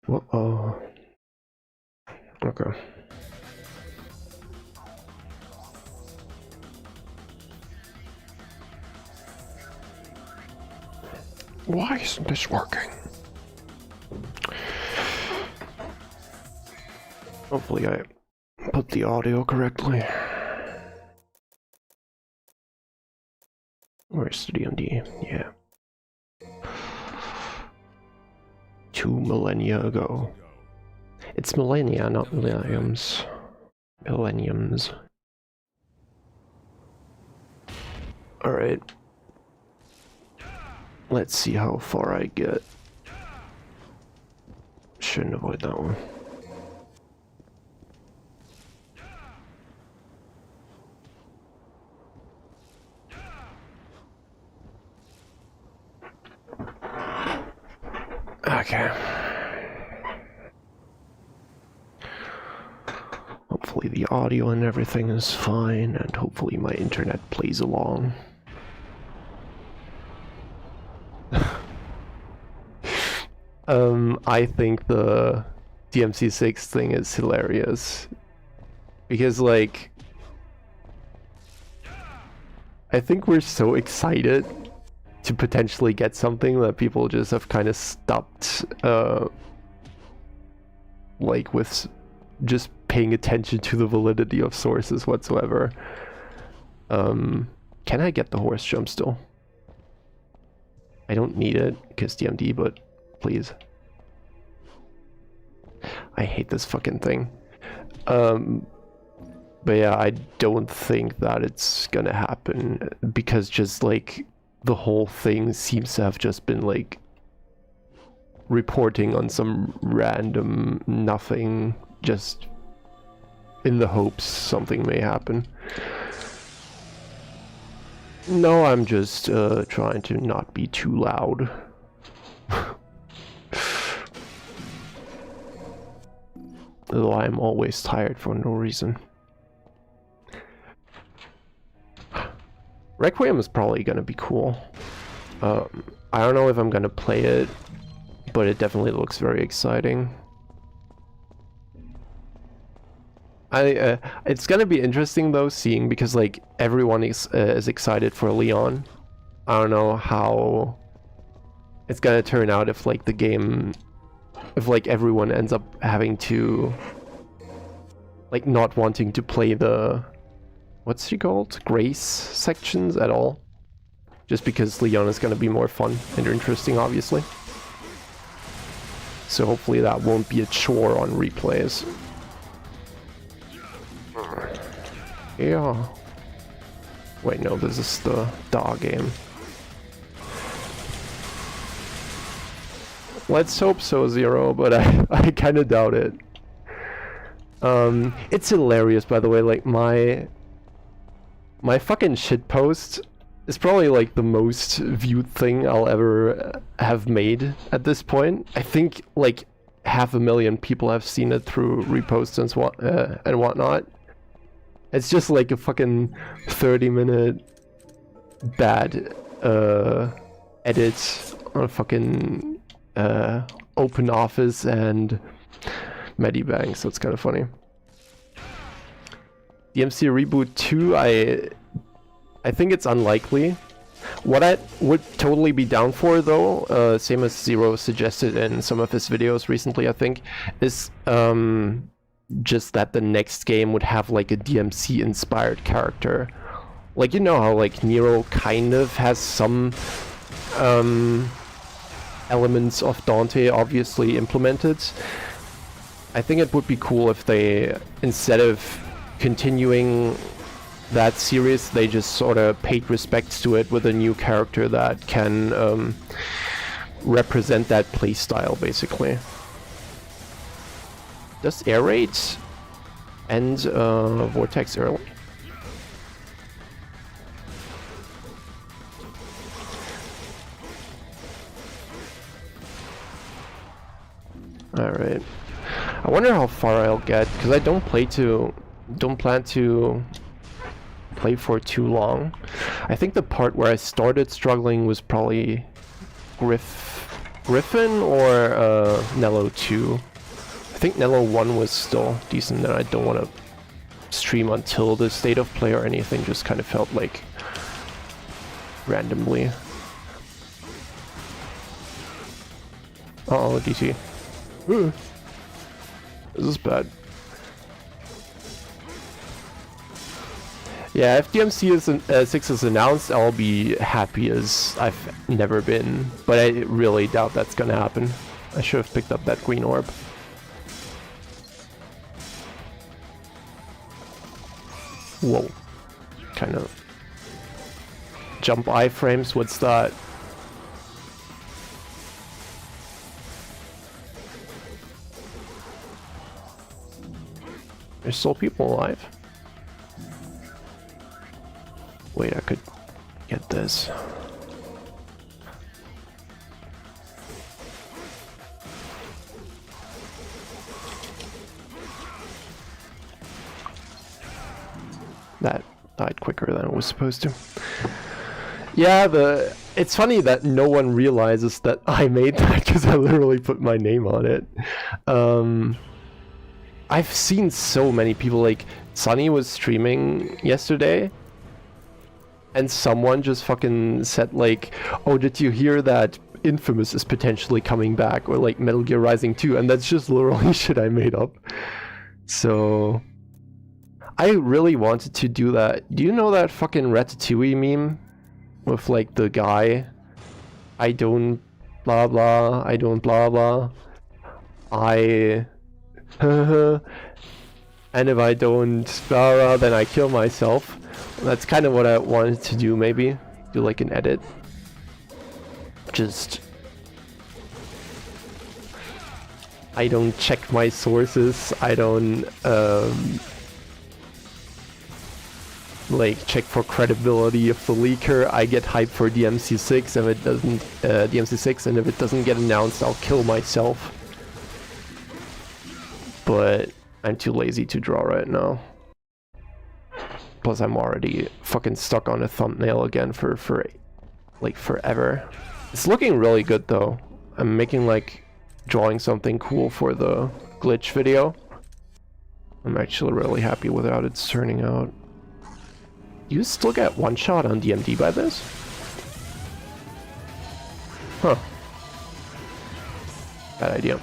Uh-oh. Okay. Why isn't this working? Hopefully I put the audio correctly. Where's the DMD? Yeah. 2 millennia ago. It's millennia, not millenniums. Millenniums. Alright. Let's see how far I get. Shouldn't avoid that one. Okay. Hopefully the audio and everything is fine, and hopefully my internet plays along. I think the DMC6 thing is hilarious. Because, like, I think we're so excited to potentially get something that people just have kind of stopped, like, with just paying attention to the validity of sources whatsoever. Can I get the horse jump still? I don't need it because DMD, but please. I hate this fucking thing. But yeah, I don't think that it's gonna happen because just like the whole thing seems to have just been like reporting on some random nothing, just in the hopes something may happen. No, I'm just trying to not be too loud. Though I'm always tired for no reason. Requiem is probably gonna be cool. I don't know if I'm gonna play it, but it definitely looks very exciting. It's gonna be interesting though, seeing because like everyone is excited for Leon. I don't know how it's gonna turn out if like the game, if like everyone ends up having to like not wanting to play the, what's she called? Grace sections at all. Just because Leon is gonna be more fun and interesting, obviously. So hopefully that won't be a chore on replays. Yeah. Wait, no, this is the dog game. Let's hope so, Zero, but I kind of doubt it. It's hilarious, by the way, like my fucking shitpost is probably like the most viewed thing I'll ever have made at this point. I think like 500,000 people have seen it through reposts and whatnot. It's just like a fucking 30-minute bad edit on a fucking open office and Medibank, so it's kind of funny. DMC Reboot 2, I think it's unlikely. What I would totally be down for though, same as Zero suggested in some of his videos recently, I think, is just that the next game would have like a DMC inspired character. Like, you know how like Nero kind of has some elements of Dante obviously implemented. I think it would be cool if they, instead of continuing that series, they just sort of paid respects to it with a new character that can represent that playstyle, basically. Does air raid and vortex early? Alright. I wonder how far I'll get, because I don't plan to play for too long. I think the part where I started struggling was probably Griffin or Nello 2. I think Nello 1 was still decent, and I don't want to stream until the state of play or anything, just kind of felt like randomly. Uh-oh, DT. Ooh. This is bad. Yeah, if DMC6 is announced, I'll be happy as I've never been, but I really doubt that's gonna happen. I should have picked up that green orb. Whoa. Kind of jump iframes, what's that? There's still people alive. Wait, I could get this. That died quicker than it was supposed to. Yeah, it's funny that no one realizes that I made that because I literally put my name on it. I've seen so many people, like Sunny was streaming yesterday and someone just fucking said like, oh, did you hear that Infamous is potentially coming back, or like Metal Gear Rising 2, and that's just literally shit I made up. So I really wanted to do that. Do you know that fucking Ratatouille meme with like the guy, I don't blah blah, I don't blah blah, I and if I don't blah blah, then I kill myself. That's kind of what I wanted to do, maybe do like an edit. Just I don't check my sources, I don't like check for credibility of the leaker. I get hyped for DMC6 if it doesn't DMC6, and if it doesn't get announced, I'll kill myself. But I'm too lazy to draw right now. Plus I'm already fucking stuck on a thumbnail again for like forever. It's looking really good though. I'm making like drawing something cool for the glitch video. I'm actually really happy with how it's turning out. You still get one shot on DMD by this? Huh. Bad idea.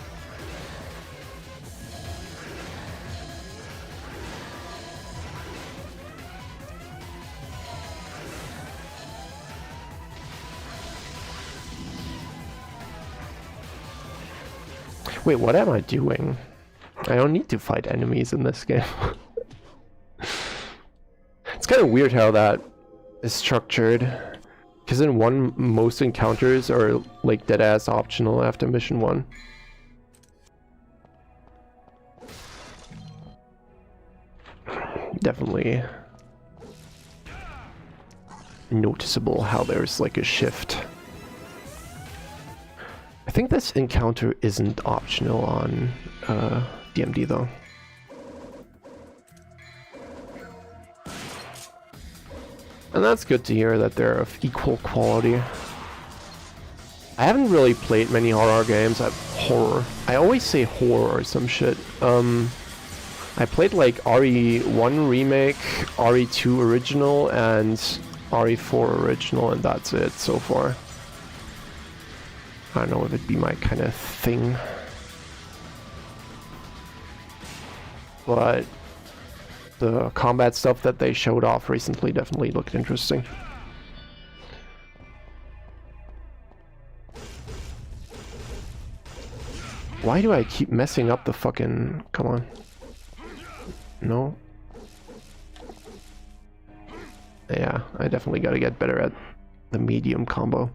Wait, what am I doing? I don't need to fight enemies in this game. It's kind of weird how that is structured. Because in 1, most encounters are like deadass optional after mission 1. Definitely noticeable how there's like a shift. I think this encounter isn't optional on DMD though. And that's good to hear that they're of equal quality. I haven't really played many horror games. I always say horror or some shit. I played like RE1 remake, RE2 original, and RE4 original, and that's it so far. I don't know if it'd be my kind of thing. But the combat stuff that they showed off recently definitely looked interesting. Why do I keep messing up the fucking... Come on. No. Yeah, I definitely gotta get better at the medium combo.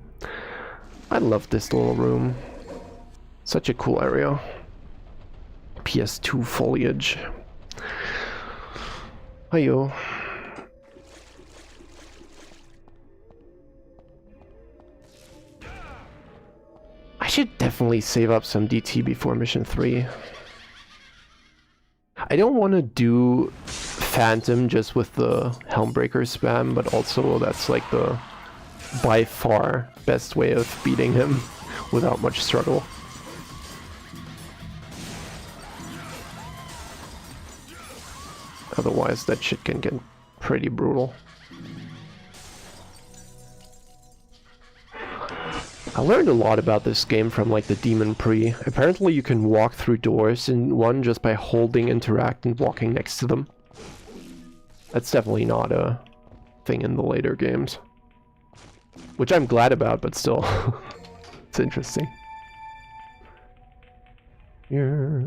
I love this little room. Such a cool area. PS2 foliage. Hiyo. I should definitely save up some DT before mission 3. I don't want to do Phantom just with the Helmbreaker spam, but also that's like the by far best way of beating him without much struggle. Otherwise, that shit can get pretty brutal. I learned a lot about this game from like the Demon Pre. Apparently you can walk through doors in one just by holding interact and walking next to them. That's definitely not a thing in the later games. Which I'm glad about, but still. It's interesting. Yeah.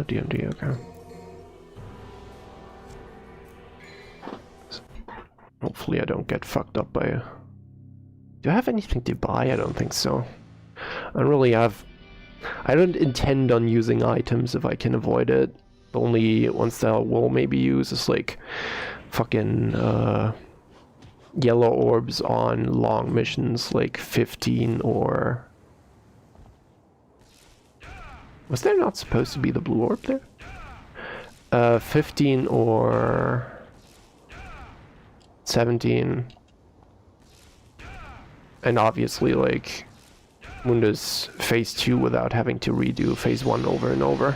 DMD, okay. Hopefully I don't get fucked up by a... Do I have anything to buy? I don't think so. I don't really have... I don't intend on using items if I can avoid it. The only ones that I will maybe use is like fucking yellow orbs on long missions, like 15 or... Was there not supposed to be the blue orb there? 15 or 17. And obviously, like, Mundus Phase 2 without having to redo Phase 1 over and over.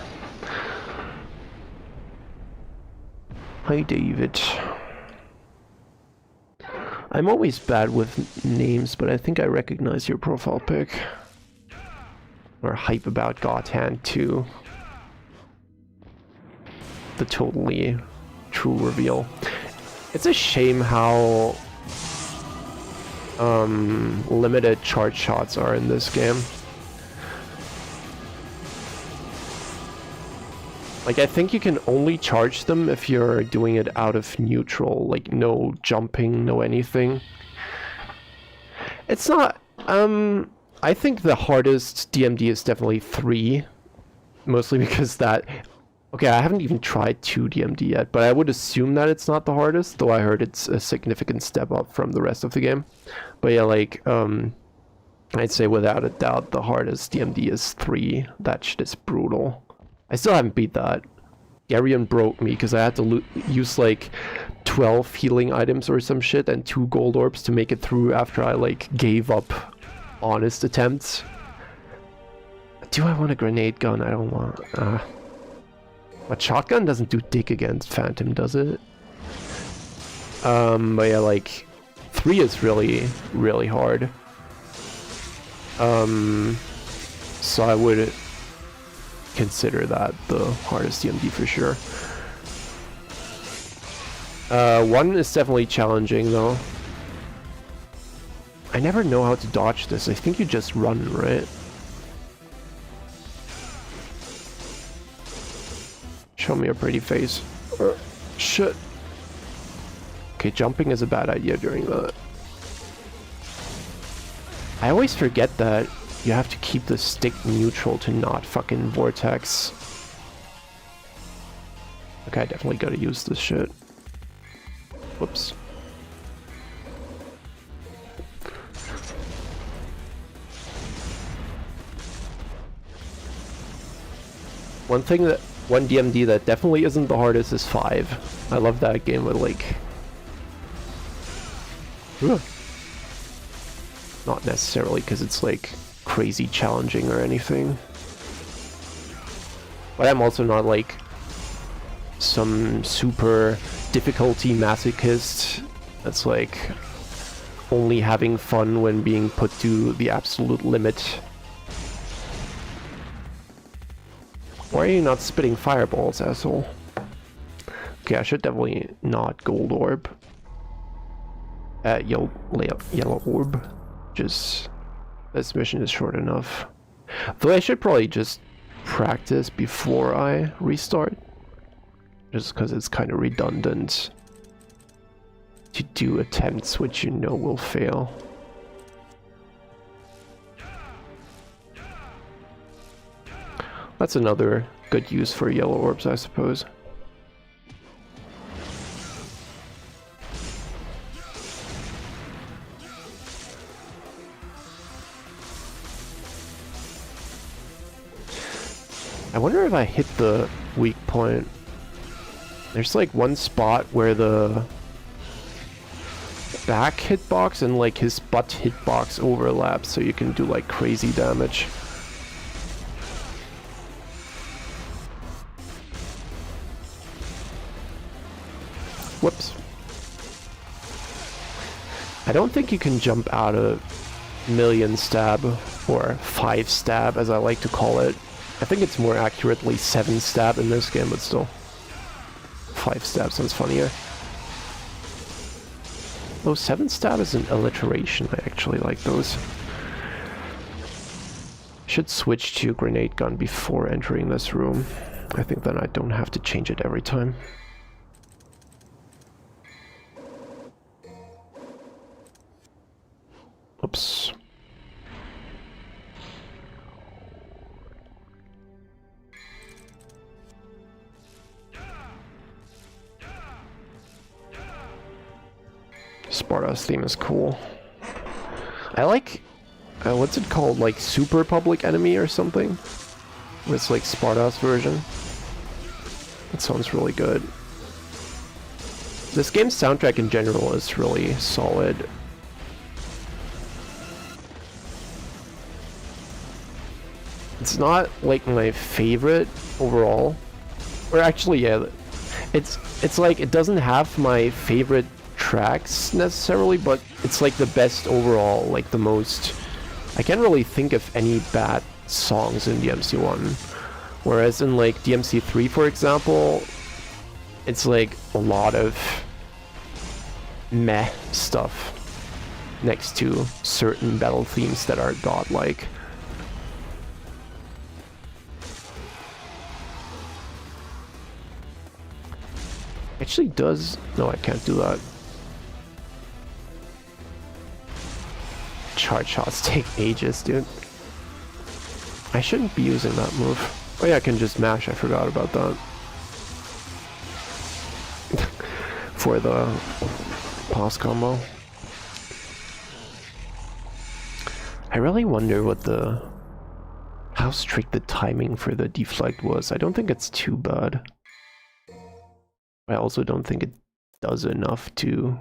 Hi, David. I'm always bad with names, but I think I recognize your profile pic. Or hype about God Hand 2. The totally true reveal. It's a shame how limited charge shots are in this game. Like, I think you can only charge them if you're doing it out of neutral, like no jumping, no anything. It's not, I think the hardest DMD is definitely 3, mostly because that... Okay, I haven't even tried 2 DMD yet, but I would assume that it's not the hardest, though I heard it's a significant step up from the rest of the game. But yeah, like, I'd say without a doubt the hardest DMD is 3. That shit is brutal. I still haven't beat that. Garion broke me because I had to use like 12 healing items or some shit and 2 gold orbs to make it through after I like gave up honest attempts. Do I want a grenade gun? I don't want... But shotgun doesn't do dick against Phantom, does it? But yeah, like... 3 is really, really hard. So I would consider that the hardest DMD for sure. 1 is definitely challenging though. I never know how to dodge this. I think you just run, right? Show me a pretty face. Shit. Okay, jumping is a bad idea during that. I always forget that you have to keep the stick neutral to not fucking vortex. Okay, I definitely gotta use this shit. Whoops. One DMD that definitely isn't the hardest is 5. I love that game with like... Not necessarily because it's like crazy challenging or anything. But I'm also not like some super difficulty masochist that's like only having fun when being put to the absolute limit. Why are you not spitting fireballs, asshole? Okay, I should definitely not gold orb. Yellow orb. Just... This mission is short enough. Though I should probably just practice before I restart. Just because it's kind of redundant to do attempts which you know will fail. That's another good use for yellow orbs, I suppose. I wonder if I hit the weak point. There's like one spot where the back hitbox and like his butt hitbox overlaps, so you can do like crazy damage. Whoops. I don't think you can jump out of million stab, or 5 stab as I like to call it. I think it's more accurately 7 stab in this game, but still. 5 stab sounds funnier. Though 7 stab is an alliteration, I actually like those. Should switch to grenade gun before entering this room. I think then I don't have to change it every time. Oops. Sparta's theme is cool. I like, what's it called, like Super Public Enemy or something? It's like Sparta's version. That sounds really good. This game's soundtrack in general is really solid. It's not like my favorite overall, or actually yeah, it's like it doesn't have my favorite tracks necessarily, but it's like the best overall, like the most. I can't really think of any bad songs in DMC1, whereas in like DMC3 for example, it's like a lot of meh stuff next to certain battle themes that are godlike. Actually does... no, I can't do that. Charge shots take ages, dude. I shouldn't be using that move. Oh yeah, I can just mash, I forgot about that. For the pause combo. I really wonder what the... how strict the timing for the deflect was. I don't think it's too bad. I also don't think it does enough to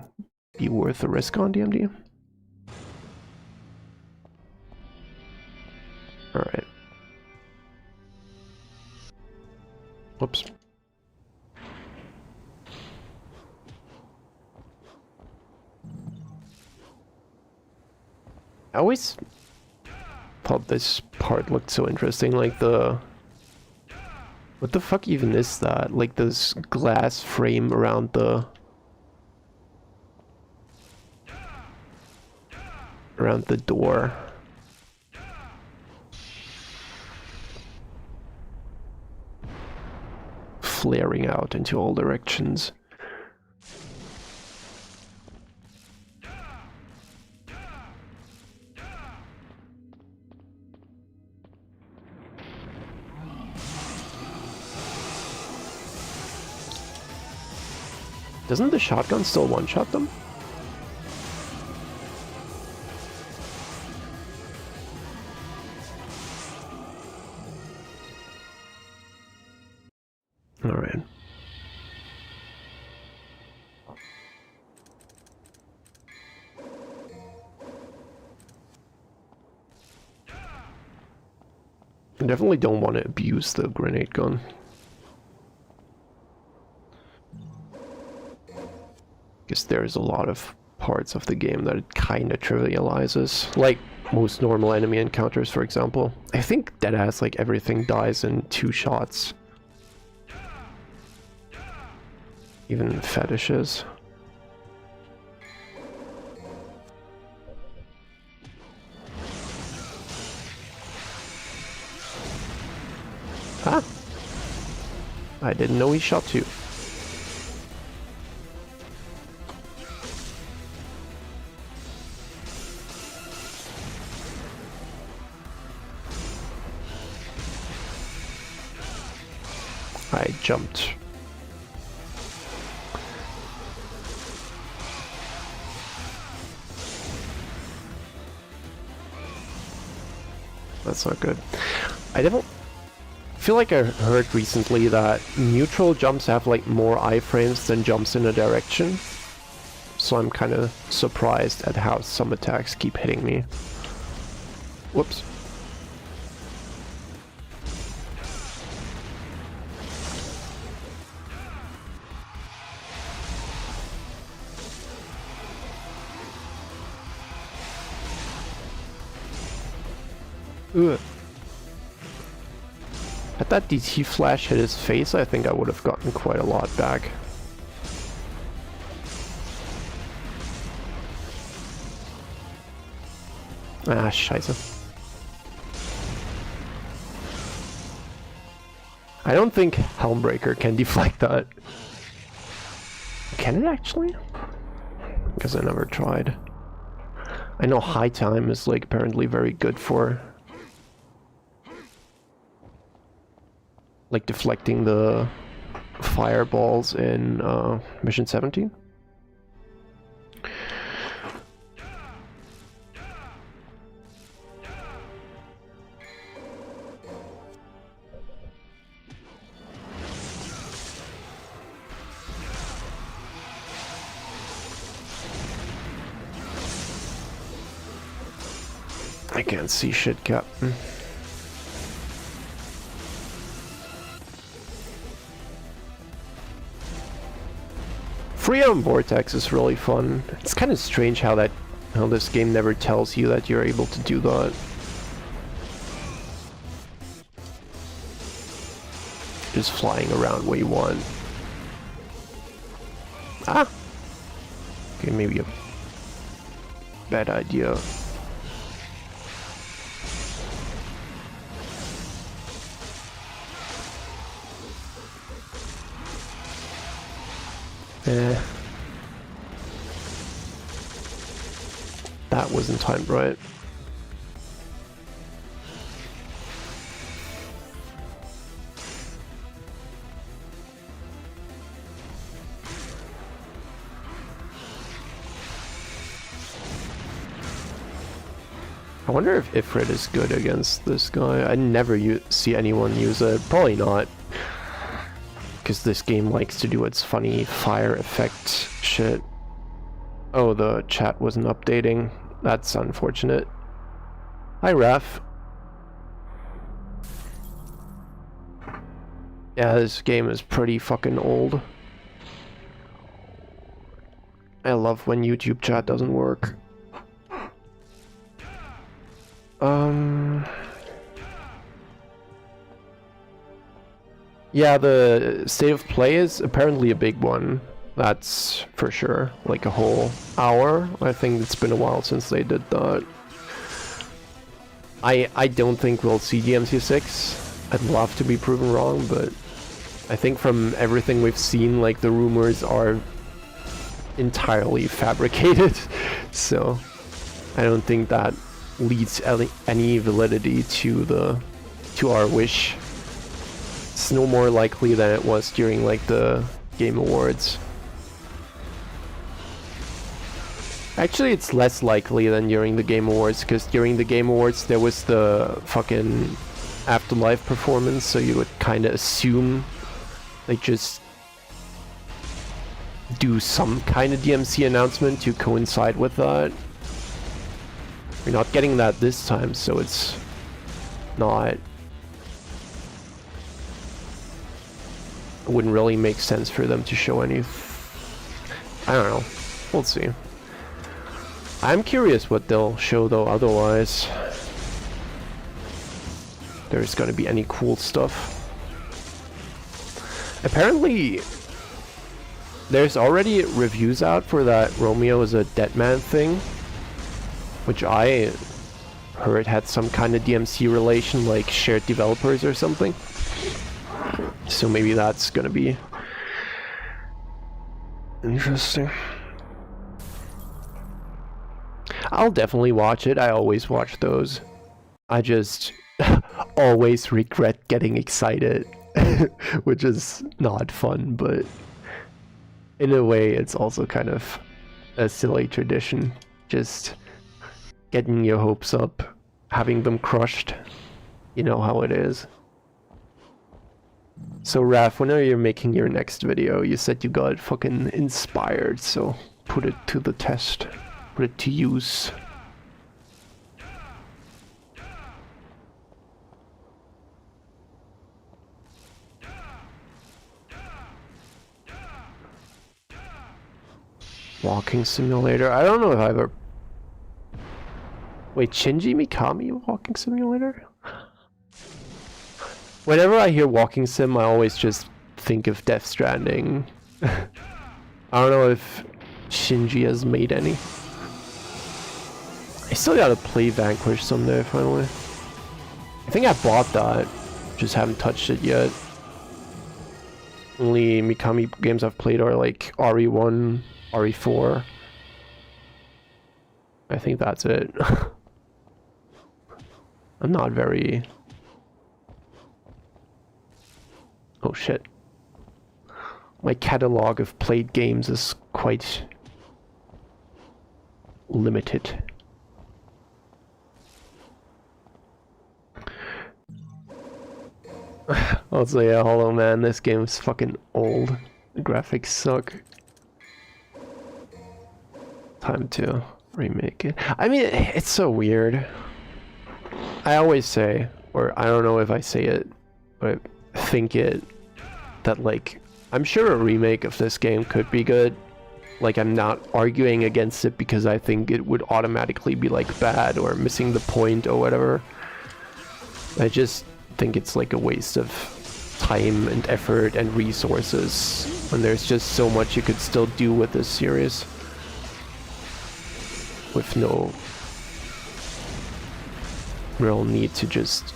be worth the risk on DMD. Alright. Whoops. I always thought this part looked so interesting, like the... what the fuck even is that? Like this glass frame around the... around the door. Flaring out into all directions. Doesn't the shotgun still one-shot them? Alright. I definitely don't want to abuse the grenade gun. Because there's a lot of parts of the game that it kind of trivializes. Like most normal enemy encounters, for example. I think deadass like everything dies in 2 shots. Even fetishes. Ah! I didn't know he shot 2. I jumped. That's not good. I feel like I heard recently that neutral jumps have like more iframes than jumps in a direction. so I'm kind of surprised at how some attacks keep hitting me. Whoops. Ugh. Had that DT flash hit his face, I think I would have gotten quite a lot back. Ah, scheiße. I don't think Helmbreaker can deflect that. Can it actually? Because I never tried. I know High Time is like apparently very good for like deflecting the fireballs in Mission 17. I can't see shit, Captain. Freon Vortex is really fun. It's kind of strange how this game never tells you that you're able to do that. Just flying around where you want. Ah! Okay, maybe a bad idea. That wasn't timed right. I wonder if Ifrit is good against this guy. I never see anyone use it. Probably not. Because this game likes to do its funny fire effect shit. Oh, the chat wasn't updating. That's unfortunate. Hi, Raf. Yeah, this game is pretty fucking old. I love when YouTube chat doesn't work. Yeah, the state of play is apparently a big one. That's for sure. Like a whole hour. I think it's been a while since they did that. I don't think we'll see DMC6. I'd love to be proven wrong, but I think from everything we've seen, like the rumors are entirely fabricated. So I don't think that leads any validity to our wish. It's no more likely than it was during like the Game Awards. Actually, it's less likely than during the Game Awards, because during the Game Awards there was the fucking Afterlife performance, so you would kind of assume they just do some kind of DMC announcement to coincide with that. We're not getting that this time, so it's not... It wouldn't really make sense for them to show any... I don't know. We'll see. I'm curious what they'll show though otherwise. There's gonna be any cool stuff. Apparently, there's already reviews out for that Romeo is a Dead Man thing, which I heard had some kind of DMC relation, like shared developers or something. So maybe that's gonna be interesting. I'll definitely watch it. I always watch those. I just always regret getting excited, which is not fun, but in a way it's also kind of a silly tradition. Just getting your hopes up, having them crushed. You know how it is. So Raf, when are you making your next video? You said you got fucking inspired, so put it to the test, put it to use. Walking simulator. I don't know if I've ever... Wait, Shinji Mikami walking simulator? Whenever I hear walking sim, I always just think of Death Stranding. I don't know if Shinji has made any. I still gotta play Vanquish someday, finally. I think I bought that, just haven't touched it yet. Only Mikami games I've played are like RE1, RE4. I think that's it. I'm not very... Oh shit. My catalog of played games is quite limited. Also, yeah, Hollow Man, this game is fucking old. The graphics suck. Time to remake it. I mean, it's so weird. I always say, or I don't know if I say it, but think it, that like, I'm sure a remake of this game could be good. Like, I'm not arguing against it because I think it would automatically be like bad or missing the point or whatever. I just think it's like a waste of time and effort and resources when there's just so much you could still do with this series with no real need to just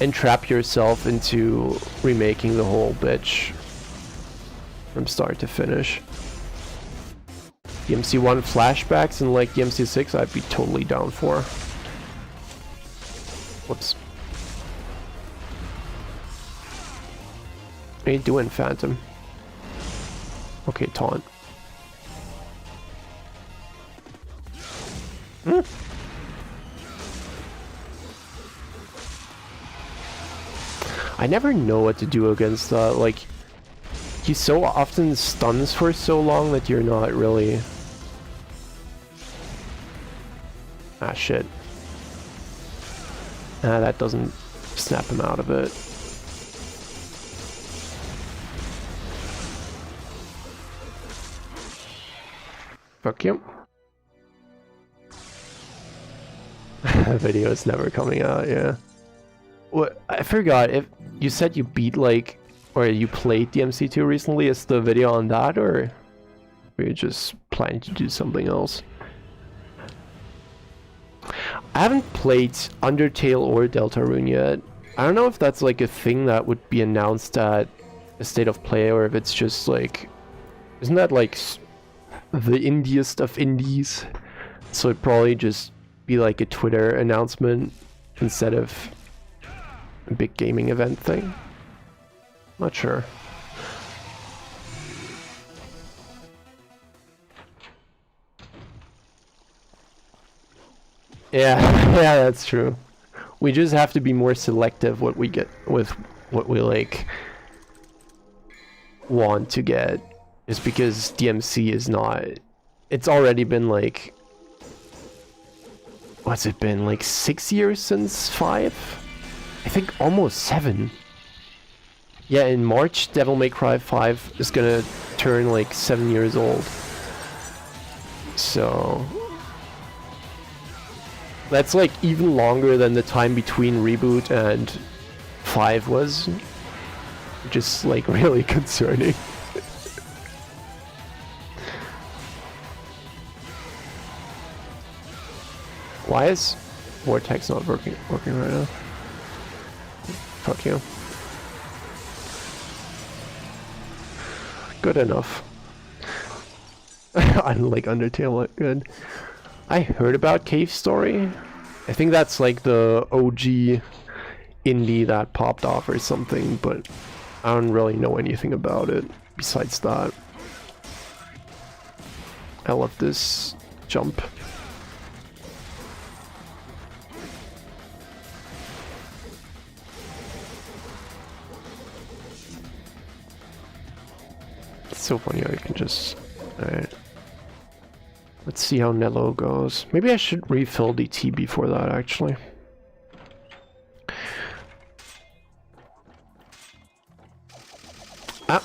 entrap yourself into remaking the whole bitch from start to finish. DMC1 flashbacks and like DMC6 I'd be totally down for. Whoops. What are you doing, Phantom? Okay, taunt. I never know what to do against that. Like, he so often stuns for so long that you're not really... Ah, shit. Ah, that doesn't snap him out of it. Fuck you. That video is never coming out, yeah. What? I forgot, if you said you beat like, or you played DMC2 recently, is the video on that, or were you just planning to do something else? I haven't played Undertale or Deltarune yet. I don't know if that's like a thing that would be announced at a State of Play, or if it's just like... Isn't that like the indiest of indies? So it'd probably just be like a Twitter announcement instead of a big gaming event thing. Not sure. Yeah, yeah, that's true. We just have to be more selective what we get with what we like want to get. Just because DMC is not... It's already been like... What's it been? Like 6 years since 5? I think almost 7. Yeah, in March, Devil May Cry 5 is gonna turn like 7 years old. So... That's like even longer than the time between Reboot and 5 was. Which is like really concerning. Why is Vortex not working right now? Fuck you. Good enough. Unlike Undertale, good. I heard about Cave Story. I think that's like the OG indie that popped off or something, but I don't really know anything about it besides that. I love this jump. It's so funny how you can just Alright. Let's see how Nello goes. Maybe I should refill the tea before that, actually. Ah.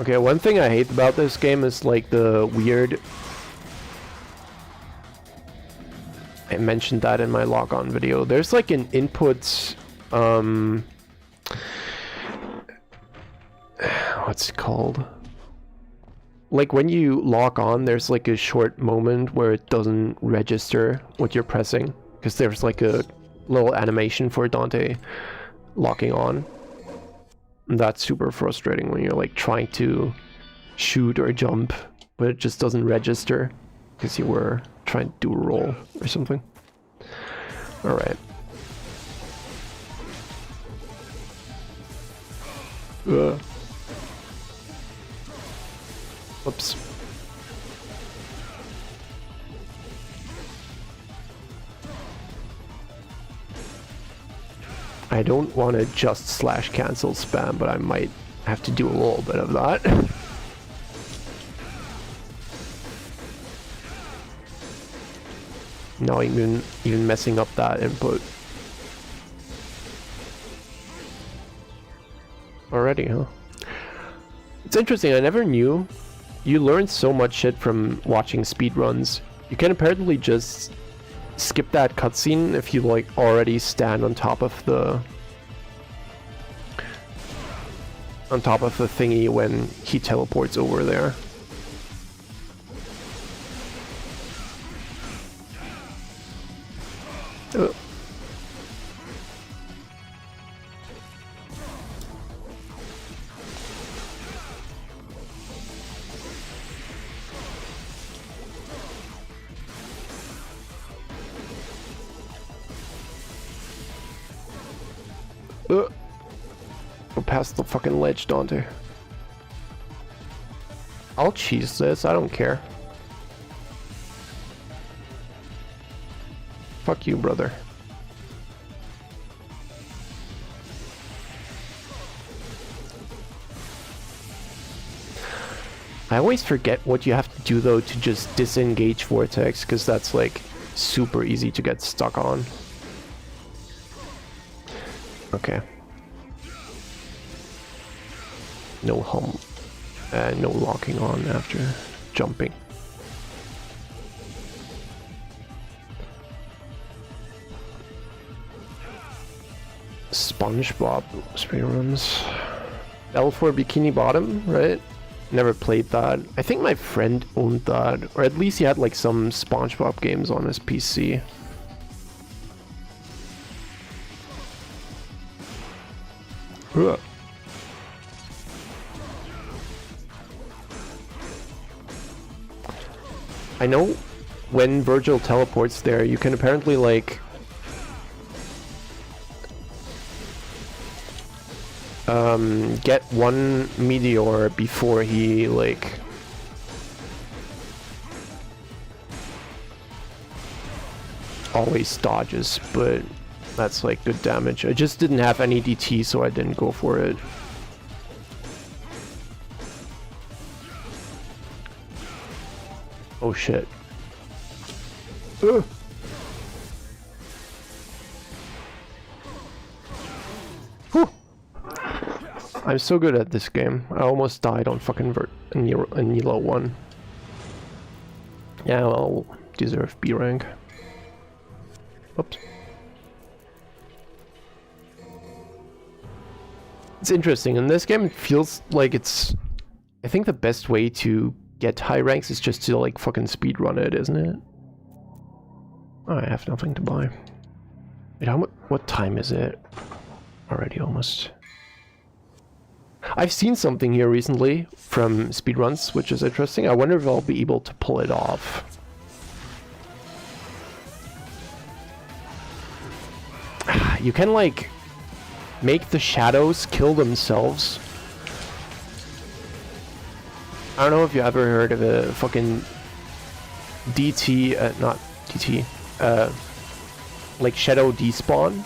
Okay, one thing I hate about this game is like the weird... I mentioned that in my log-on video. There's like an input... what's it called? Like when you log on, there's like a short moment where it doesn't register what you're pressing. Because there's like a little animation for Dante locking on. And that's super frustrating when you're like trying to shoot or jump, but it just doesn't register because you were trying to do a roll or something. Alright. Oops. I don't want to just slash cancel spam, but I might have to do a little bit of that. Not even messing up that input. Already, huh? It's interesting, I never knew. You learn so much shit from watching speedruns. You can apparently just skip that cutscene if you like already stand on top of the thingy when he teleports over there. Go past the fucking ledge, Dante. I'll cheese this, I don't care. Fuck you, brother. I always forget what you have to do though to just disengage Vortex, because that's like super easy to get stuck on. Okay. No hum. No locking on after jumping. SpongeBob speedruns. L4 Bikini Bottom, right? Never played that. I think my friend owned that, or at least he had like some SpongeBob games on his PC. Ugh. I know when Virgil teleports there, you can apparently like get one meteor before he like always dodges, but that's like good damage. I just didn't have any DT, so I didn't go for it. Oh shit. Ugh. Whew. I'm so good at this game. I almost died on fucking Nilo 1. Yeah, I'll deserve B rank. Oops. It's interesting. In this game, it feels like it's... I think the best way to get high ranks is just to like fucking speedrun it, isn't it? Oh, I have nothing to buy. Wait, what time is it? Already almost. I've seen something here recently from speedruns, which is interesting. I wonder if I'll be able to pull it off. You can like make the shadows kill themselves. I don't know if you ever heard of a fucking DT, not DT, like shadow despawn.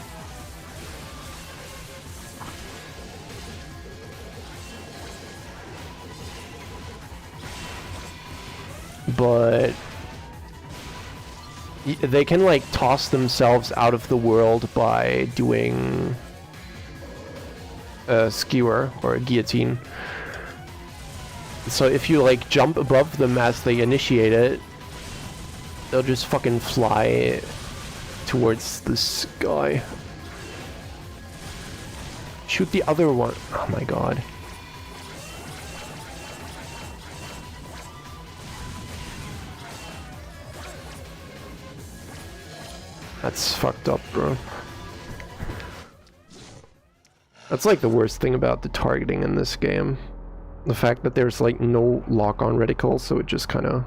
but they can like toss themselves out of the world by doing a skewer or a guillotine. So if you like jump above them as they initiate it, they'll just fucking fly towards the sky. Shoot the other one. Oh my god. That's fucked up, bro. That's like the worst thing about the targeting in this game. The fact that there's like no lock-on reticle, so it just kind of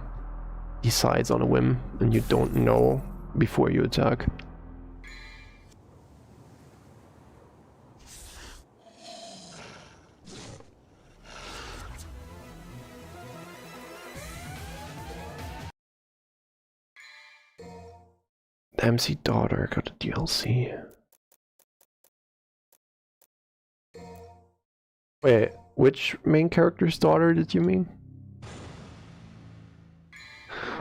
decides on a whim and you don't know before you attack. MC daughter got a DLC. Wait, which main character's daughter did you mean?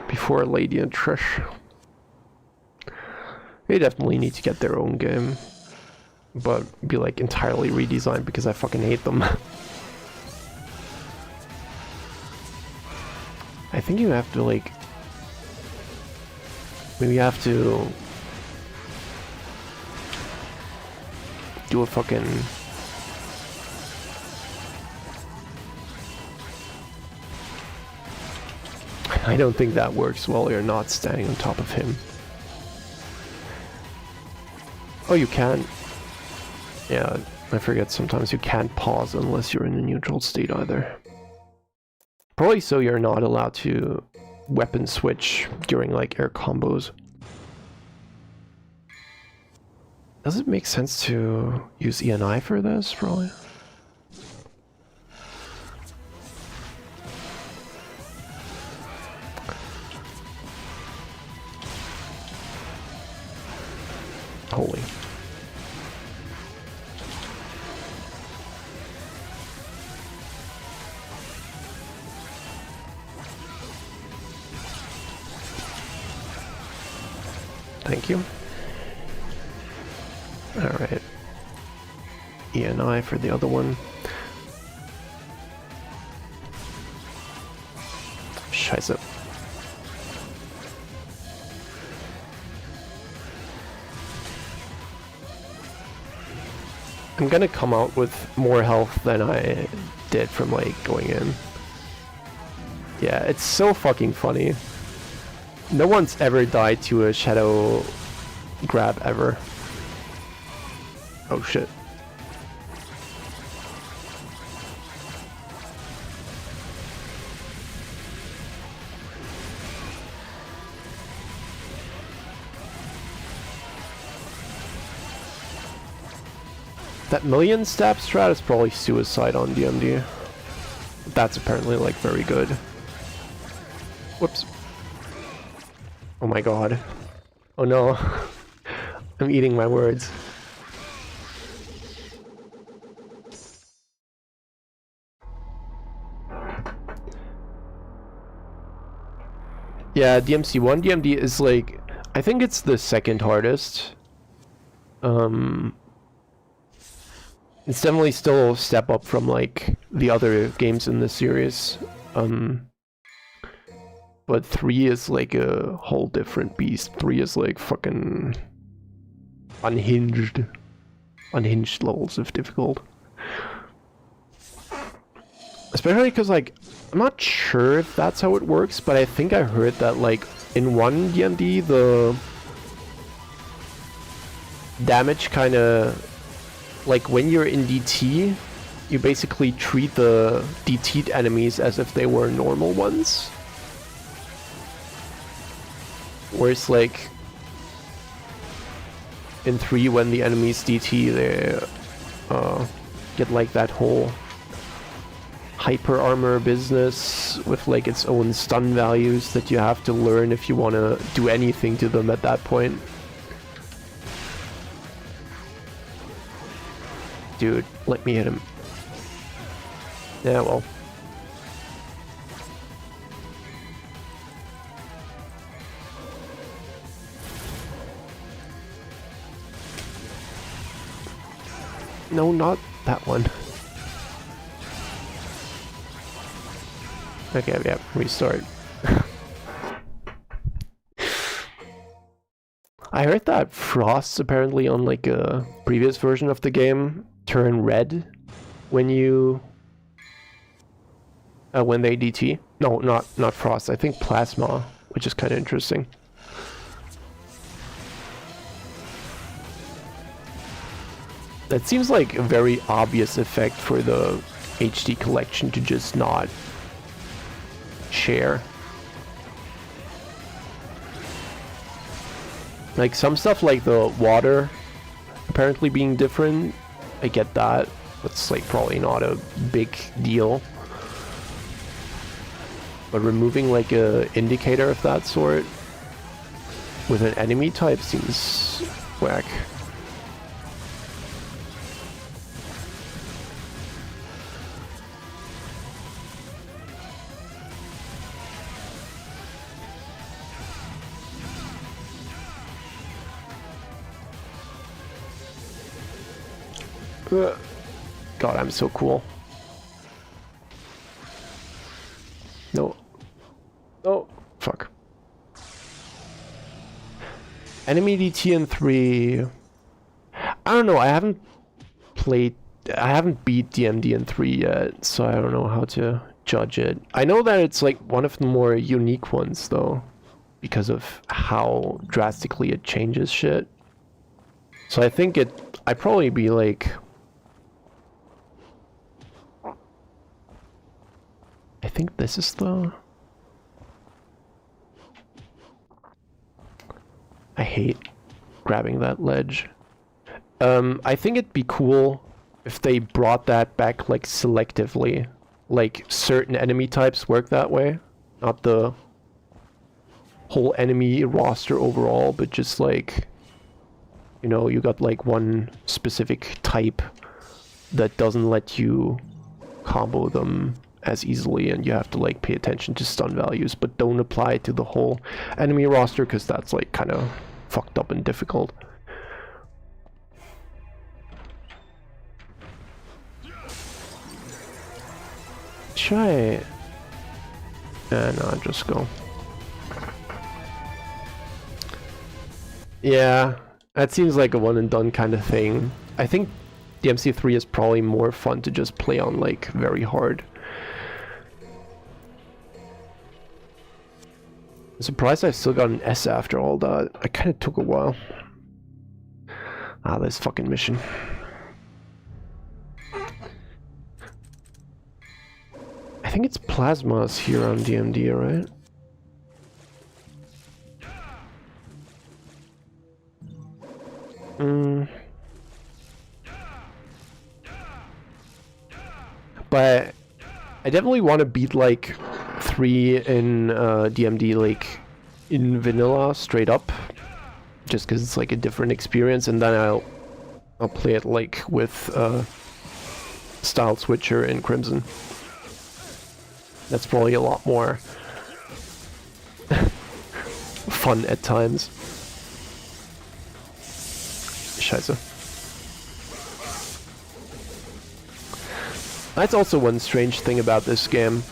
Before Lady and Trish. They definitely need to get their own game. But be like entirely redesigned because I fucking hate them. I think you have to like... Maybe you have to... do a fucking... I don't think that works while you're not standing on top of him. Oh, you can. Yeah, I forget sometimes you can't pause unless you're in a neutral state either. Probably so you're not allowed to weapon switch during like air combos. Does it make sense to use ENI for this, probably? Holy. Thank you. Alright. ENI for the other one. Scheiße. I'm gonna come out with more health than I did from like going in. Yeah, it's so fucking funny. No one's ever died to a shadow grab ever. Oh shit. That million stab strat is probably suicide on DMD. That's apparently like very good. Whoops. Oh my god. Oh no. I'm eating my words. Yeah, DMC1. DMD is like... I think it's the second hardest. It's definitely still a step up from like the other games in this series. But 3 is like a whole different beast. 3 is like fucking unhinged levels of difficult. Especially because like, I'm not sure if that's how it works, but I think I heard that like in 1 DMD the damage kind of, like when you're in DT, you basically treat the DT'd enemies as if they were normal ones. Whereas like in 3 when the enemies DT, they get like that whole hyper armor business with like its own stun values that you have to learn if you want to do anything to them at that point. Dude, let me hit him. Yeah, well. No, not that one. Okay, yeah, restart. I heard that frosts apparently on like a previous version of the game turn red when you when they DT. No, not frost. I think plasma, which is kind of interesting. That seems like a very obvious effect for the HD collection to just not share. Like some stuff like the water apparently being different, I get that. It's like probably not a big deal. But removing like a indicator of that sort with an enemy type seems whack. God, I'm so cool. No. Oh, fuck. Enemy DT in 3. I don't know, I haven't beat DMD in 3 yet, so I don't know how to judge it. I know that it's like one of the more unique ones though, because of how drastically it changes shit. So I think I'd probably be like, I think this is the... I hate grabbing that ledge. I think it'd be cool if they brought that back like selectively. Like certain enemy types work that way. Not the whole enemy roster overall, but just like, you know, you got like one specific type that doesn't let you combo them as easily, and you have to like pay attention to stun values, but don't apply it to the whole enemy roster because that's like kind of fucked up and difficult. Should I... no, just go. Yeah, that seems like a one and done kind of thing. I think DMC3 is probably more fun to just play on like very hard. I'm surprised I still got an S after all that. It kind of took a while. Ah, this fucking mission. I think it's plasmas here on DMD, right? But I definitely want to beat like 3 in DMD like in vanilla straight up, just because it's like a different experience, and then I'll play it like with style switcher in Crimson. That's probably a lot more fun at times. Scheiße. That's also one strange thing about this game.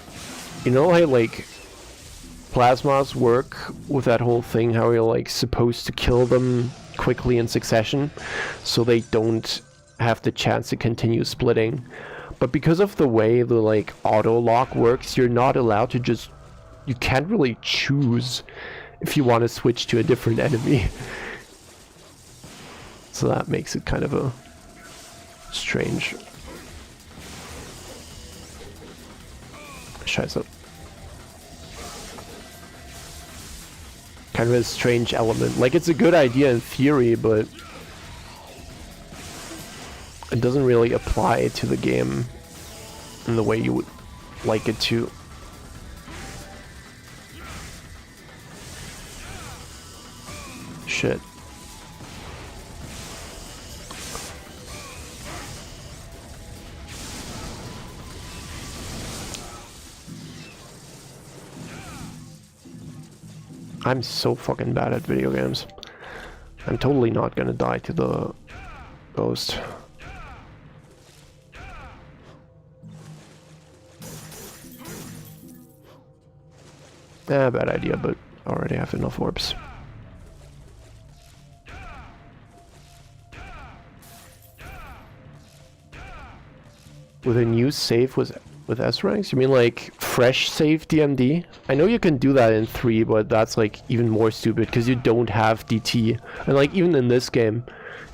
You know how like plasmas work with that whole thing, how you're like supposed to kill them quickly in succession so they don't have the chance to continue splitting. But because of the way the like auto lock works, you're not allowed to just... You can't really choose if you want to switch to a different enemy. So that makes it kind of a strange... Scheiße. Kind of a strange element. Like, it's a good idea in theory, but it doesn't really apply to the game in the way you would like it to. Shit. I'm so fucking bad at video games. I'm totally not gonna die to the ghost. Bad idea, but I already have enough orbs. With a new save with S ranks? You mean like fresh save DMD? I know you can do that in 3, but that's like even more stupid because you don't have DT. And like even in this game,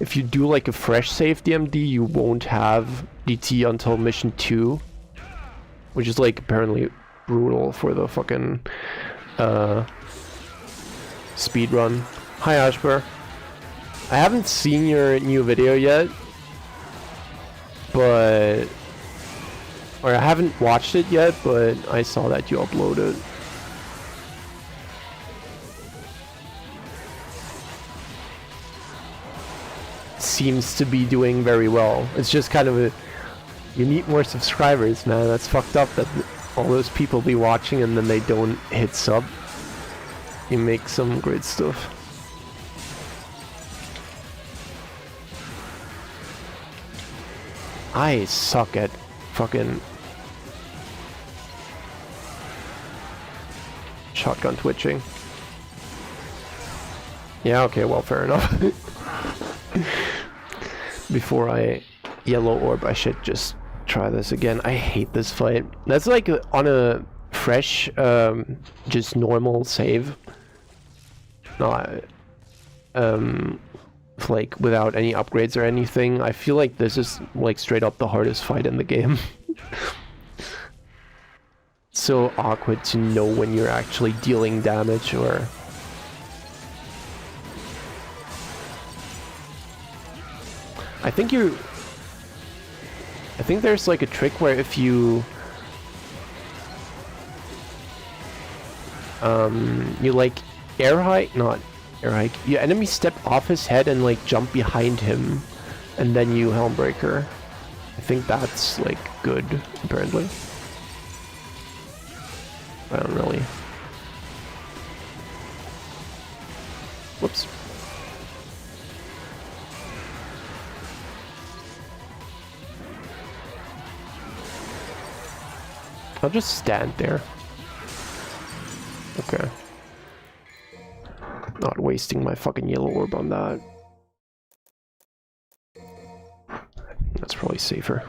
if you do like a fresh save DMD, you won't have DT until mission 2, which is like apparently brutal for the fucking speed run. Hi Ashburr. I haven't seen your new video yet, but or I haven't watched it yet, but I saw that you uploaded. Seems to be doing very well. It's just kind of you need more subscribers, man. That's fucked up that all those people be watching and then they don't hit sub. You make some great stuff. I suck at fucking shotgun twitching. Yeah, okay, well, fair enough. Before I yellow orb, I should just try this again. I hate this fight. That's like on a fresh, just normal save. Not, like without any upgrades or anything. I feel like this is like straight up the hardest fight in the game. So awkward to know when you're actually dealing damage or... I think there's like a trick where if you you like air hike, not air hike, your enemy step off his head and like jump behind him and then you helm breaker. I think that's like good apparently. I don't really. Whoops. I'll just stand there. Okay. Not wasting my fucking yellow orb on that. I think that's probably safer.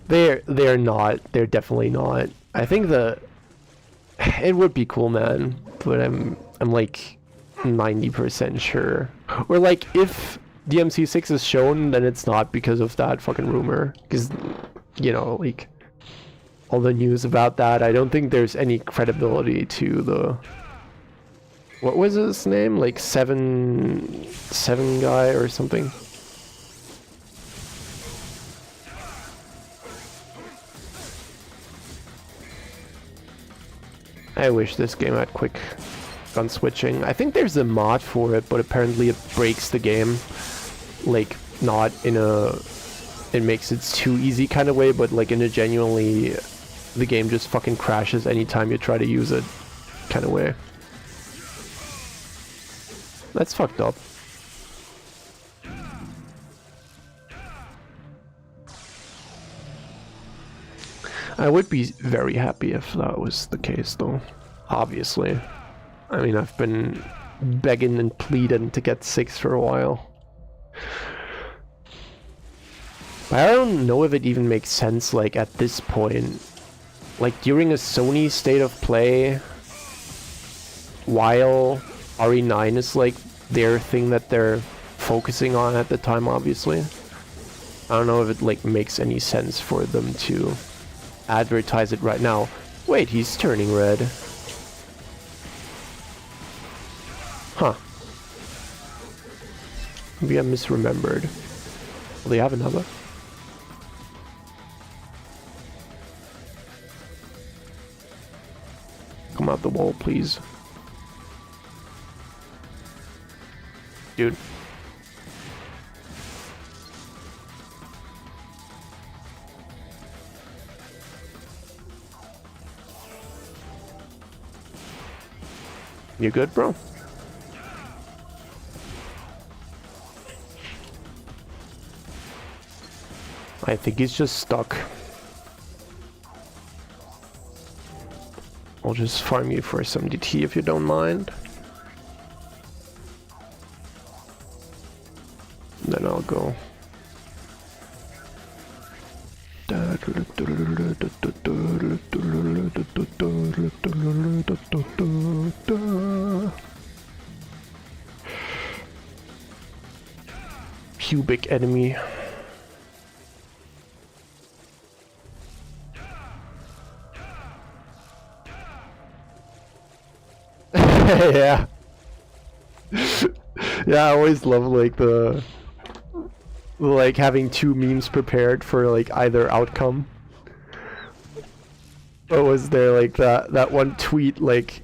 They're not. They're definitely not. I think it would be cool, man, but I'm like 90% sure. Or like if DMC6 is shown, then it's not because of that fucking rumor. Because, you know, like all the news about that, I don't think there's any credibility to the... What was his name? Like seven guy or something? I wish this game had quick gun switching. I think there's a mod for it, but apparently it breaks the game. Like, not in a... It makes it too easy kind of way, but like in a genuinely... The game just fucking crashes anytime you try to use it kind of way. That's fucked up. I would be very happy if that was the case, though. Obviously. I mean, I've been begging and pleading to get 6 for a while. But I don't know if it even makes sense, like, at this point. Like, during a Sony State of Play, while RE9 is, like, their thing that they're focusing on at the time, obviously. I don't know if it, like, makes any sense for them to advertise it right now. Wait, he's turning red. Huh. Maybe I misremembered. Will they have another? Come out the wall, please. Dude. You good, bro? I think he's just stuck. I'll just farm you for some DT if you don't mind. And then I'll go. Pubic enemy. Yeah. Yeah, I always love like the like having two memes prepared for like either outcome. What was there like that one tweet like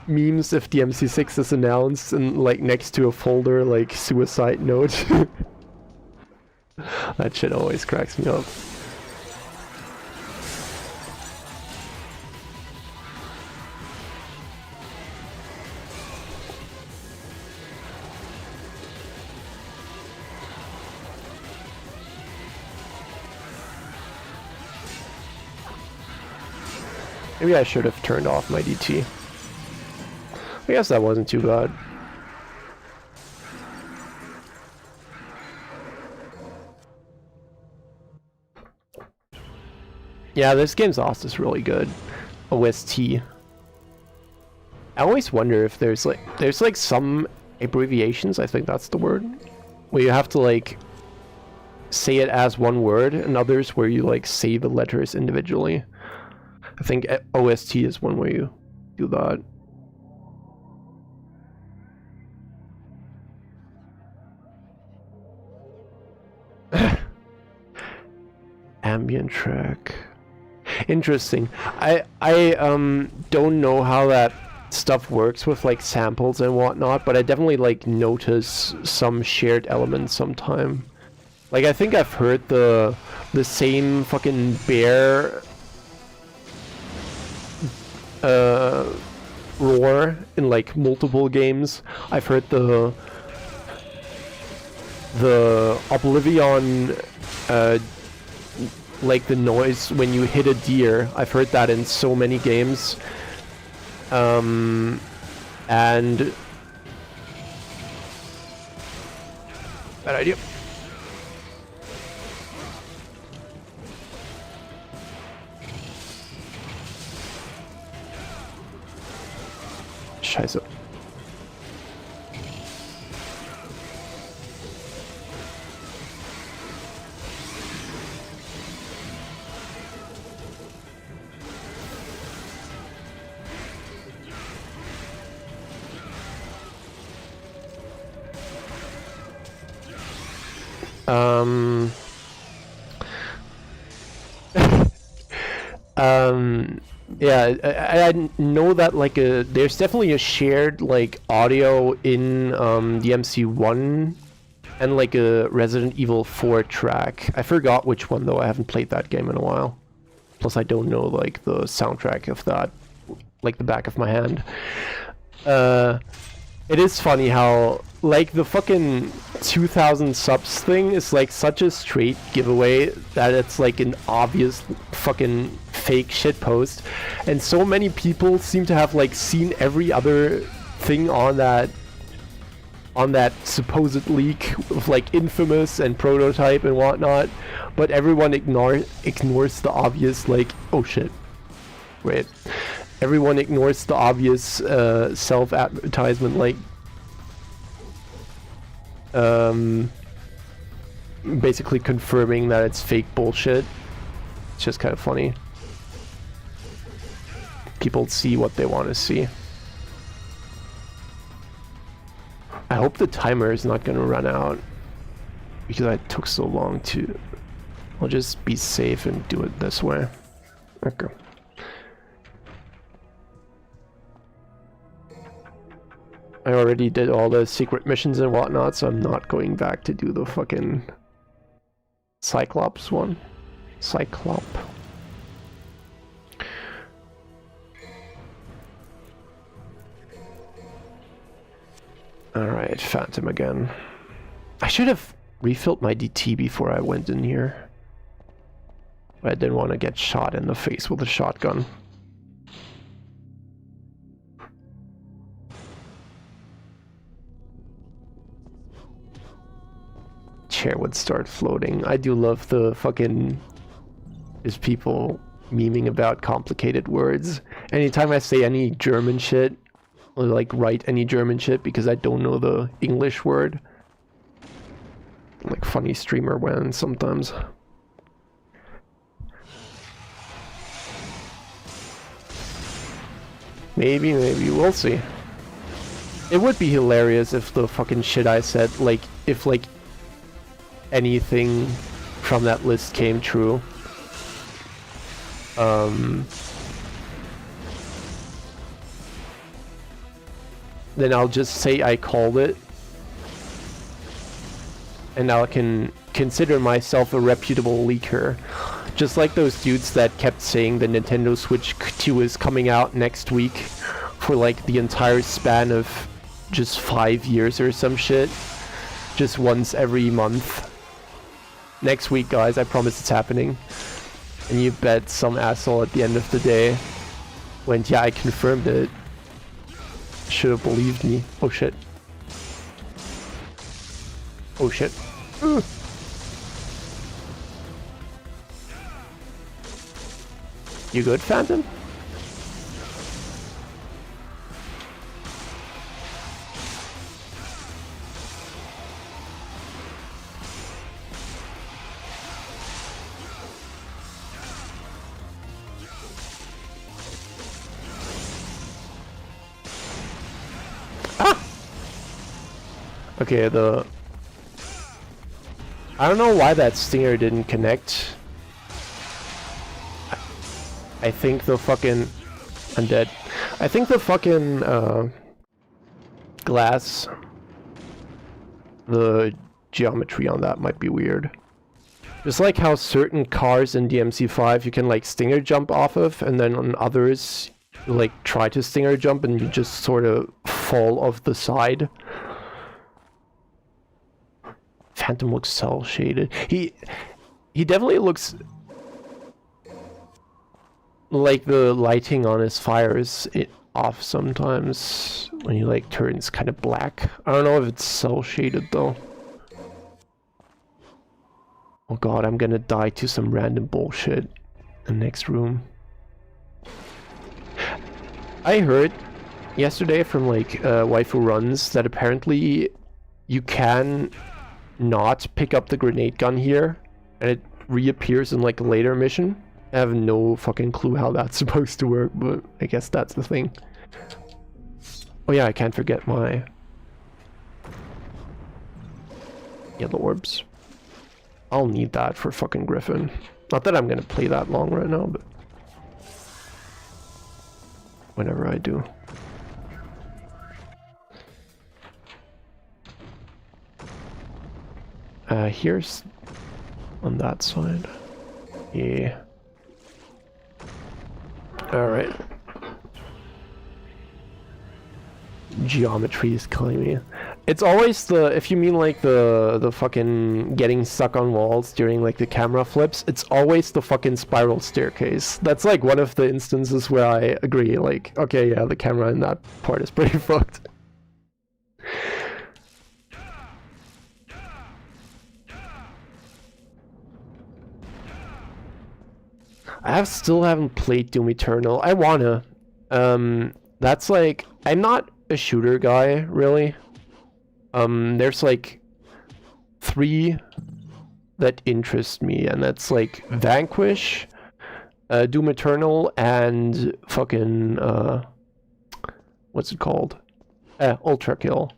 memes if DMC6 is announced and like next to a folder like suicide note. That shit always cracks me up. Maybe I should have turned off my DT. I guess that wasn't too bad. Yeah, this game's also is really good. OST. I always wonder if there's like some abbreviations, I think that's the word, where you have to like say it as one word, and others where you like say the letters individually. I think OST is one way you do that. Ambient track. Interesting. I don't know how that stuff works with like samples and whatnot, but I definitely like notice some shared elements sometime. Like I think I've heard the same fucking bear roar in like multiple games. I've heard the Oblivion like the noise when you hit a deer. I've heard that in so many games. And bad idea. Scheiße. Yeah, I know that like there's definitely a shared like audio in DMC1 and like a Resident Evil 4 track. I forgot which one though, I haven't played that game in a while. Plus I don't know like the soundtrack of that, like the back of my hand. It is funny how like the fucking 2000 subs thing is like such a straight giveaway that it's like an obvious fucking fake shitpost, and so many people seem to have like seen every other thing on that supposed leak of like Infamous and Prototype and whatnot, but everyone ignores the obvious like, oh shit, wait. Everyone ignores the obvious self-advertisement, like basically confirming that it's fake bullshit. It's just kind of funny. People see what they want to see. I hope the timer is not going to run out because I took so long to... I'll just be safe and do it this way. Okay. I already did all the secret missions and whatnot, so I'm not going back to do the fucking Cyclops one. Cyclop. Alright, Phantom again. I should have refilled my DT before I went in here. But I didn't want to get shot in the face with a shotgun. chair would start floating. I do love the fucking... There's people memeing about complicated words. Anytime I say any German shit, or like write any German shit because I don't know the English word. Like funny streamer when sometimes. Maybe, we'll see. It would be hilarious if the fucking shit I said, like, if like anything from that list came true. Then I'll just say I called it. And I can consider myself a reputable leaker. Just like those dudes that kept saying the Nintendo Switch 2 is coming out next week for like the entire span of just 5 years or some shit. Just once every month. Next week, guys, I promise it's happening. And you bet some asshole at the end of the day went, yeah, I confirmed it. Should have believed me. Oh shit. Oh shit. Ugh. You good, Phantom? Okay, I don't know why that stinger didn't connect. I think the fucking... I'm dead. I think the fucking, glass... The geometry on that might be weird. Just like how certain cars in DMC5 you can, like, stinger jump off of, and then on others, you, like, try to stinger jump and you just sort of fall off the side. Phantom looks cell shaded. He definitely looks like the lighting on his fire is off sometimes when he like turns kind of black. I don't know if it's cell shaded though. Oh god, I'm gonna die to some random bullshit in the next room. I heard yesterday from like Waifu Runs that apparently you can not pick up the grenade gun here and it reappears in like a later mission. I have no fucking clue how that's supposed to work, but I guess that's the thing. Oh yeah, I can't forget my yellow orbs. I'll need that for fucking Griffin. Not that I'm gonna play that long right now, but whenever I do. Here's on that side. Yeah. Alright. Geometry is killing me. It's always the, if you mean like the fucking getting stuck on walls during like the camera flips, it's always the fucking spiral staircase. That's like one of the instances where I agree, like, okay, yeah, the camera in that part is pretty fucked. Still haven't played Doom Eternal. I wanna. That's like, I'm not a shooter guy, really. There's like 3 that interest me, and that's like Vanquish, Doom Eternal, and fucking, what's it called? Ultra Kill.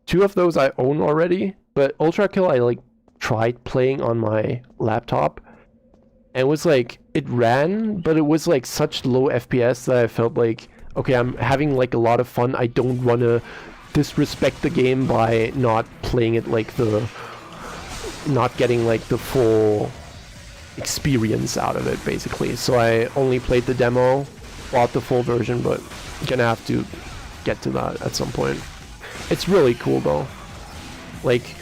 2 of those I own already, but Ultra Kill I like tried playing on my laptop. And it was like, it ran, but it was like such low FPS that I felt like, okay, I'm having like a lot of fun. I don't want to disrespect the game by not playing it like not getting like the full experience out of it, basically. So I only played the demo, bought the full version, but gonna have to get to that at some point. It's really cool though. Like,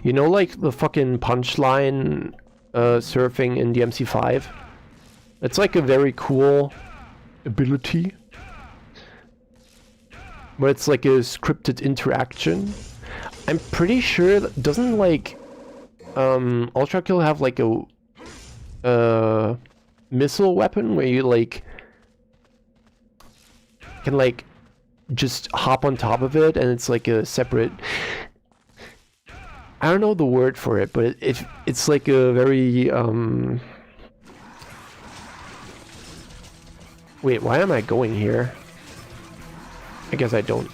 you know, like the fucking punchline surfing in DMC5? It's like a very cool ability. but it's like a scripted interaction. I'm pretty sure that doesn't like Ultra Kill have like a missile weapon where you like can like just hop on top of it and it's like a separate, I don't know the word for it, but it's like a very wait, why am I going here? I guess I don't.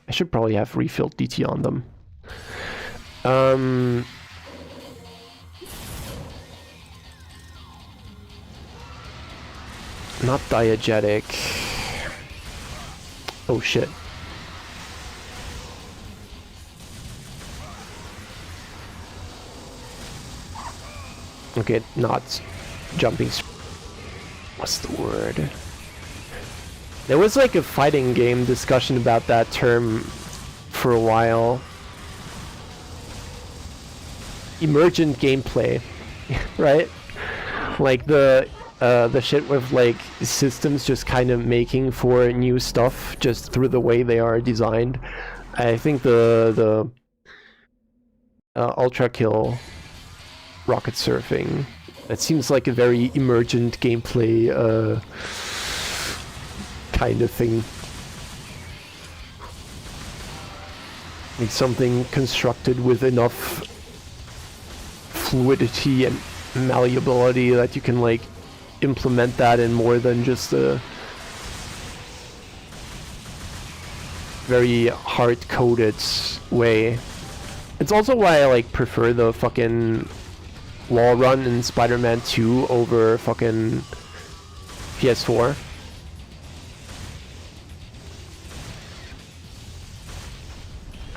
I should probably have refilled DT on them. Not diegetic. Oh shit. Okay, not jumping. What's the word? There was like a fighting game discussion about that term for a while. Emergent gameplay, right? Like the shit with like systems just kind of making for new stuff just through the way they are designed. I think the Ultra Kill rocket surfing, that seems like a very emergent gameplay kind of thing. Like something constructed with enough fluidity and malleability that you can like implement that in more than just a very hard-coded way. It's also why I like prefer the fucking wall run in Spider-Man 2 over fucking PS4.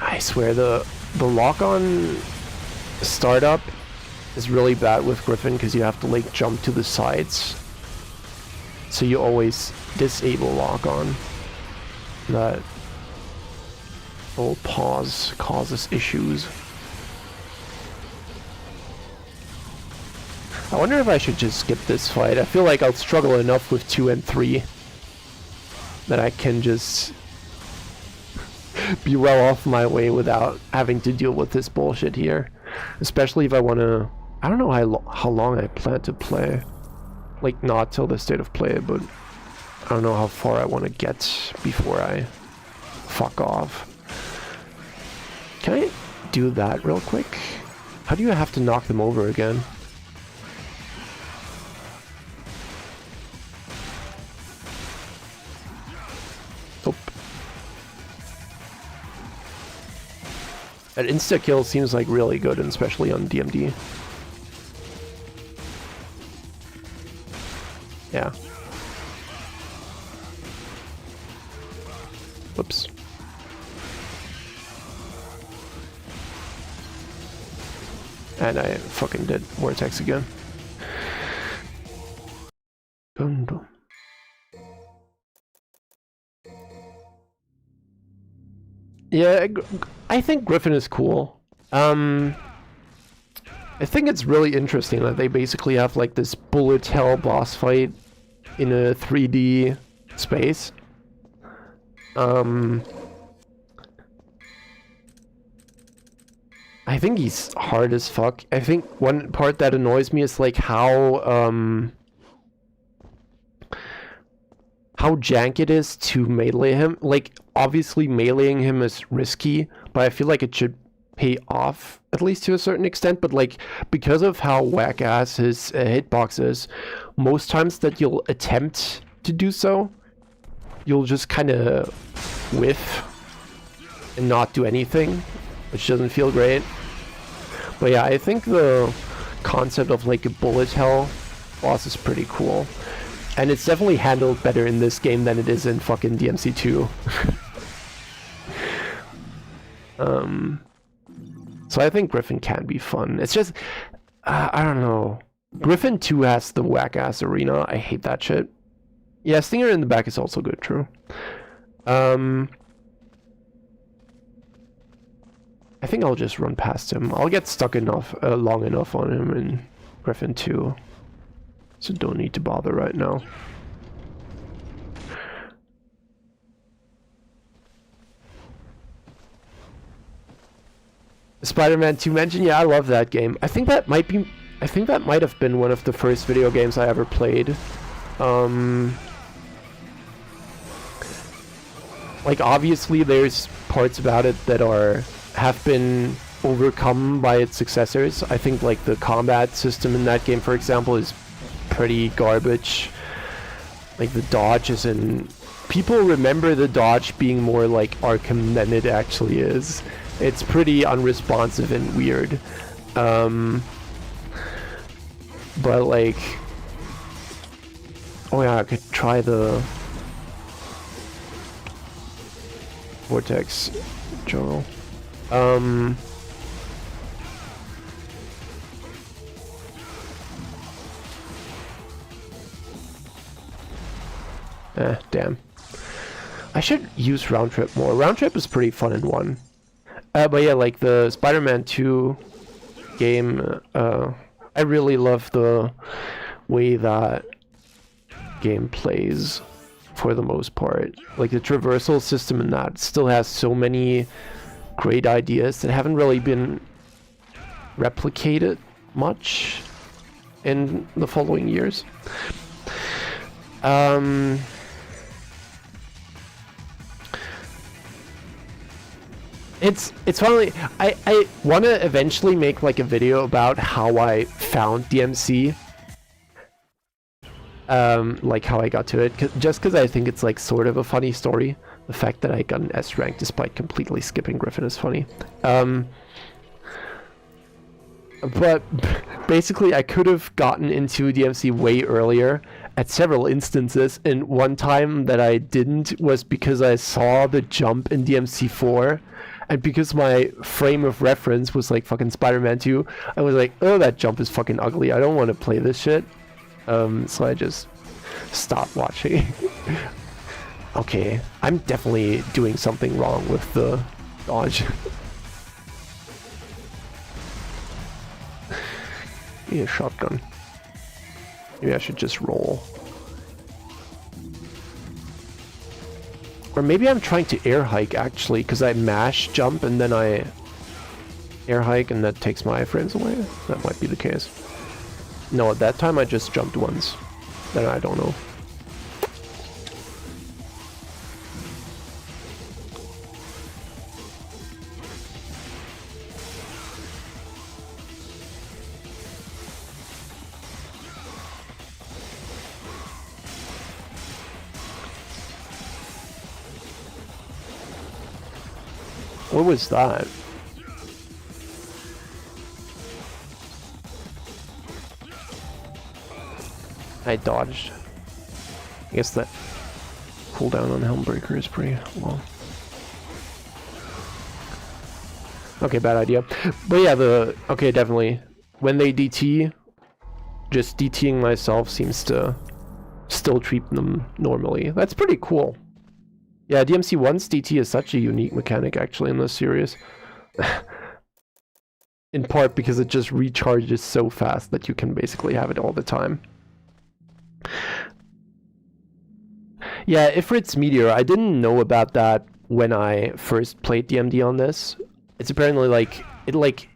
I swear the lock-on startup is really bad with Griffin because you have to like jump to the sides. So you always disable lock-on. That whole pause causes issues. I wonder if I should just skip this fight. I feel like I'll struggle enough with 2 and 3 that I can just be well off my way without having to deal with this bullshit here. Especially if I want to... I don't know how long I plan to play. Like, not till the state of play, but I don't know how far I want to get before I fuck off. Can I do that real quick? How do you have to knock them over again? Oh. An insta-kill seems like really good, and especially on DMD. Yeah. Whoops. And I fucking did Vortex again. Dun, dun. Yeah, I think Griffin is cool. I think it's really interesting that they basically have like this bullet hell boss fight in a 3D space. I think he's hard as fuck. I think one part that annoys me is like how jank it is to melee him. Like, obviously meleeing him is risky, but I feel like it should pay off, at least to a certain extent. But like, because of how whack-ass his hitbox is, most times that you'll attempt to do so, you'll just kind of whiff and not do anything, which doesn't feel great. But yeah, I think the concept of like a bullet hell boss is pretty cool. And it's definitely handled better in this game than it is in fucking DMC2. So I think Griffin can be fun. It's just, I don't know. Griffin 2 has the whack-ass arena. I hate that shit. Yeah, Stinger in the back is also good, true. I think I'll just run past him. I'll get stuck enough, long enough on him in Griffin 2. So don't need to bother right now. Spider-Man 2 mention, yeah, I love that game. I think that might have been one of the first video games I ever played. Like, obviously there's parts about it that have been overcome by its successors. I think like the combat system in that game, for example, is pretty garbage. Like the dodge is in... People remember the dodge being more like Arkham than it actually is. It's pretty unresponsive and weird. But like... Oh yeah, I could try the... Vortex Journal. Damn. I should use Round Trip more. Round Trip is pretty fun in one. But yeah, like the Spider-Man 2 game, I really love the way that game plays for the most part. Like the traversal system in that still has so many great ideas that haven't really been replicated much in the following years. It's finally... I want to eventually make like a video about how I found DMC. Like how I got to it, just because I think it's like sort of a funny story. The fact that I got an S rank despite completely skipping Griffin is funny. But basically I could have gotten into DMC way earlier at several instances, and one time that I didn't was because I saw the jump in DMC4, and because my frame of reference was like fucking Spider-Man 2, I was like, oh, that jump is fucking ugly, I don't want to play this shit. So I just stopped watching. Okay, I'm definitely doing something wrong with the dodge. Need a shotgun. Maybe I should just roll. Or maybe I'm trying to air hike actually, because I mash jump and then I air hike and that takes my iframes away. That might be the case. No, at that time I just jumped once. Then I don't know. What was that? I dodged. I guess that cooldown on Helmbreaker is pretty long. Okay, bad idea. But yeah, okay, definitely. When they DT, just DTing myself seems to still treat them normally. That's pretty cool. Yeah, DMC1's DT is such a unique mechanic actually in this series. In part because it just recharges so fast that you can basically have it all the time. Yeah, Ifrit's Meteor, I didn't know about that when I first played DMD on this. It's apparently like, it like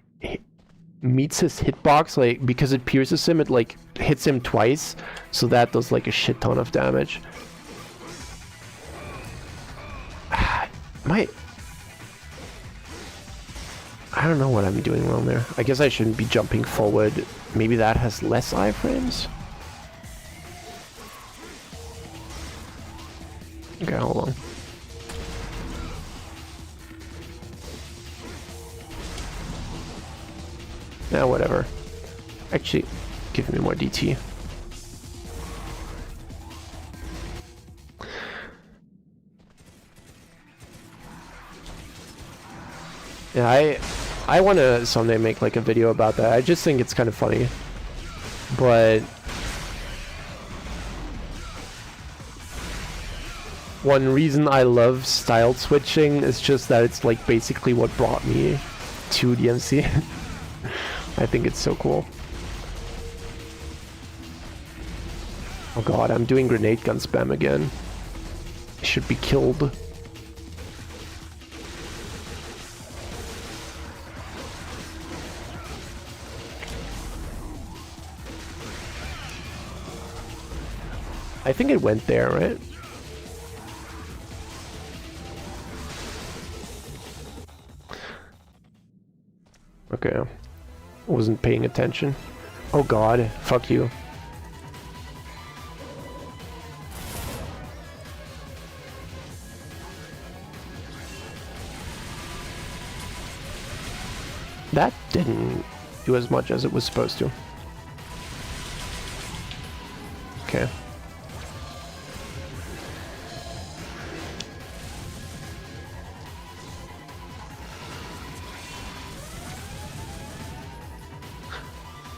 meets his hitbox, like because it pierces him, it like hits him twice, so that does like a shit ton of damage. I don't know what I'm doing wrong there. I guess I shouldn't be jumping forward. Maybe that has less iframes? Okay, hold on. Nah, whatever. Actually, give me more DT. Yeah, I want to someday make like a video about that. I just think it's kind of funny. But one reason I love style switching is just that it's like basically what brought me to DMC. I think it's so cool. Oh god, I'm doing grenade gun spam again. I should be killed. I think it went there, right? Okay. I wasn't paying attention. Oh god, fuck you. That didn't do as much as it was supposed to. Okay.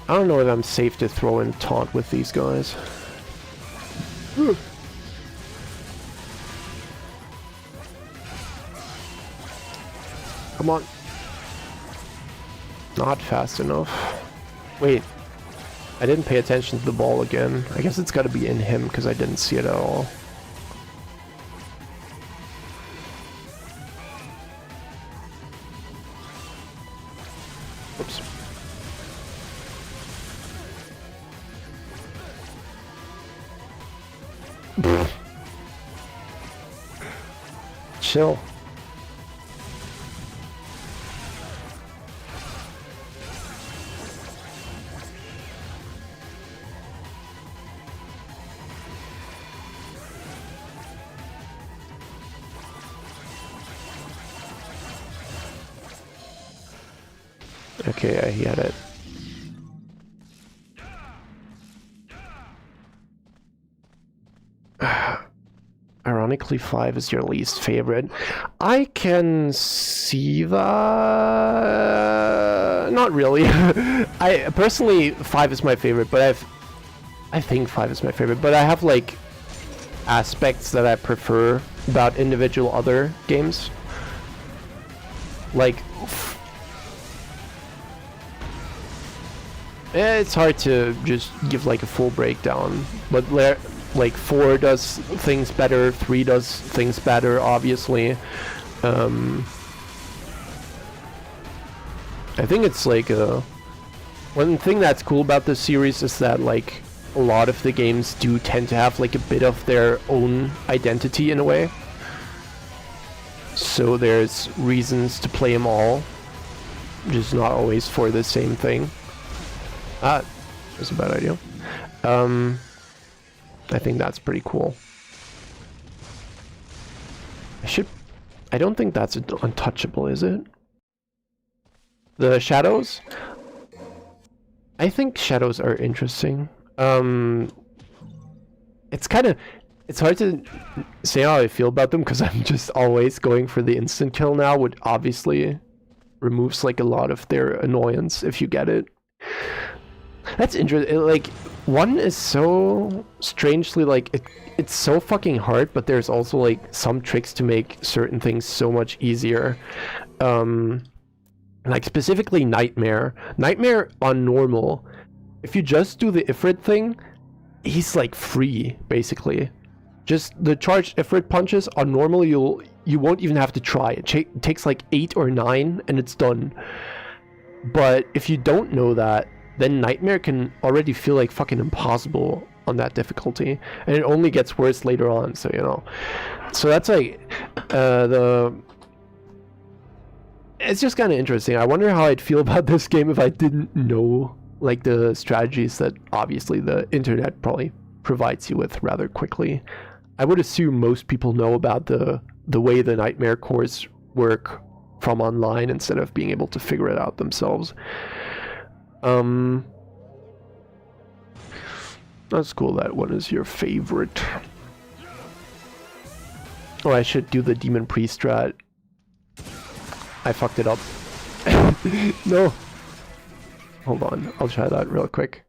I don't know if I'm safe to throw in taunt with these guys. Come on. Not fast enough. Wait. I didn't pay attention to the ball again. I guess it's gotta be in him because I didn't see it at all. Oops. Chill. Okay, I get it. Ironically, 5 is your least favorite. I can see that. Not really. I personally, 5 is my favorite, but I think 5 is my favorite, but I have like aspects that I prefer about individual other games. Like, it's hard to just give like a full breakdown, but like 4 does things better, 3 does things better, obviously. I think it's like one thing that's cool about this series is that like a lot of the games do tend to have like a bit of their own identity in a way. So there's reasons to play them all, just not always for the same thing. Ah, that's a bad idea. I think that's pretty cool. I don't think that's untouchable, is it? The shadows? I think shadows are interesting. It's hard to say how I feel about them because I'm just always going for the instant kill now, which obviously removes like a lot of their annoyance if you get it. That's interesting. Like, 1 is so strangely like it's so fucking hard, but there's also like some tricks to make certain things so much easier. Like specifically Nightmare on normal, if you just do the Ifrit thing, he's like free basically. Just the charged Ifrit punches on normal, you won't even have to try. It takes like 8 or 9 and it's done. But if you don't know that, then Nightmare can already feel like fucking impossible on that difficulty, and it only gets worse later on, so you know. So that's like it's just kind of interesting. I wonder how I'd feel about this game if I didn't know like the strategies that obviously the internet probably provides you with rather quickly. I would assume most people know about the way the Nightmare cores work from online instead of being able to figure it out themselves. That's cool. That one is your favorite. Oh, I should do the Demon Priest strat. I fucked it up. No. Hold on. I'll try that real quick.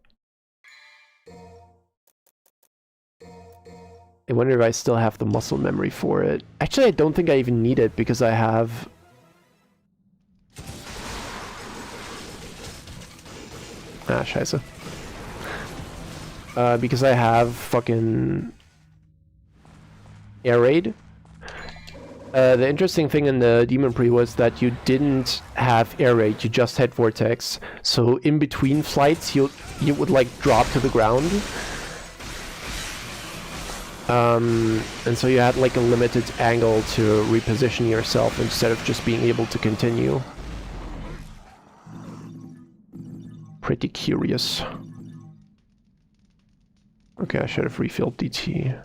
I wonder if I still have the muscle memory for it. Actually, I don't think I even need it because I have... Ah, scheiße. Because I have fucking air raid. The interesting thing in the Demon Pre was that you didn't have air raid, you just had vortex. So in between flights, you would like drop to the ground. And so you had like a limited angle to reposition yourself instead of just being able to continue. Pretty curious. Okay, I should have refilled DT.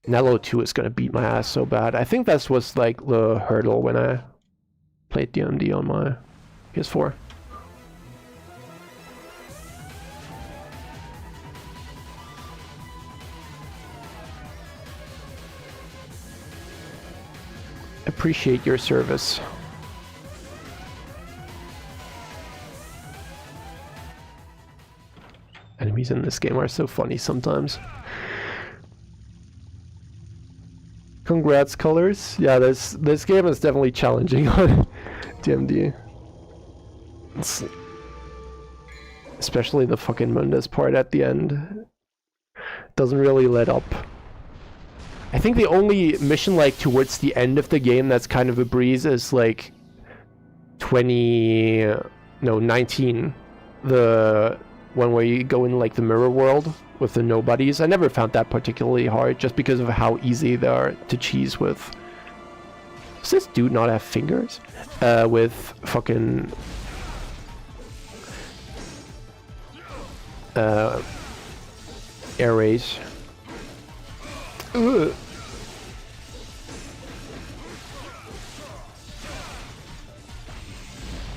Nello 2 is gonna beat my ass so bad. I think that was like the hurdle when I played DMD on my PS4. Appreciate your service. Enemies in this game are so funny sometimes. Congrats, Colors. Yeah, this game is definitely challenging on DMD. Especially the fucking Mundus part at the end. Doesn't really let up. I think the only mission like towards the end of the game that's kind of a breeze is like 19. The one where you go in like the mirror world with the nobodies. I never found that particularly hard just because of how easy they are to cheese with. Does this dude not have fingers? With fucking air race. Ugh.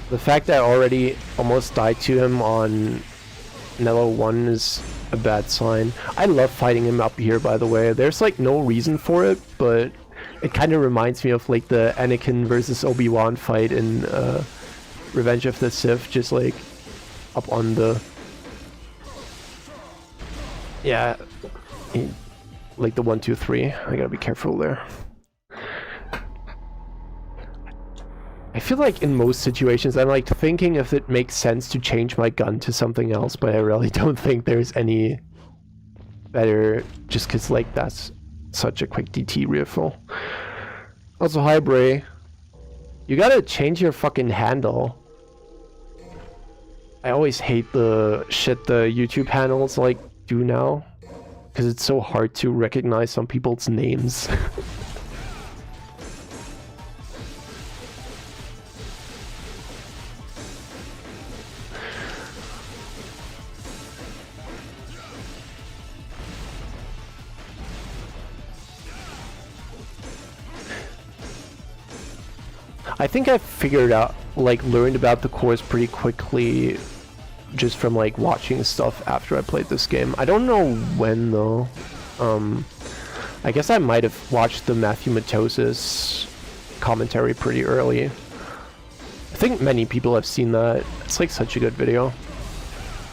The fact that I already almost died to him on Nello 1 is a bad sign. I love fighting him up here, by the way. There's like no reason for it, but it kind of reminds me of like the Anakin versus Obi-Wan fight in Revenge of the Sith, just like up on the... Yeah, like the 1, 2, 3. I gotta be careful there. I feel like in most situations I'm like thinking if it makes sense to change my gun to something else, but I really don't think there's any better, just cause like that's such a quick DT refill. Also, hi Bray. You gotta change your fucking handle. I always hate the shit the YouTube handles like do now, because it's so hard to recognize some people's names. I think I figured out, like, learned about the cores pretty quickly just from, like, watching stuff after I played this game. I don't know when, though. I guess I might have watched the Matthew Matosis commentary pretty early. I think many people have seen that. It's, like, such a good video.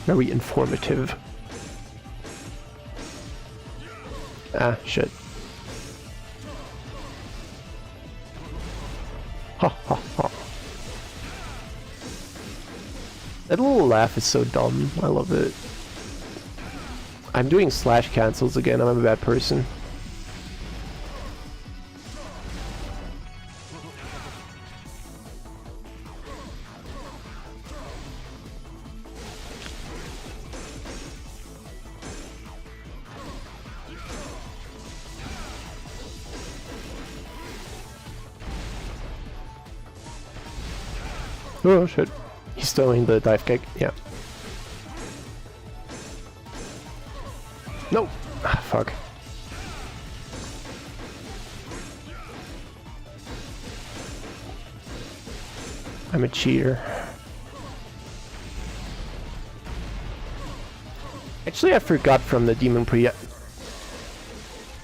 Very informative. Ah, shit. Ha ha ha. That little laugh is so dumb. I love it. I'm doing slash cancels again. I'm a bad person. Oh shit. He's still in the dive kick, yeah. No! Ah, fuck. I'm a cheater. Actually, I forgot from the Demon Pre...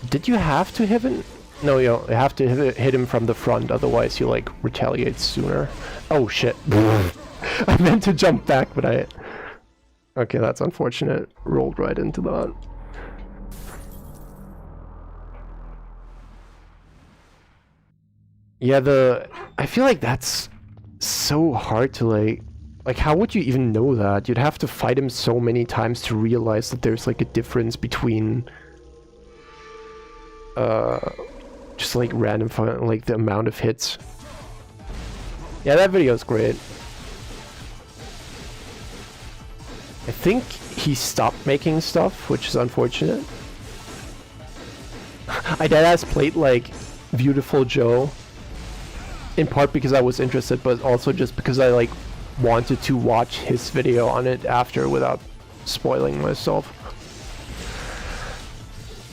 Did you have to hit him? No, you have to hit him from the front, otherwise he like retaliates sooner. Oh shit. I meant to jump back, but I... Okay, that's unfortunate. Rolled right into that. Yeah, I feel like that's so hard to like how would you even know that? You'd have to fight him so many times to realize that there's like a difference between just like random fun, like the amount of hits. Yeah, that video is great. I think he stopped making stuff, which is unfortunate. I deadass played like Beautiful Joe, in part because I was interested, but also just because I like wanted to watch his video on it after without spoiling myself.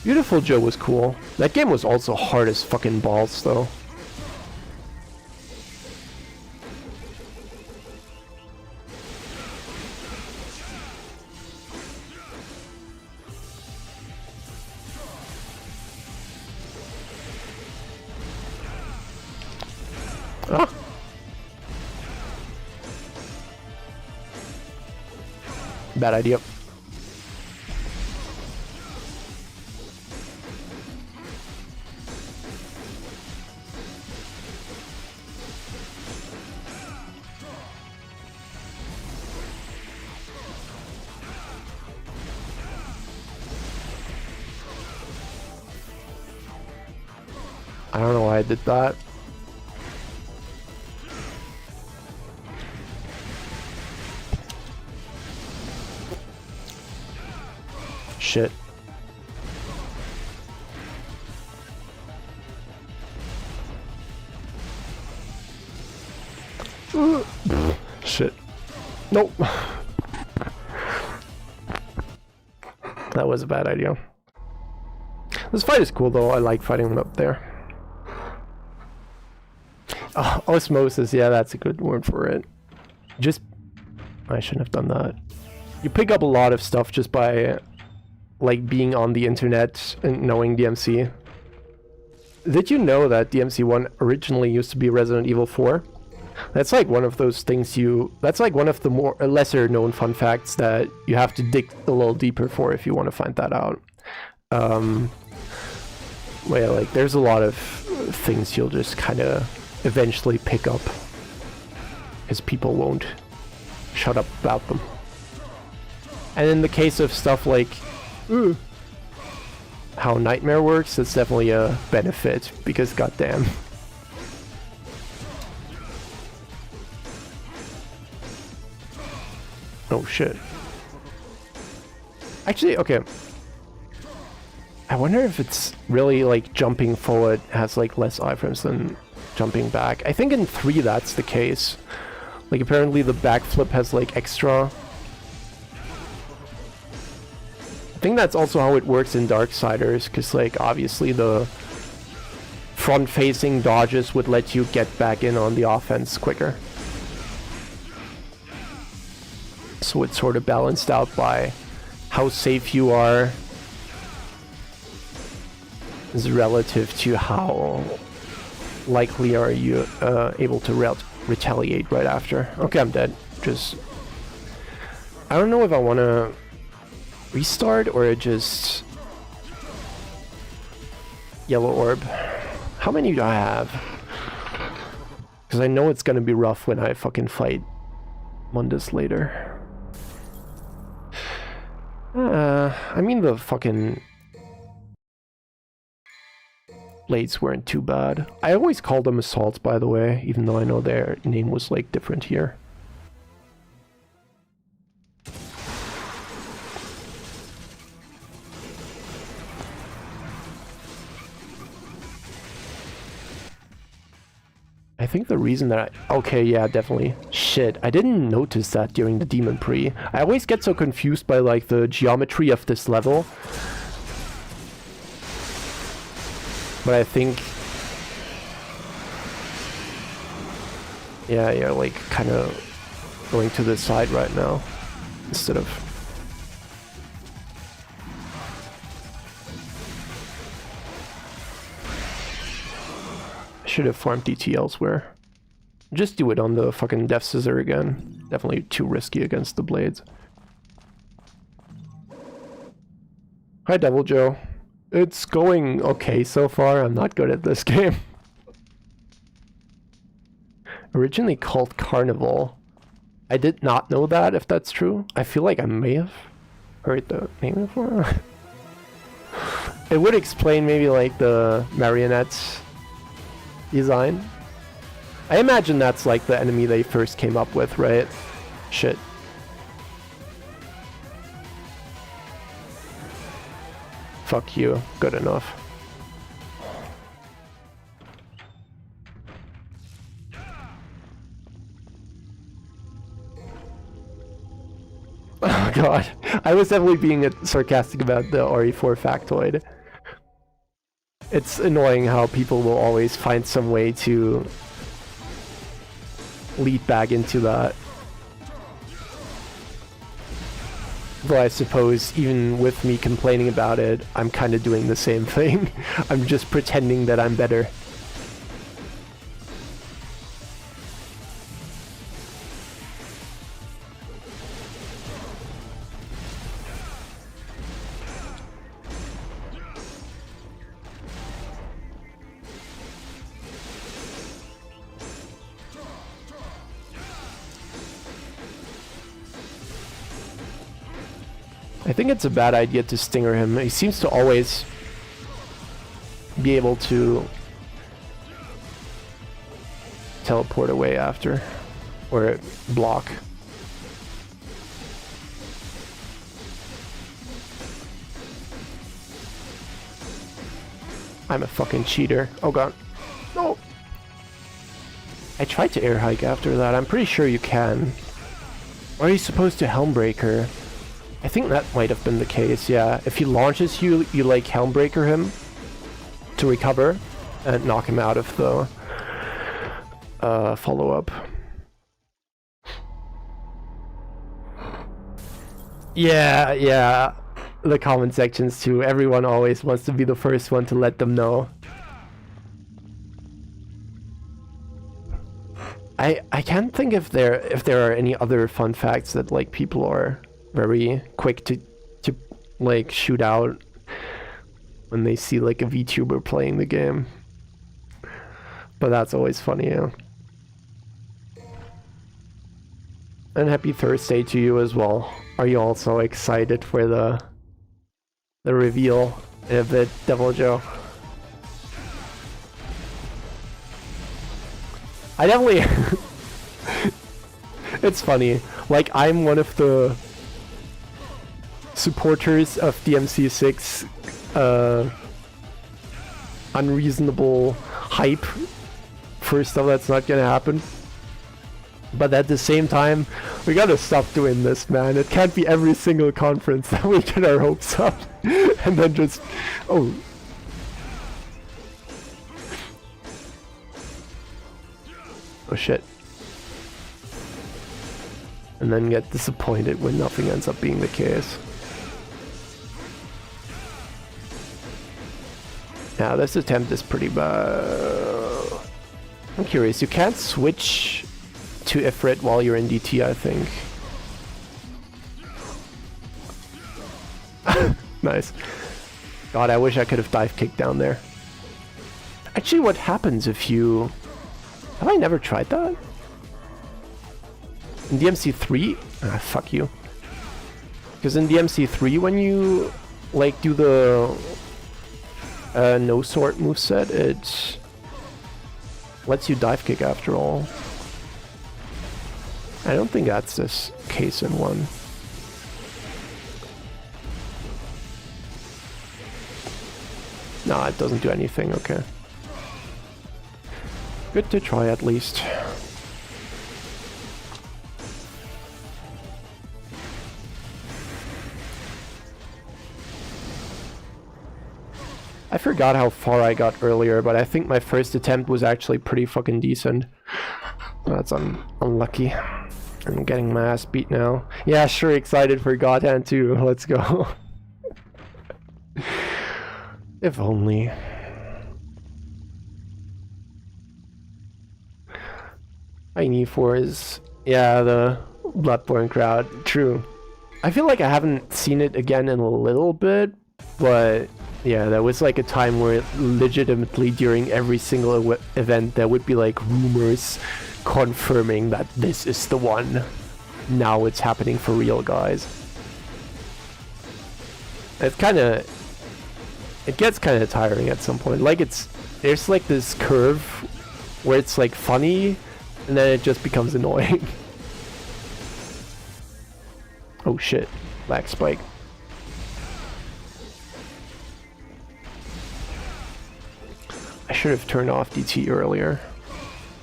Beautiful Joe was cool. That game was also hard as fucking balls though. Ah. Bad idea. I don't know why I did that. Shit. Shit. Nope. That was a bad idea. This fight is cool though. I like fighting him up there. Oh, osmosis, yeah, that's a good word for it. Just... I shouldn't have done that. You pick up a lot of stuff just by like being on the internet and knowing DMC. Did you know that DMC1 originally used to be Resident Evil 4? That's like one of those things that's like one of the more lesser known fun facts that you have to dig a little deeper for if you want to find that out. Well, like there's a lot of things you'll just kind of eventually pick up because people won't shut up about them. And in the case of stuff like how Nightmare works, it's definitely a benefit because goddamn. Oh shit. Actually, okay. I wonder if it's really like jumping forward has like less iframes than jumping back. I think in 3 that's the case. Like apparently the backflip has like extra. I think that's also how it works in Darksiders, because like obviously the front-facing dodges would let you get back in on the offense quicker. So it's sort of balanced out by how safe you are is relative to how likely are you able to retaliate right after. Okay, I'm dead. Just... I don't know if I want to restart or just... Yellow orb. How many do I have? Because I know it's gonna be rough when I fucking fight Mundus later. I mean the fucking blades weren't too bad. I always called them assaults, by the way, even though I know their name was like different here. I think the reason that okay, yeah, definitely. Shit, I didn't notice that during the Demon Pre. I always get so confused by, like, the geometry of this level. But I think... yeah, you're, like, kind of going to the side right now. Instead of... should have farmed DT elsewhere. Just do it on the fucking Death Scissor again. Definitely too risky against the blades. Hi Devil Joe. It's going okay so far. I'm not good at this game. Originally called Carnival. I did not know that, if that's true. I feel like I may have heard the name before. It would explain maybe like the marionettes design. I imagine that's like the enemy they first came up with, right? Shit. Fuck you. Good enough. Oh god. I was definitely being sarcastic about the RE4 factoid. It's annoying how people will always find some way to lead back into that. Though I suppose even with me complaining about it, I'm kind of doing the same thing. I'm just pretending that I'm better. I think it's a bad idea to stinger him. He seems to always be able to teleport away after, or block. I'm a fucking cheater. Oh god. No! I tried to air hike after that. I'm pretty sure you can. Or are you supposed to Helmbreaker? I think that might have been the case, yeah. If he launches you like Helmbreaker him to recover and knock him out of the follow-up. Yeah. The comment sections too. Everyone always wants to be the first one to let them know. I can't think if there are any other fun facts that like people are very quick to like shoot out when they see like a VTuber playing the game. But that's always funny, yeah. And happy Thursday to you as well. Are you also excited for the reveal in a bit, Devil Joe? I definitely it's funny, like I'm one of the supporters of DMC6 unreasonable hype for stuff that's not gonna happen, but at the same time we gotta stop doing this, man. It can't be every single conference that we get our hopes up and then just oh shit, and then get disappointed when nothing ends up being the case. Yeah, this attempt is pretty bad. I'm curious, you can't switch to Ifrit while you're in DT, I think. Nice. God, I wish I could have dive kicked down there. Actually, what happens if you... Have I never tried that? In DMC3? Ah, fuck you. Because in DMC3, when you, like, do the... no sword moveset, it lets you dive kick after all. I don't think that's this case in 1. Nah, it doesn't do anything, okay. Good to try at least. I forgot how far I got earlier, but I think my first attempt was actually pretty fucking decent. That's unlucky. I'm getting my ass beat now. Yeah, sure, excited for God Hand 2. Let's go. If only. I need for is... Yeah, the Bloodborne crowd. True. I feel like I haven't seen it again in a little bit, but... Yeah, there was like a time where legitimately during every single event there would be like rumors confirming that this is the one. Now it's happening for real, guys. It's it gets kind of tiring at some point. Like there's like this curve where it's like funny and then it just becomes annoying. Oh shit, lag spike. should have turned off DT earlier.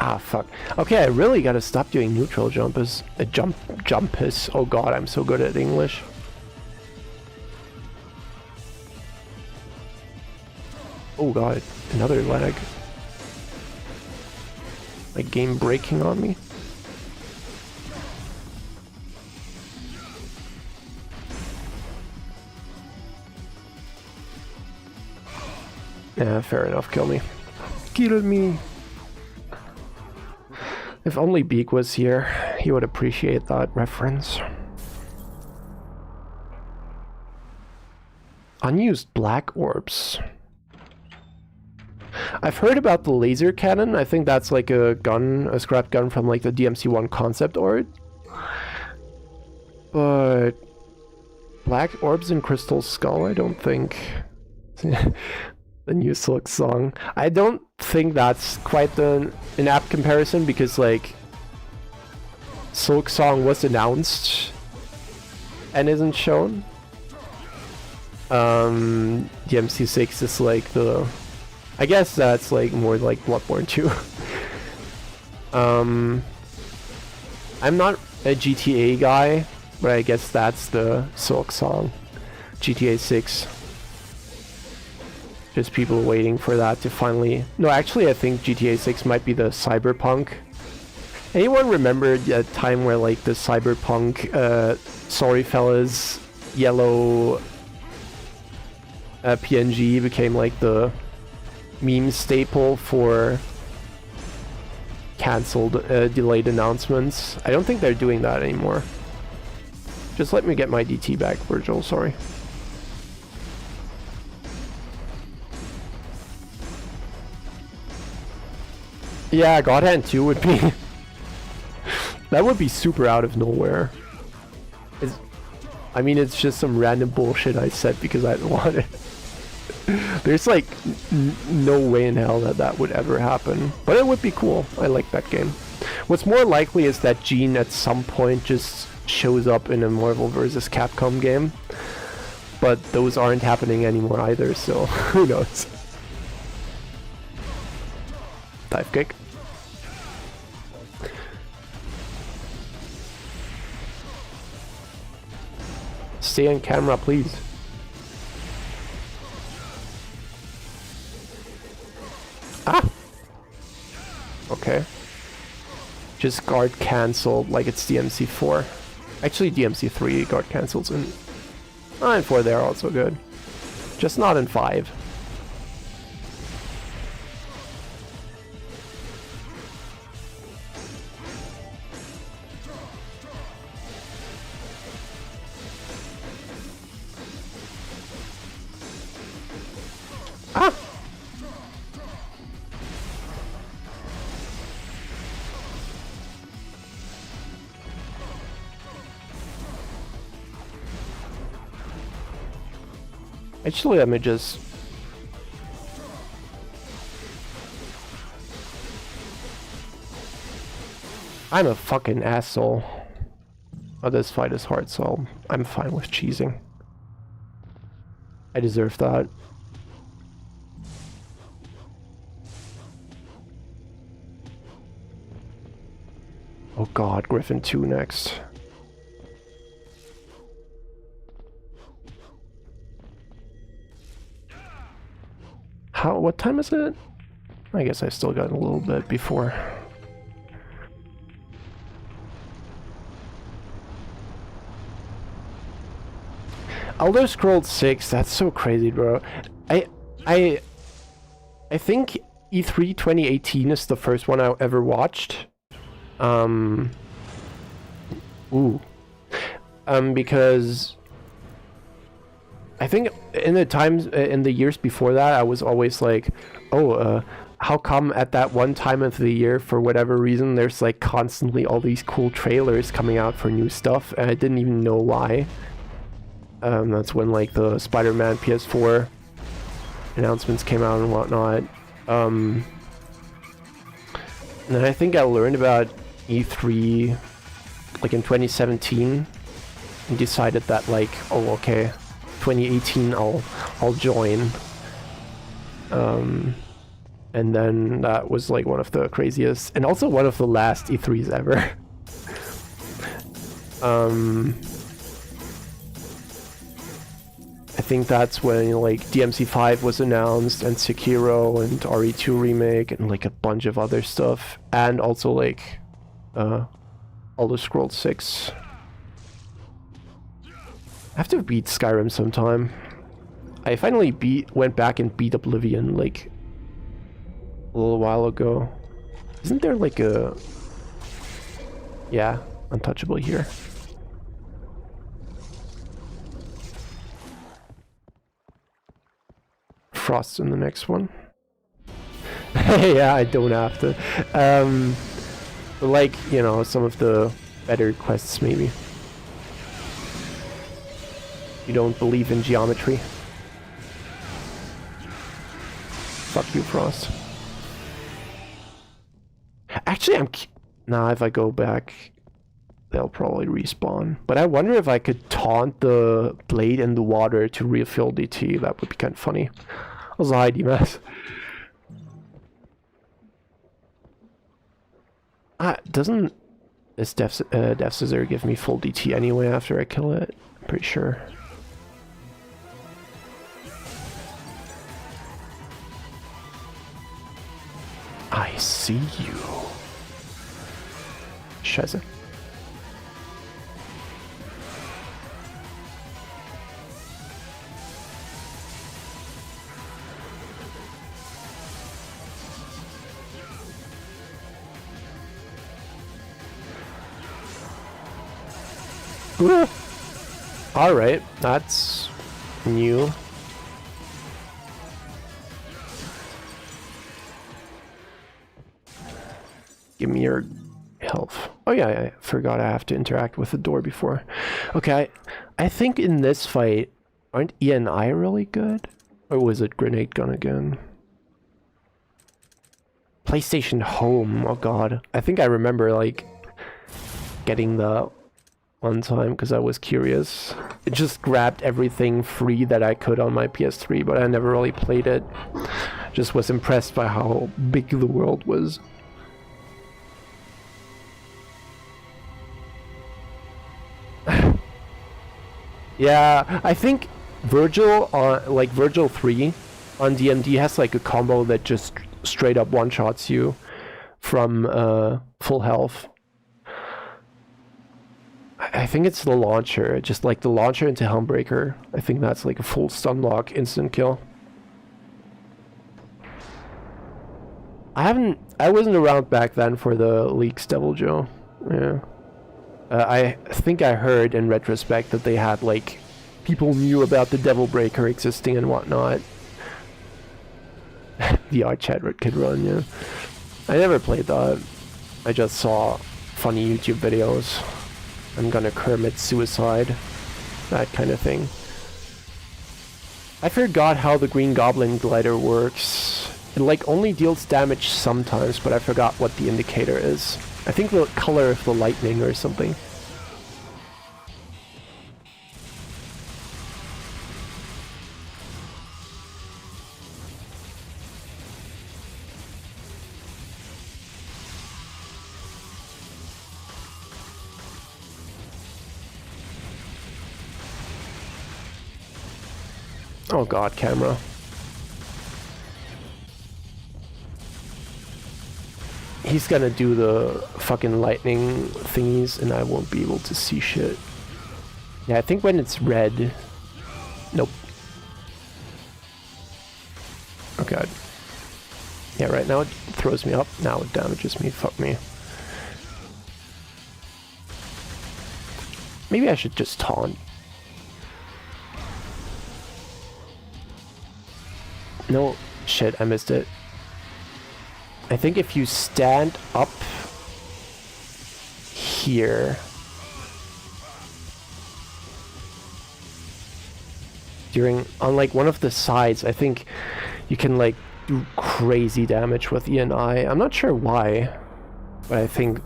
Ah, fuck. Okay, I really gotta stop doing neutral jumpers. Jumpers. Oh god, I'm so good at English. Oh god, another lag. Like game breaking on me. Yeah, fair enough, kill me. Kill me! If only Beak was here, he would appreciate that reference. Unused black orbs. I've heard about the laser cannon. I think that's like a gun, a scrap gun from like the DMC1 concept art. But black orbs in Crystal Skull, I don't think. The new Silk Song. I don't think that's quite an apt comparison because like Silk Song was announced and isn't shown. DMC6 is like the, I guess that's like more like Bloodborne 2. I'm not a GTA guy, but I guess that's the Silk Song. GTA 6. Just people waiting for that to finally... No, actually I think GTA 6 might be the Cyberpunk. Anyone remember a time where like the Cyberpunk Sorry Fellas yellow PNG became like the meme staple for cancelled delayed announcements? I don't think they're doing that anymore. Just let me get my DT back, Virgil, sorry. Yeah, God Hand 2 would be... that would be super out of nowhere. I mean, it's just some random bullshit I said because I didn't want it. There's like no way in hell that that would ever happen. But it would be cool. I like that game. What's more likely is that Gene at some point just shows up in a Marvel vs. Capcom game. But those aren't happening anymore either, so who knows. Dive kick. Stay on camera, please. Ah! Okay. Just guard cancelled like it's DMC4. Actually, DMC3 guard cancels and 4 they're also good. Just not in 5. Ah! Actually, let me just... I'm a fucking asshole. Oh, this fight is hard, so I'm fine with cheesing. I deserve that. Oh god, Griffin 2 next. What time is it? I guess I still got a little bit before. Elder Scrolls 6, that's so crazy, bro. I think E3 2018 is the first one I ever watched. Because I think in the years before that, I was always like, oh, how come at that one time of the year, for whatever reason, there's like constantly all these cool trailers coming out for new stuff, and I didn't even know why. That's when like the Spider-Man PS4 announcements came out and whatnot. And then I think I learned about E3 like in 2017 and decided that like, oh okay, 2018 I'll join. And And then that was like one of the craziest, and also one of the last E3s ever. I think that's when like DMC5 was announced, and Sekiro, and RE2 remake, and like a bunch of other stuff, and also like Elder Scrolls 6. I have to beat Skyrim sometime. I finally went back and beat Oblivion like a little while ago. Isn't there like a... Yeah, untouchable here. Frost in the next one. Yeah, I don't have to. But like, you know, some of the better quests maybe. You don't believe in geometry. Fuck you, Frost. Actually, nah, if I go back, they'll probably respawn. But I wonder if I could taunt the blade in the water to refill DT. That would be kind of funny. Also, hi, DMS. Doesn't this Death Scissor give me full DT anyway after I kill it? I'm pretty sure. I see you. Scheiße. Alright, that's new. Give me your health. Oh yeah, I forgot I have to interact with the door before. Okay, I think in this fight, aren't E and I really good? Or was it Grenade Gun again? PlayStation Home, oh god. I think I remember like getting the one time because I was curious. It just grabbed everything free that I could on my PS3, but I never really played it. Just was impressed by how big the world was. Yeah, I think Virgil on like Virgil 3 on DMD has like a combo that just straight up one-shots you from full health. I think it's the launcher, just like the launcher into Helmbreaker. I think that's like a full stun lock instant kill. I wasn't around back then for the leaks, Devil Joe. Yeah. I think I heard in retrospect that they had like people knew about the Devil Breaker existing and whatnot. VR chat could run, yeah. I never played that. I just saw funny YouTube videos. I'm gonna Kermit suicide. That kind of thing. I forgot how the Green Goblin glider works. It like only deals damage sometimes, but I forgot what the indicator is. I think the color of the lightning or something. Oh god, camera. He's gonna do the fucking lightning thingies and I won't be able to see shit. Yeah, I think when it's red... Nope. Oh god. Yeah, right now it throws me up, now it damages me, fuck me. Maybe I should just taunt. No, shit, I missed it. I think if you stand up here on like one of the sides, I think you can like do crazy damage with E and I. I'm not sure why, but I think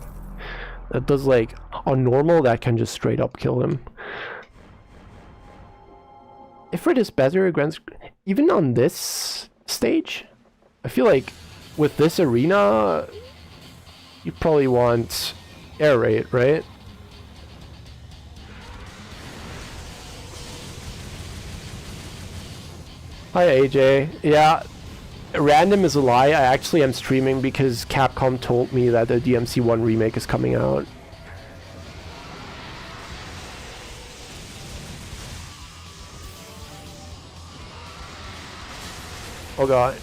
that does like on normal that can just straight up kill him. Ifrit is better against even on this stage. I feel like with this arena, you probably want air raid, right? Hi AJ. Yeah, random is a lie. I actually am streaming because Capcom told me that the DMC1 remake is coming out. Oh god.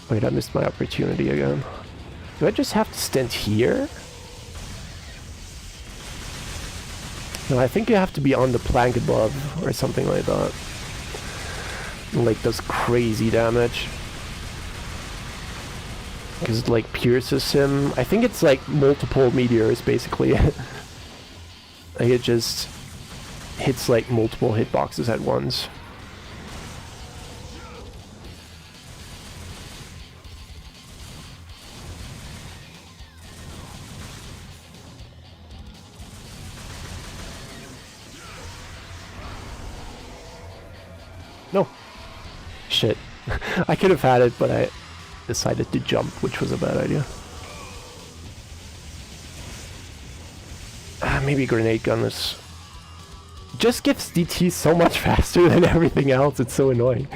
Wait, I missed my opportunity again. Do I just have to stand here? No, I think you have to be on the plank above or something like that. Like, does crazy damage. Because it like pierces him. I think it's like multiple meteors basically. Like it just hits like multiple hitboxes at once. No. Shit. I could have had it, but I decided to jump, which was a bad idea. Maybe grenade gun is... just gives DT so much faster than everything else, it's so annoying.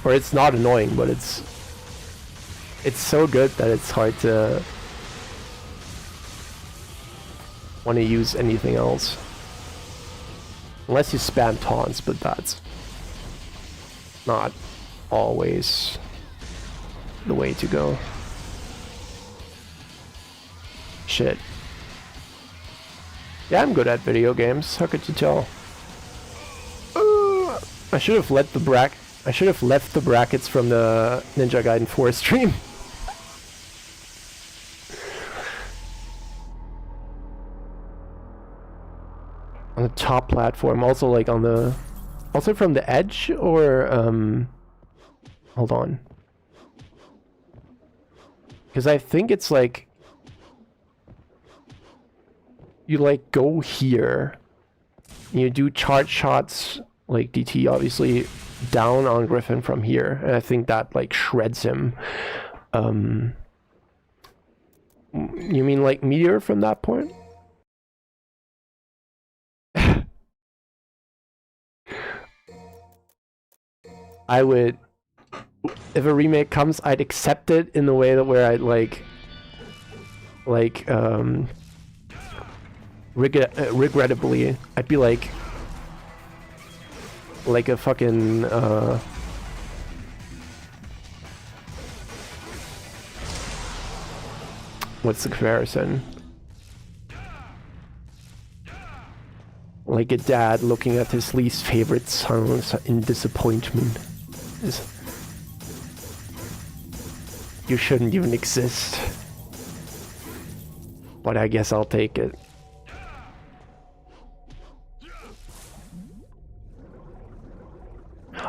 Or it's not annoying, but it's so good that it's hard to want to use anything else. Unless you spam taunts, but that's not always the way to go. Shit. Yeah, I'm good at video games. How could you tell? I should have left the brackets from the Ninja Gaiden 4 stream. On the top platform, also like on the... also from the edge, or hold on. Because I think it's like... you like go here. You do charge shots, like DT obviously, down on Griffin from here. And I think that like shreds him. You mean like meteor from that point? I would, if a remake comes, I'd accept it in the way that where I'd regrettably, I'd be like a fucking what's the comparison? Like a dad looking at his least favorite son in disappointment. You shouldn't even exist. But I guess I'll take it.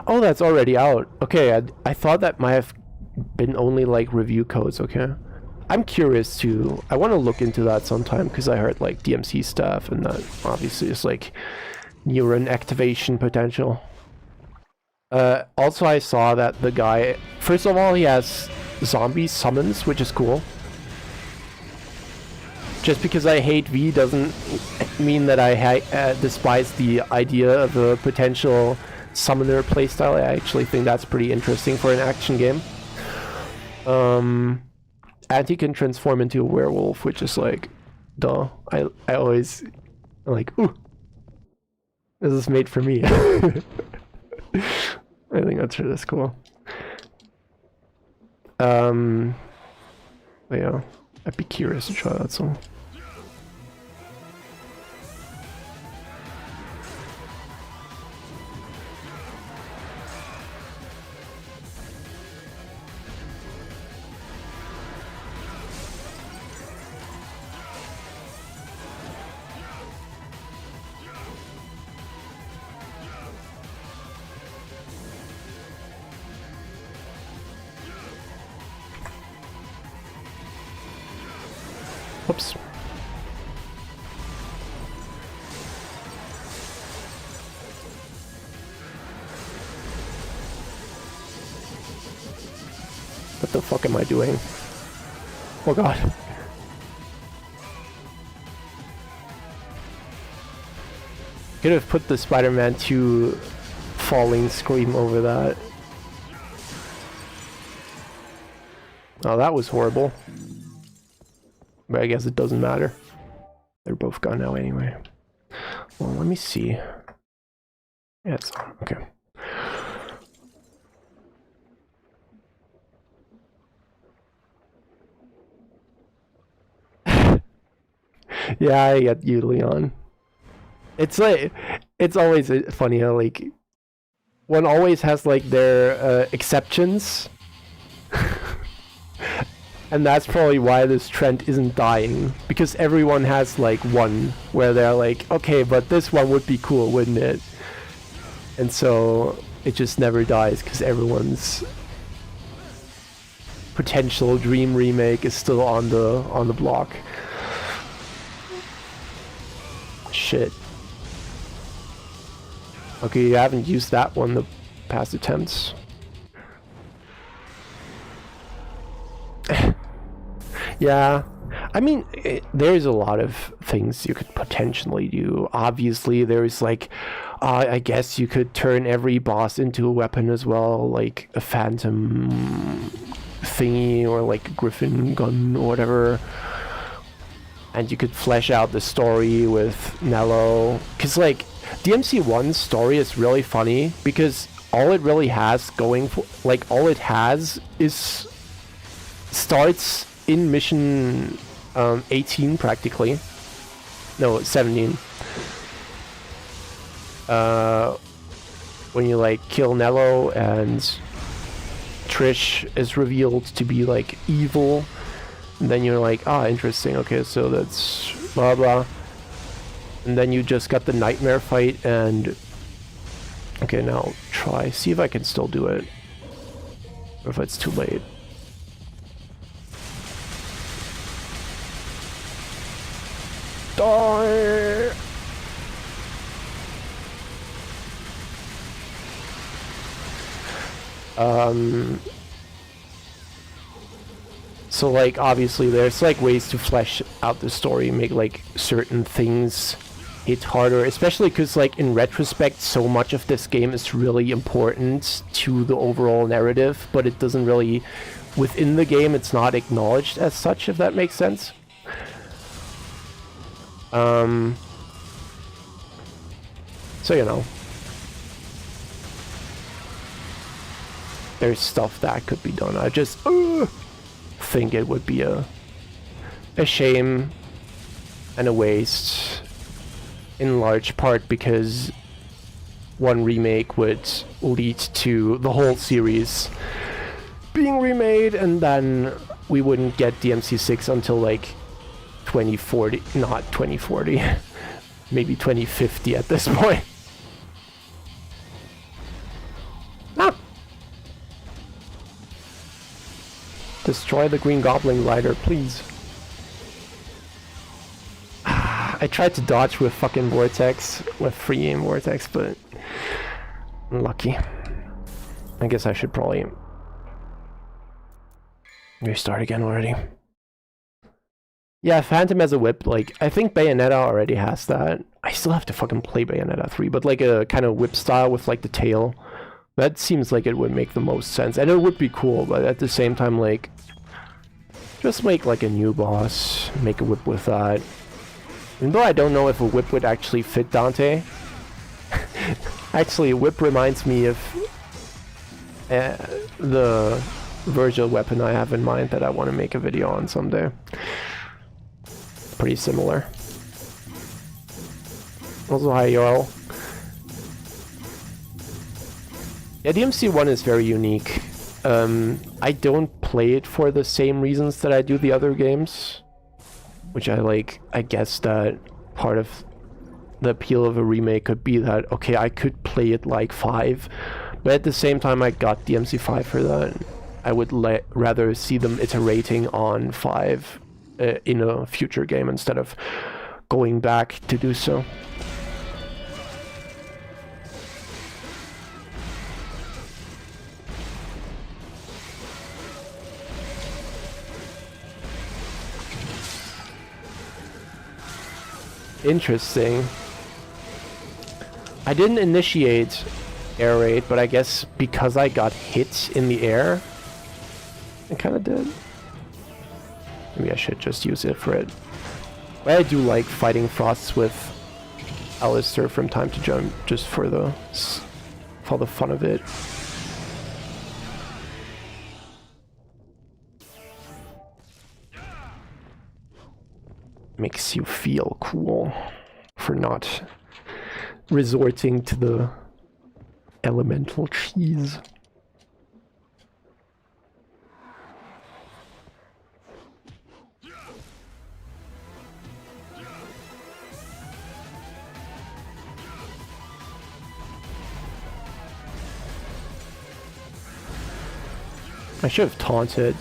Oh, that's already out. Okay, I thought that might have been only like review codes, okay? I'm curious too. I want to look into that sometime because I heard like DMC stuff and that obviously is like neuron activation potential. Also, I saw that the guy, first of all, he has zombie summons, which is cool. Just because I hate V doesn't mean that I despise the idea of a potential summoner playstyle. I actually think that's pretty interesting for an action game. And he can transform into a werewolf, which is like, duh. I always like, ooh, this is made for me. I think that's cool. But yeah, I'd be curious to try that song. Whoops. What the fuck am I doing? Oh god. Could have put the Spider-Man 2 falling scream over that. Oh, that was horrible. But I guess it doesn't matter. They're both gone now anyway. Well, let me see. Yeah, it's on. Okay. Yeah, I get you, Leon. It's like, it's always funny how, like, one always has, like, their exceptions. And that's probably why this trend isn't dying. Because everyone has, like, one where they're like, okay, but this one would be cool, wouldn't it? And so it just never dies because everyone's potential dream remake is still on the block. Shit. Okay, you haven't used that one the past attempts. Yeah, I mean, there's a lot of things you could potentially do. Obviously, there's like, I guess you could turn every boss into a weapon as well, like a phantom thingy or like a griffin gun or whatever. And you could flesh out the story with Nello. Because, like, DMC1's story is really funny because all it really has going for, like, all it has is starts in mission 18 practically. No, 17. When you, like, kill Nello and Trish is revealed to be, like, evil. And then you're like, ah, interesting, okay, so that's blah blah. And then you just got the nightmare fight and... Okay, now try, see if I can still do it. Or if it's too late. Die! So, like, obviously there's, like, ways to flesh out the story, make, like, certain things hit harder, especially because, like, in retrospect, so much of this game is really important to the overall narrative, but it doesn't really, within the game, it's not acknowledged as such, if that makes sense. So, you know. There's stuff that could be done. I just... think it would be a shame and a waste in large part because one remake would lead to the whole series being remade and then we wouldn't get DMC6 until like 2040, not 2040, maybe 2050 at this point. Ah! Destroy the Green Goblin glider, please. I tried to dodge with fucking Vortex, with free aim Vortex, but unlucky. I guess I should probably restart again already. Yeah, Phantom as a whip, like, I think Bayonetta already has that. I still have to fucking play Bayonetta 3, but like a kind of whip style with like the tail. That seems like it would make the most sense, and it would be cool, but at the same time, like, just make like a new boss, make a whip with that. Even though I don't know if a whip would actually fit Dante. Actually, a whip reminds me of the Virgil weapon I have in mind that I want to make a video on someday. Pretty similar. Also, hi, Jarl. Yeah, DMC1 is very unique. I don't play it for the same reasons that I do the other games. Which I guess that part of the appeal of a remake could be that, okay, I could play it like 5. But at the same time, I got DMC5 for that. I would rather see them iterating on 5 in a future game instead of going back to do so. Interesting. I didn't initiate air raid, but I guess because I got hit in the air, I kind of did. Maybe I should just use it for it. But I do like fighting Frosts with Alistair from time to time, just for the fun of it. Makes you feel cool for not resorting to the elemental cheese. I should have taunted.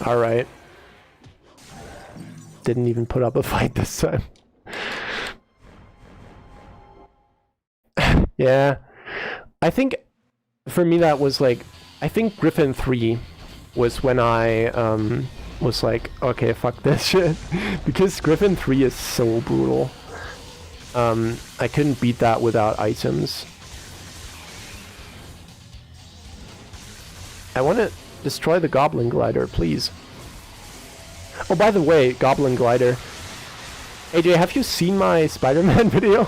All right. Didn't even put up a fight this time. Yeah. I think for me that was like, I think Griffin 3 was when I was like, okay, fuck this shit. Because Griffin 3 is so brutal. I couldn't beat that without items. I want to destroy the Goblin Glider, please. Oh, by the way, Goblin Glider. AJ, have you seen my Spider-Man video?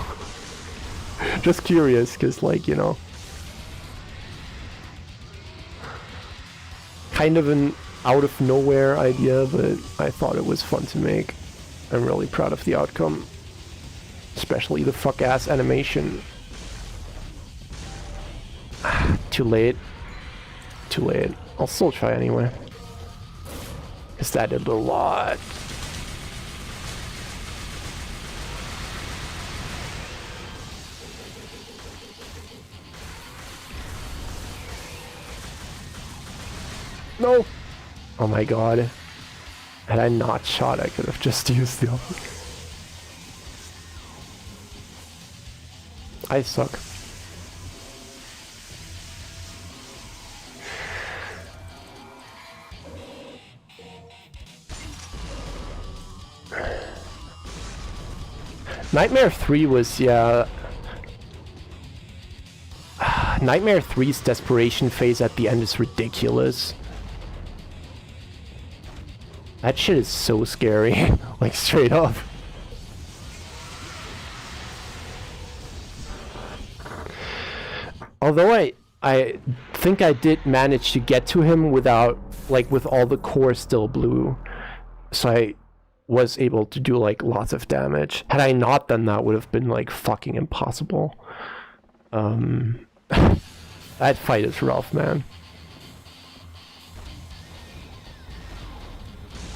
Just curious, because, like, you know, kind of an out-of-nowhere idea, but I thought it was fun to make. I'm really proud of the outcome. Especially the fuck-ass animation. Too late. Too late. I'll still try anyway. Because that did a lot. No! Oh my god. Had I not shot, I could have just used the other. I suck. Nightmare 3 was, yeah... Nightmare 3's desperation phase at the end is ridiculous. That shit is so scary. Like, straight up. Although I think I did manage to get to him without, like, with all the core still blue. So I was able to do, like, lots of damage. Had I not done that, would have been, like, fucking impossible. That fight is rough, man.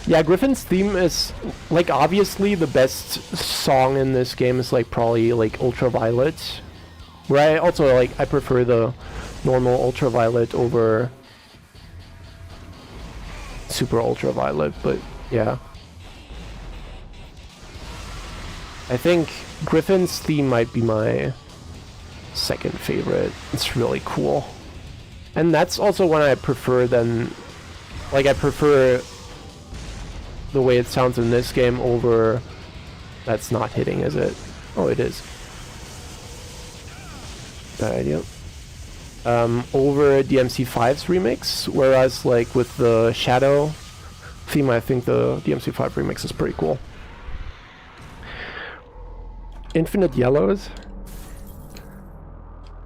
Yeah, Griffin's theme is, like, obviously the best song in this game is, like, probably, like, Ultraviolet. Where I also, like, I prefer the normal Ultraviolet over Super Ultraviolet, but yeah. I think Griffin's theme might be my second favorite. It's really cool. And that's also one I prefer than... Like, I prefer the way it sounds in this game over... That's not hitting, is it? Oh, it is. Bad idea. Over DMC5's remix, whereas, like, with the Shadow theme, I think the DMC5 remix is pretty cool. Infinite Yellows?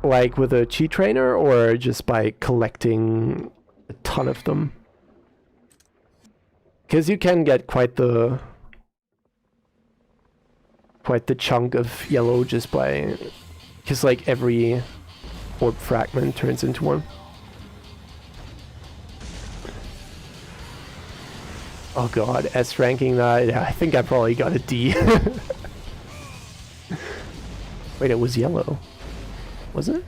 Like with a cheat trainer, or just by collecting a ton of them? Because you can get quite the chunk of yellow just by... Because, like, every orb fragment turns into one. Oh god, S ranking that. Yeah, I think I probably got a D. Wait, it was yellow. Was it?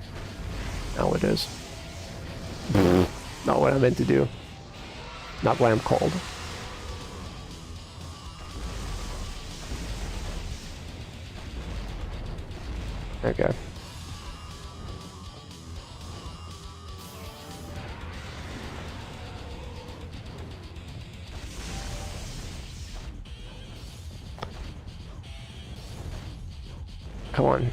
Now it is. Not what I meant to do. Not what I'm called. Okay. Come on.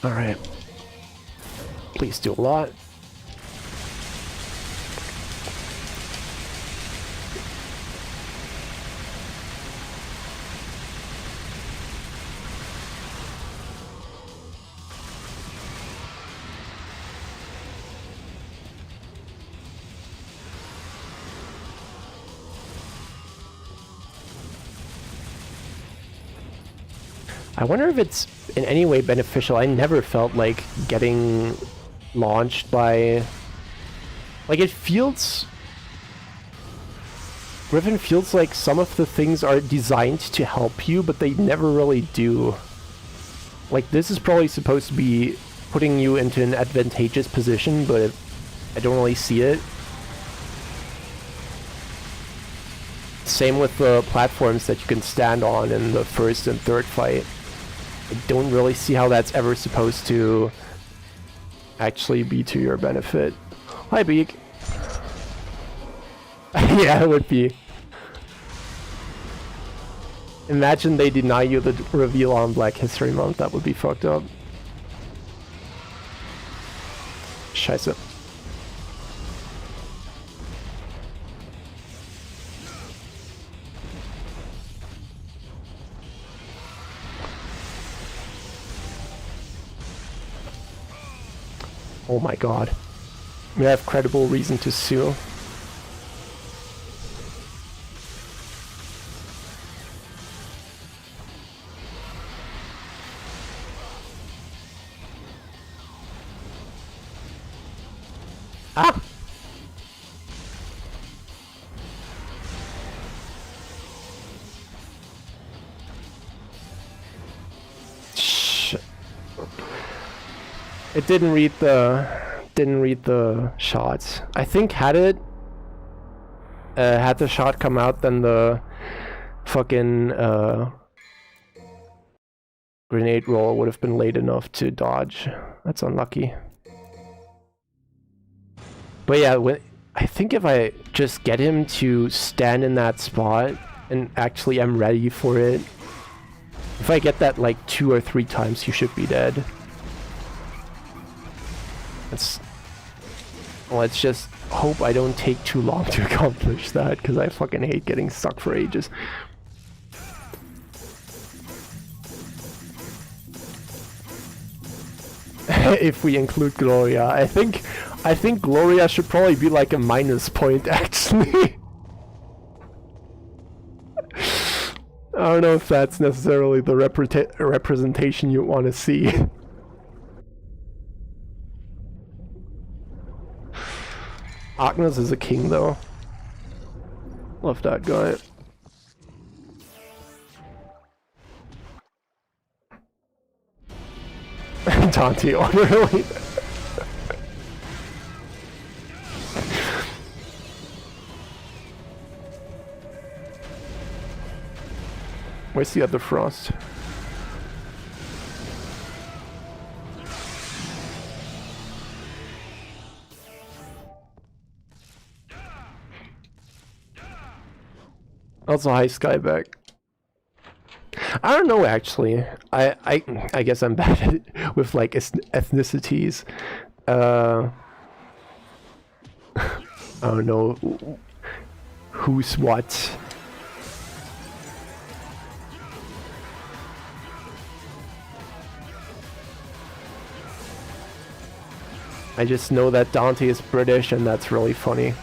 All right. Please do a lot. I wonder if it's in any way beneficial. I never felt like getting launched by... Like, it feels... Griffin feels like some of the things are designed to help you, but they never really do. Like, this is probably supposed to be putting you into an advantageous position, but I don't really see it. Same with the platforms that you can stand on in the first and third fight. I don't really see how that's ever supposed to actually be to your benefit. Hi, Beak. Yeah, it would be. Imagine they deny you the reveal on Black History Month. That would be fucked up. Scheiße. Oh my god. We have credible reason to sue. Ah! Shit. It didn't read the shots. I think had the shot come out, then the fucking grenade roll would have been late enough to dodge. That's unlucky. But yeah, I think if I just get him to stand in that spot and actually I'm ready for it, if I get that like 2 or 3 times, you should be dead. Let's just hope I don't take too long to accomplish that, because I fucking hate getting stuck for ages. If we include Gloria, I think Gloria should probably be like a minus point, actually. I don't know if that's necessarily the representation you want to see. Agnes is a king, though. Love that guy. Dante, orderly. Where's the other Frost? Also, hi Skyback. I don't know, actually. I guess I'm bad at it with like ethnicities. I don't know who's what. I just know that Dante is British, and that's really funny.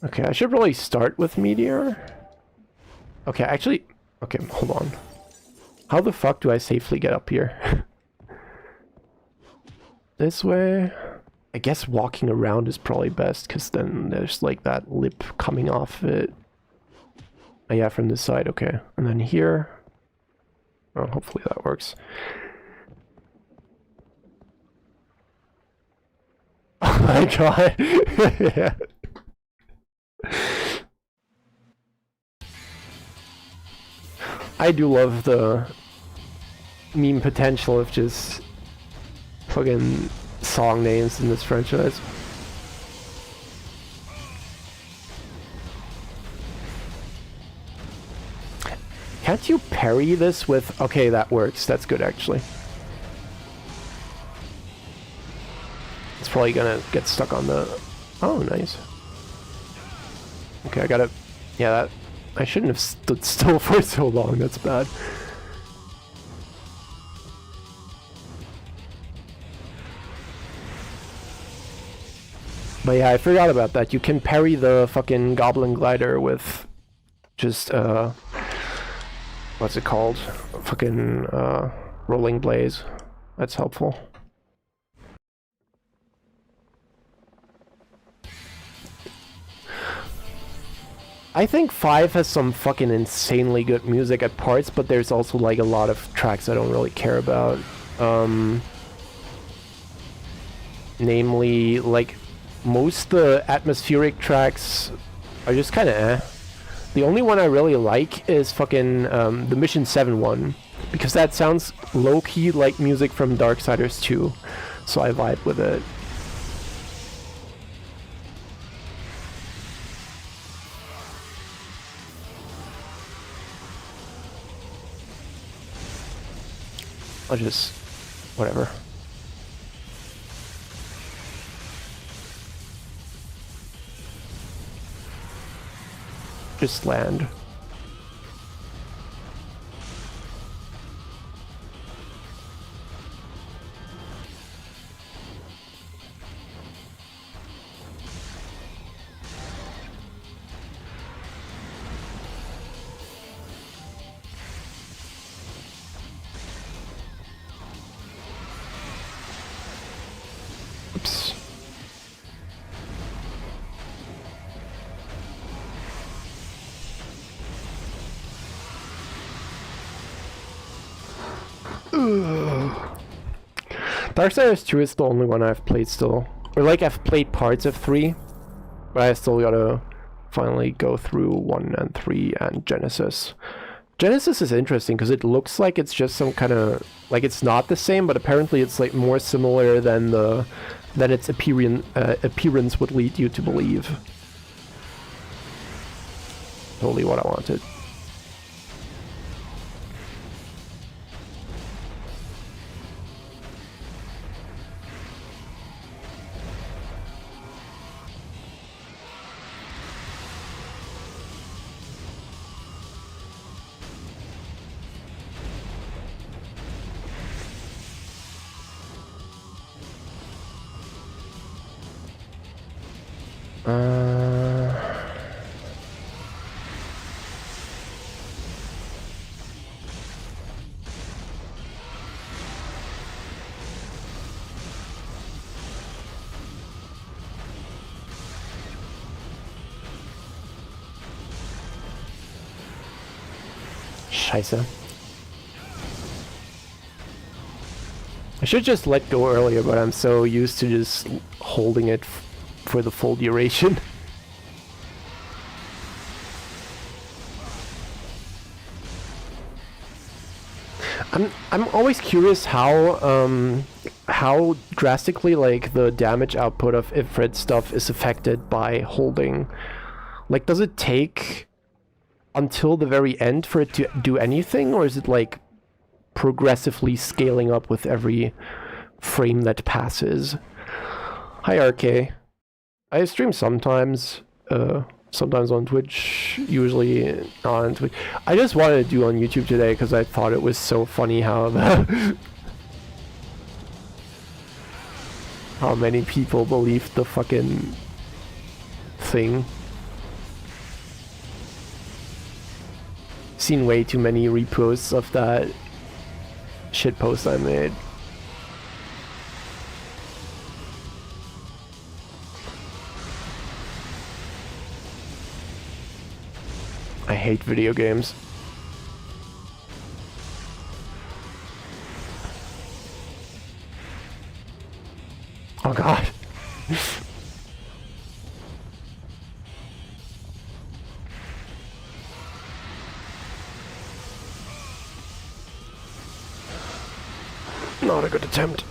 Okay, I should really start with Meteor. Okay, actually... Okay, hold on. How the fuck do I safely get up here? This way? I guess walking around is probably best, because then there's like that lip coming off it. Oh yeah, from this side, okay. And then here... Oh, hopefully that works. Oh my god! Yeah. I do love the meme potential of just fucking song names in this franchise. Can't you parry this with... Okay, that works. That's good, actually. It's probably gonna get stuck on the... Oh, nice. Okay, I gotta... Yeah, that... I shouldn't have stood still for so long, that's bad. But yeah, I forgot about that. You can parry the fucking Goblin Glider with just, what's it called? Fucking, Rolling Blaze. That's helpful. I think 5 has some fucking insanely good music at parts, but there's also like a lot of tracks I don't really care about. Namely, like, most the atmospheric tracks are just kind of eh. The only one I really like is fucking the Mission 7 one, because that sounds low-key like music from Darksiders 2, so I vibe with it. I'll just... whatever. Just land. Oops. Darksiders 2 is the only one I've played still. Or like, I've played parts of 3, but I still gotta finally go through 1 and 3 and Genesis. Genesis is interesting because it looks like it's just some kind of... like, it's not the same, but apparently it's like more similar than the... than its appearance would lead you to believe. Totally what I wanted. Scheiße. I should just let go earlier, but I'm so used to just holding it for the full duration. I'm always curious how drastically like the damage output of Ifrit stuff is affected by holding. Like, does it take until the very end for it to do anything, or is it like progressively scaling up with every frame that passes? Hi, RK. I stream sometimes, sometimes on Twitch, usually not on Twitch. I just wanted to do on YouTube today because I thought it was so funny how how many people believed the fucking thing. Seen way too many reposts of that shit post I made. I hate video games. Oh god. Not a good attempt.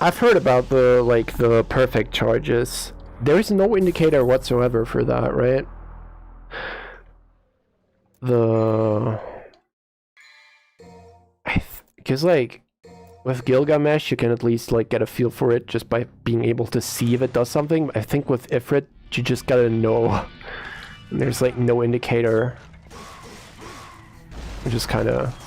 I've heard about the, like, the perfect charges. There is no indicator whatsoever for that, right? Because, like, with Gilgamesh, you can at least, like, get a feel for it just by being able to see if it does something. I think with Ifrit, you just gotta know. And there's, like, no indicator. Just kind of...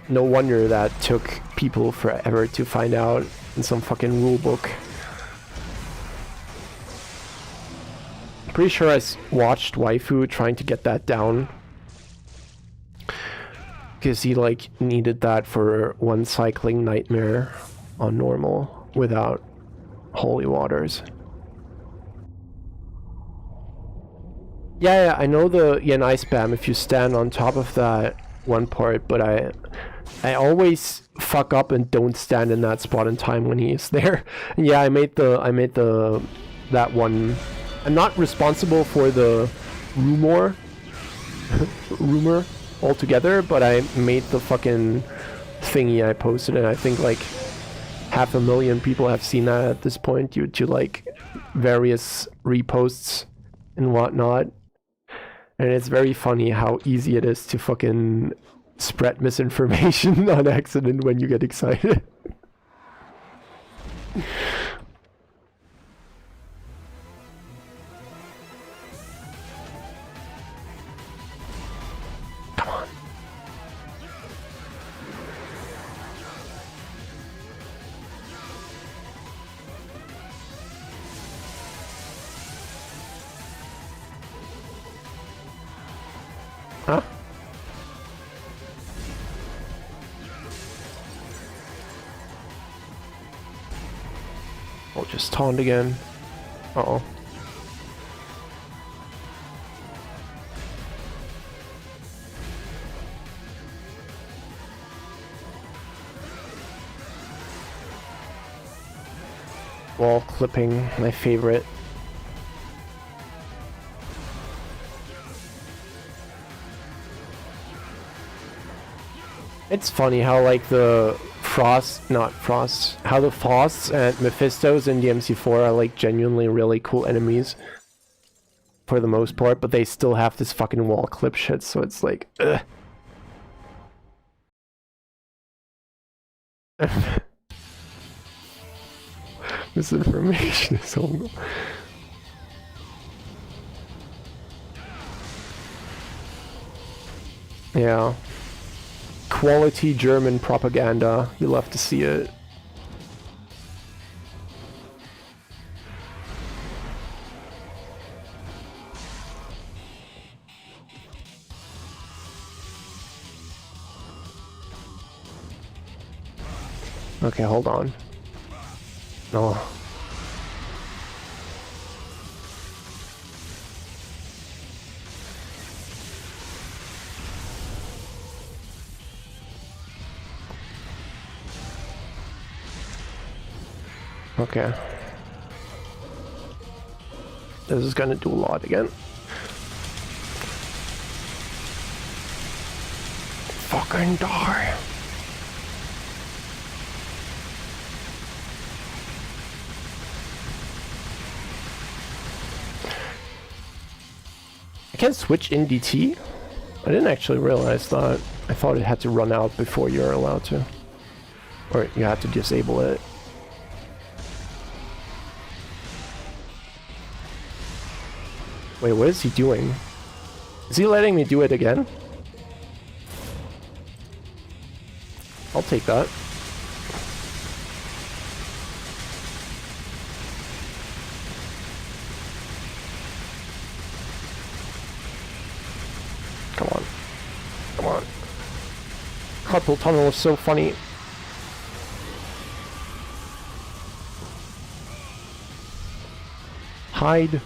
No wonder that took people forever to find out in some fucking rulebook. Pretty sure I watched Waifu trying to get that down. Because he, like, needed that for one cycling nightmare on normal without holy waters. Yeah, I know the Yanai spam if you stand on top of that one part, but I always fuck up and don't stand in that spot in time when he is there. Yeah, I made that one. I'm not responsible for the rumor altogether, but I made the fucking thingy I posted, and I think like 500,000 people have seen that at this point due to like various reposts and whatnot. And it's very funny how easy it is to fucking spread misinformation on accident when you get excited. Come on. Huh? Oh, just taunt again. Uh-oh. Wall clipping, my favorite. It's funny how like the how the Frosts and Mephistos in DMC4 are like genuinely really cool enemies for the most part, but they still have this fucking wall clip shit, so it's like, ugh. Misinformation is horrible. Yeah. Quality German propaganda. You love to see it. Okay, hold on. No. Okay. This is gonna do a lot again. Fucking die. I can't switch in DT? I didn't actually realize that. I thought it had to run out before you're allowed to. Or you had to disable it. Wait, what is he doing? Is he letting me do it again? I'll take that. Come on. Come on. Carpal tunnel is so funny. Hide.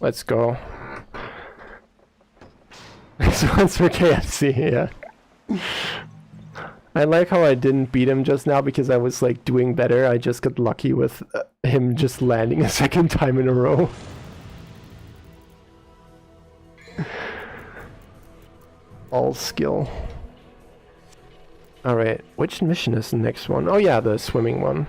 Let's go. This one's for KFC, yeah. I like how I didn't beat him just now because I was like doing better. I just got lucky with him just landing a second time in a row. All skill. Alright, which mission is the next one? Oh yeah, the swimming one.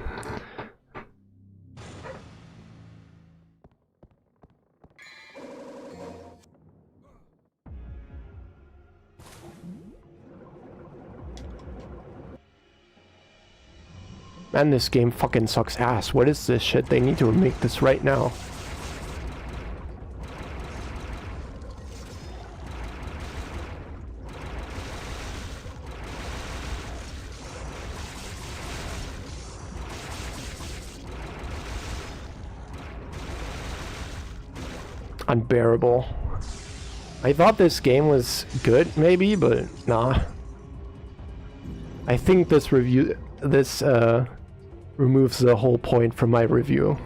Man, this game fucking sucks ass. What is this shit? They need to make this right now. Unbearable. I thought this game was good, maybe, but nah. I think this removes the whole point from my review.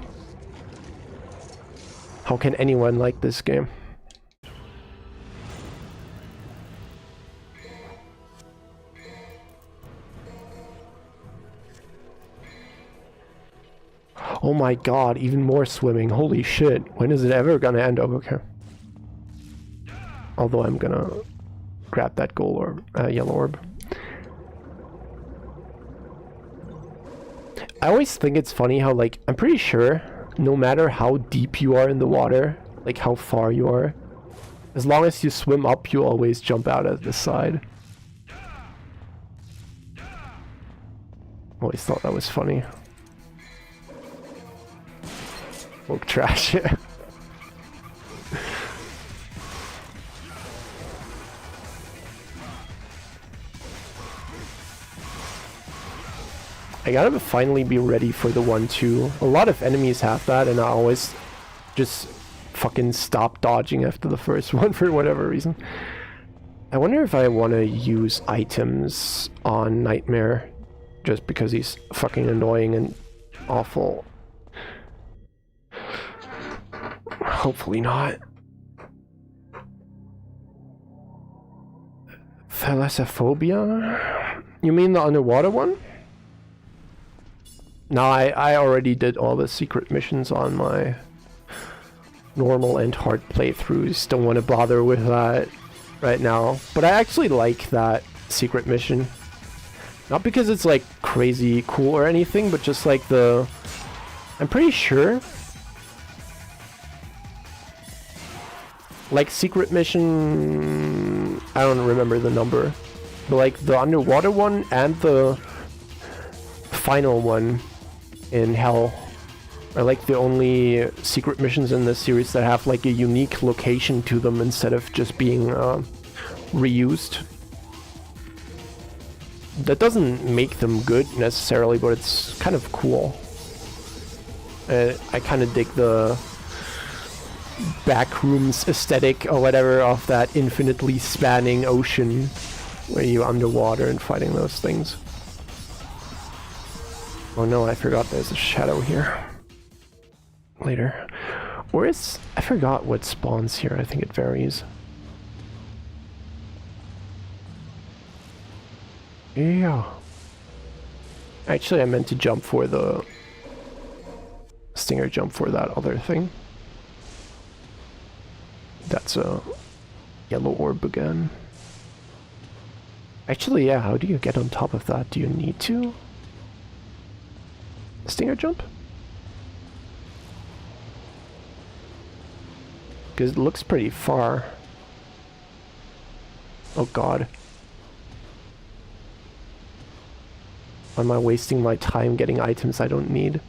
How can anyone like this game? Oh my god, even more swimming. Holy shit. When is it ever gonna end? Oh, okay. Although I'm gonna grab that gold orb, yellow orb. I always think it's funny how, like, I'm pretty sure no matter how deep you are in the water, like how far you are, as long as you swim up, you always jump out at the side. Always thought that was funny. Woke trash, yeah. I gotta finally be ready for the 1-2. A lot of enemies have that, and I always just fucking stop dodging after the first one for whatever reason. I wonder if I want to use items on Nightmare, just because he's fucking annoying and awful. Hopefully not. Thalassophobia? You mean the underwater one? No, I already did all the secret missions on my normal and hard playthroughs. Don't want to bother with that right now. But I actually like that secret mission. Not because it's like crazy cool or anything, but just like the... I'm pretty sure... Like secret mission... I don't remember the number. But like the underwater one and the final one in Hell are like the only secret missions in this series that have like a unique location to them instead of just being reused. That doesn't make them good necessarily, but it's kind of cool. I kind of dig the backrooms aesthetic or whatever of that infinitely spanning ocean where you're underwater and fighting those things. Oh no, I forgot there's a shadow here. Later. Or is... I forgot what spawns here. I think it varies. Yeah. Actually, I meant to jump for the... Stinger jump for that other thing. That's a yellow orb again. Actually, yeah, how do you get on top of that? Do you need to? Stinger jump? Because it looks pretty far. Oh god. Why am I wasting my time getting items I don't need?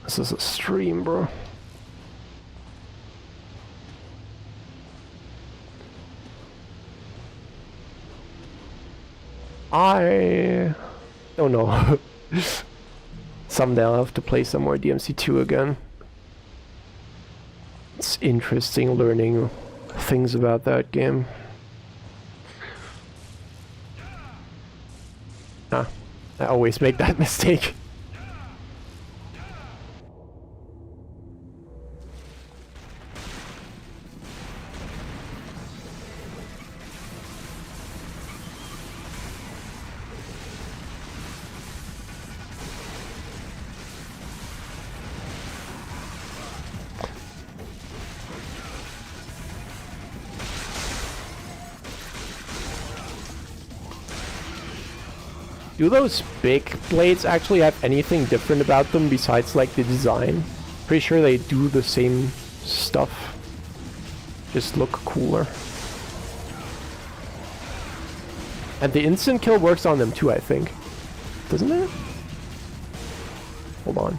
This is a stream, bro. I don't know. Someday I'll have to play some more DMC2 again. It's interesting learning things about that game. Ah, I always make that mistake. Do those big blades actually have anything different about them besides like the design? Pretty sure they do the same stuff. Just look cooler. And the instant kill works on them too, I think. Doesn't it? Hold on.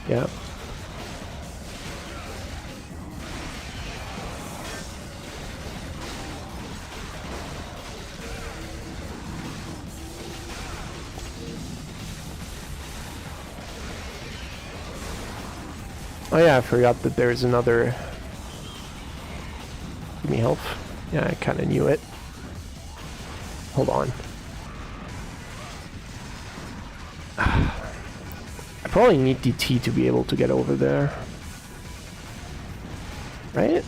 Yeah. Oh yeah, I forgot that there's another... Give me health. Yeah, I kinda knew it. Hold on. I probably need DT to be able to get over there. Right?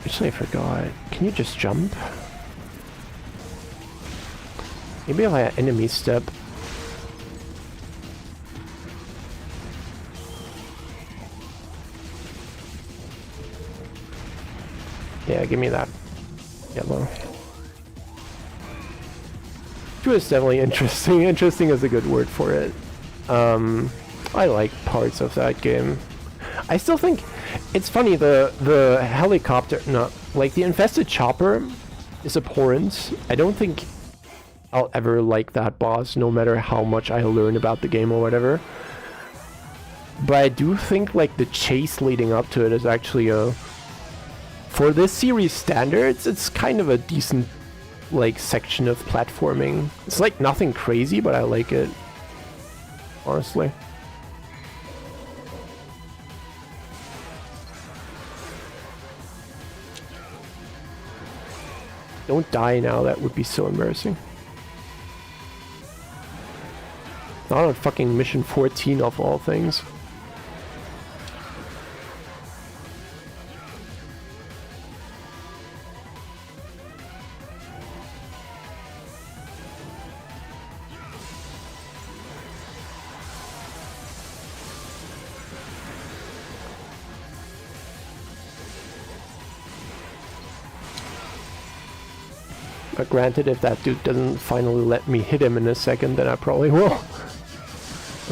Actually, I forgot. Can you just jump? Maybe if I had enemy step. Yeah, give me that yellow. It was definitely interesting. Interesting is a good word for it. I like parts of that game. I still think it's funny, the helicopter, no, like the infested chopper is abhorrent. I don't think I'll ever like that boss, no matter how much I learn about the game or whatever. But I do think like the chase leading up to it is actually a... For this series standards, it's kind of a decent, like, section of platforming. It's like nothing crazy, but I like it. Honestly. Don't die now, that would be so embarrassing. Not on fucking mission 14 of all things. But granted, if that dude doesn't finally let me hit him in a second, then I probably will.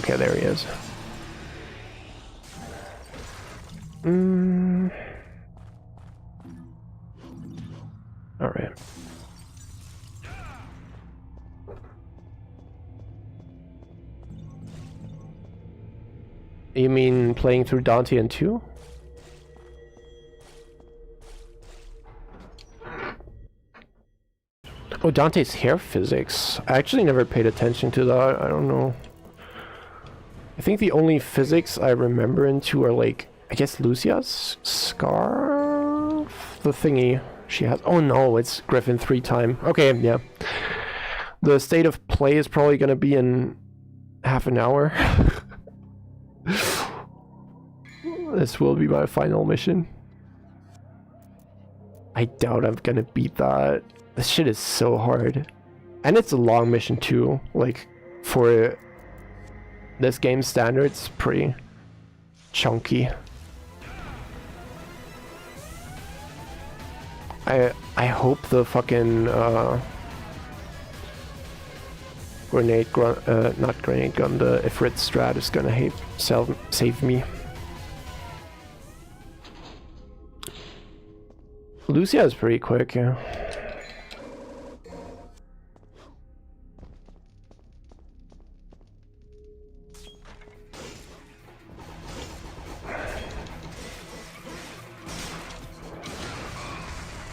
Okay, there he is. Alright. You mean playing through Dante and 2? Oh, Dante's hair physics. I actually never paid attention to that. I don't know. I think the only physics I remember in 2 are like, I guess Lucia's scarf? The thingy she has. Oh no, it's Griffin 3 time. Okay, yeah. The state of play is probably gonna be in half an hour. This will be my final mission. I doubt I'm gonna beat that. This shit is so hard. And it's a long mission too. Like, for this game standards, pretty chunky. I hope the fucking not grenade gun, the Ifrit strat is gonna save me. Lucia is pretty quick, yeah.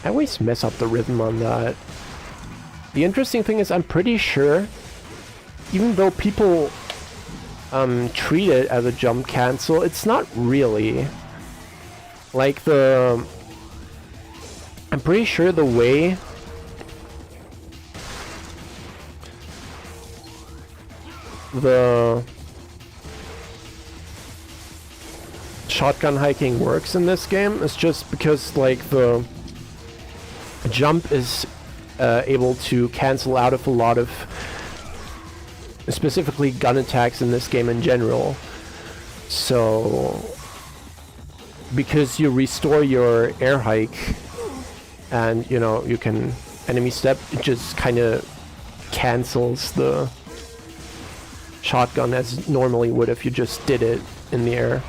I always mess up the rhythm on that. The interesting thing is I'm pretty sure, even though people treat it as a jump cancel, it's not really. Like I'm pretty sure the way the shotgun hiking works in this game is just because like the jump is able to cancel out of a lot of specifically gun attacks in this game in general. So because you restore your air hike and you know you can enemy step, it just kind of cancels the shotgun as normally would if you just did it in the air.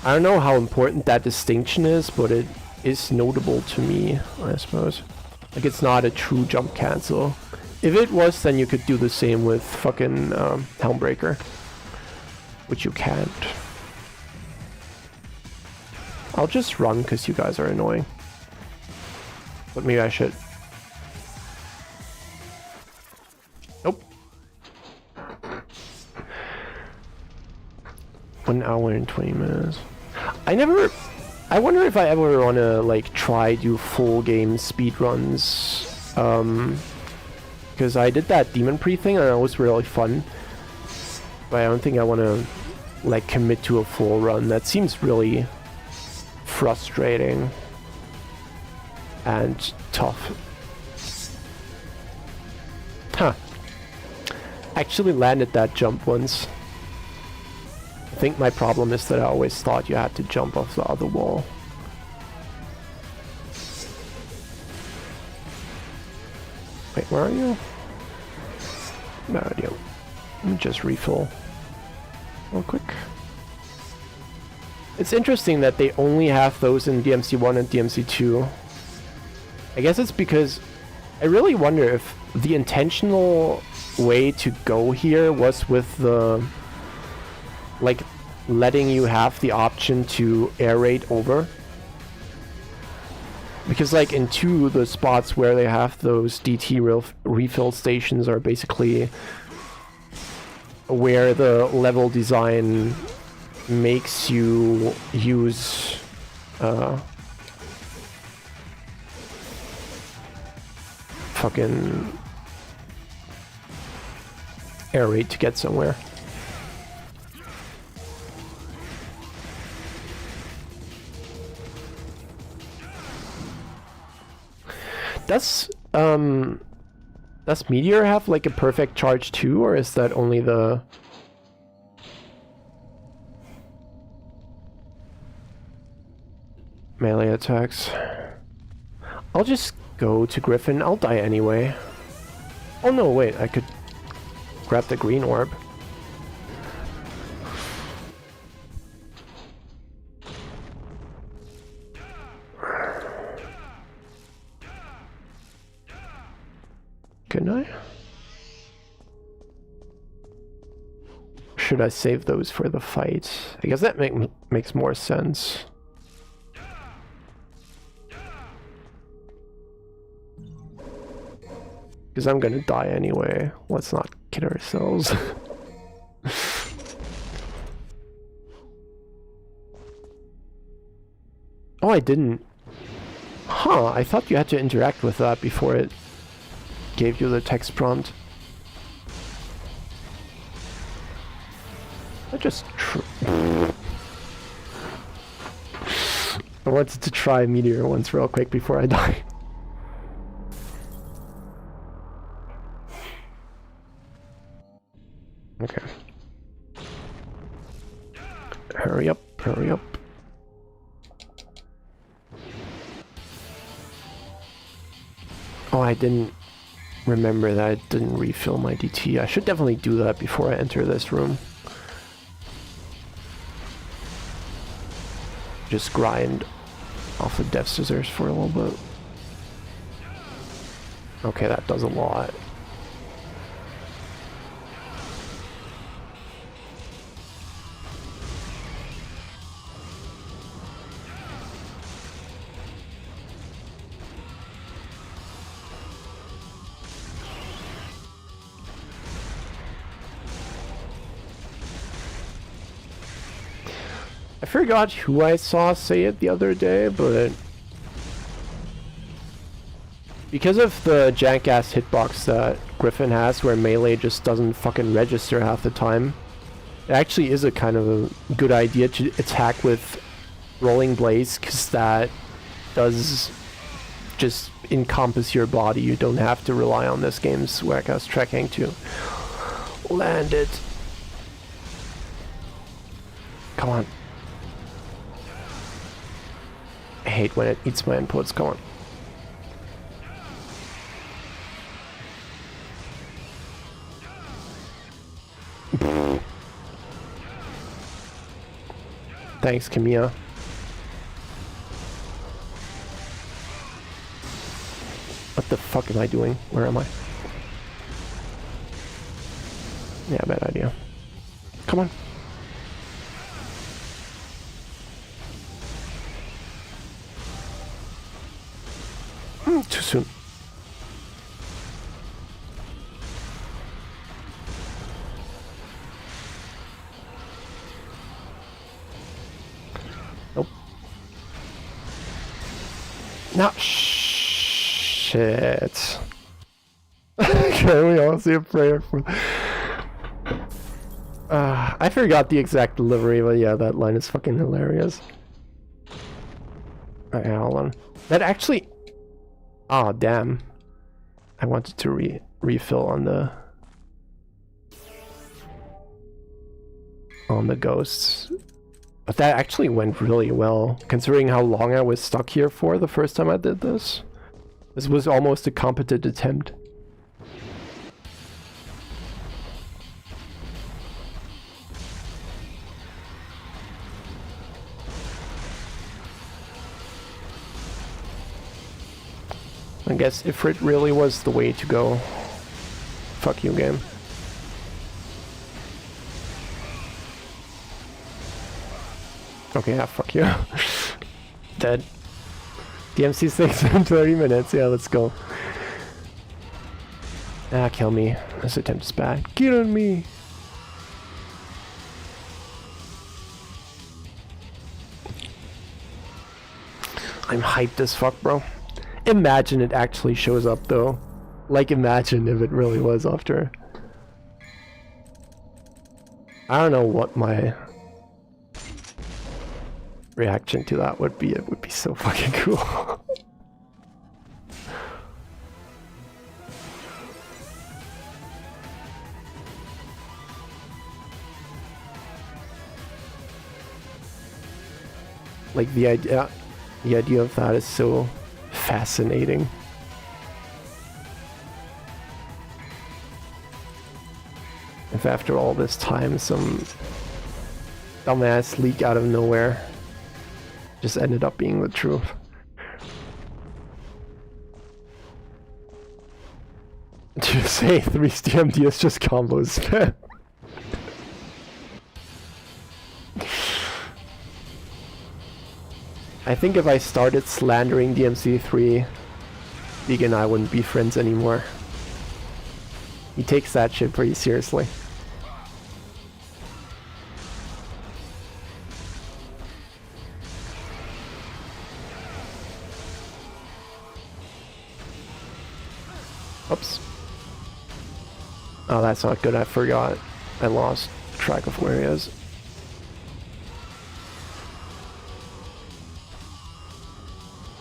I don't know how important that distinction is, but it is notable to me, I suppose. Like, it's not a true jump cancel. If it was, then you could do the same with fucking Helmbreaker, which you can't. I'll just run because you guys are annoying. But maybe I should. Nope. 1 hour and 20 minutes. I wonder if I ever want to like try do full game speedruns. Because I did that Demon Pre thing and it was really fun. But I don't think I want to like commit to a full run. That seems really frustrating and tough. Huh. Actually landed that jump once. I think my problem is that I always thought you had to jump off the other wall. Wait, where are you? There you go. Let me just refill real quick. It's interesting that they only have those in DMC1 and DMC2. I guess it's because I really wonder if the intentional way to go here was with the like letting you have the option to air raid over. Because like in 2, the spots where they have those DT refill stations are basically where the level design makes you use fucking air raid to get somewhere. Does Meteor have like a perfect charge too, or is that only the melee attacks? I'll just go to Griffin. I'll die anyway. Oh no, wait, I could grab the green orb. Can I? Should I save those for the fight? I guess that makes more sense. Because I'm gonna die anyway. Let's not kid ourselves. Oh, I didn't. Huh, I thought you had to interact with that before it gave you the text prompt. I just I wanted to try Meteor once real quick before I die. Okay. Hurry up, hurry up. Oh, I didn't remember that I didn't refill my DT. I should definitely do that before I enter this room. Just grind off the death scissors for a little bit. Okay, that does a lot. I forgot who I saw say it the other day, but because of the jank-ass hitbox that Griffin has, where melee just doesn't fucking register half the time, it actually is a kind of a good idea to attack with Rolling Blaze, because that does just encompass your body. You don't have to rely on this game's whack-ass tracking to land it. Come on. I hate when it eats my inputs. Come on. Thanks, Kamiya. What the fuck am I doing? Where am I? Yeah, bad idea. Come on. Too soon. Nope. No, shit. Can we all see a prayer for... I forgot the exact delivery, but yeah, that line is fucking hilarious. Alright, hold on. That actually... Oh, damn. I wanted to refill on the ghosts. But that actually went really well, considering how long I was stuck here for the first time I did this. This was almost a competent attempt. I guess if it really was the way to go, fuck you, game. Okay, yeah, fuck you. Dead. DMC6 in 30 minutes, yeah, let's go. Ah, kill me. This attempt is bad. Get on me! I'm hyped as fuck, bro. Imagine it actually shows up, though. Like, imagine if it really was after. I don't know what my reaction to that would be. It would be so fucking cool. Like, the idea of that is so fascinating. If after all this time some dumbass leak out of nowhere just ended up being the truth. To say 3 DMD is just combos. I think if I started slandering DMC3, Vegan and I wouldn't be friends anymore. He takes that shit pretty seriously. Oops. Oh, that's not good. I forgot. I lost track of where he is.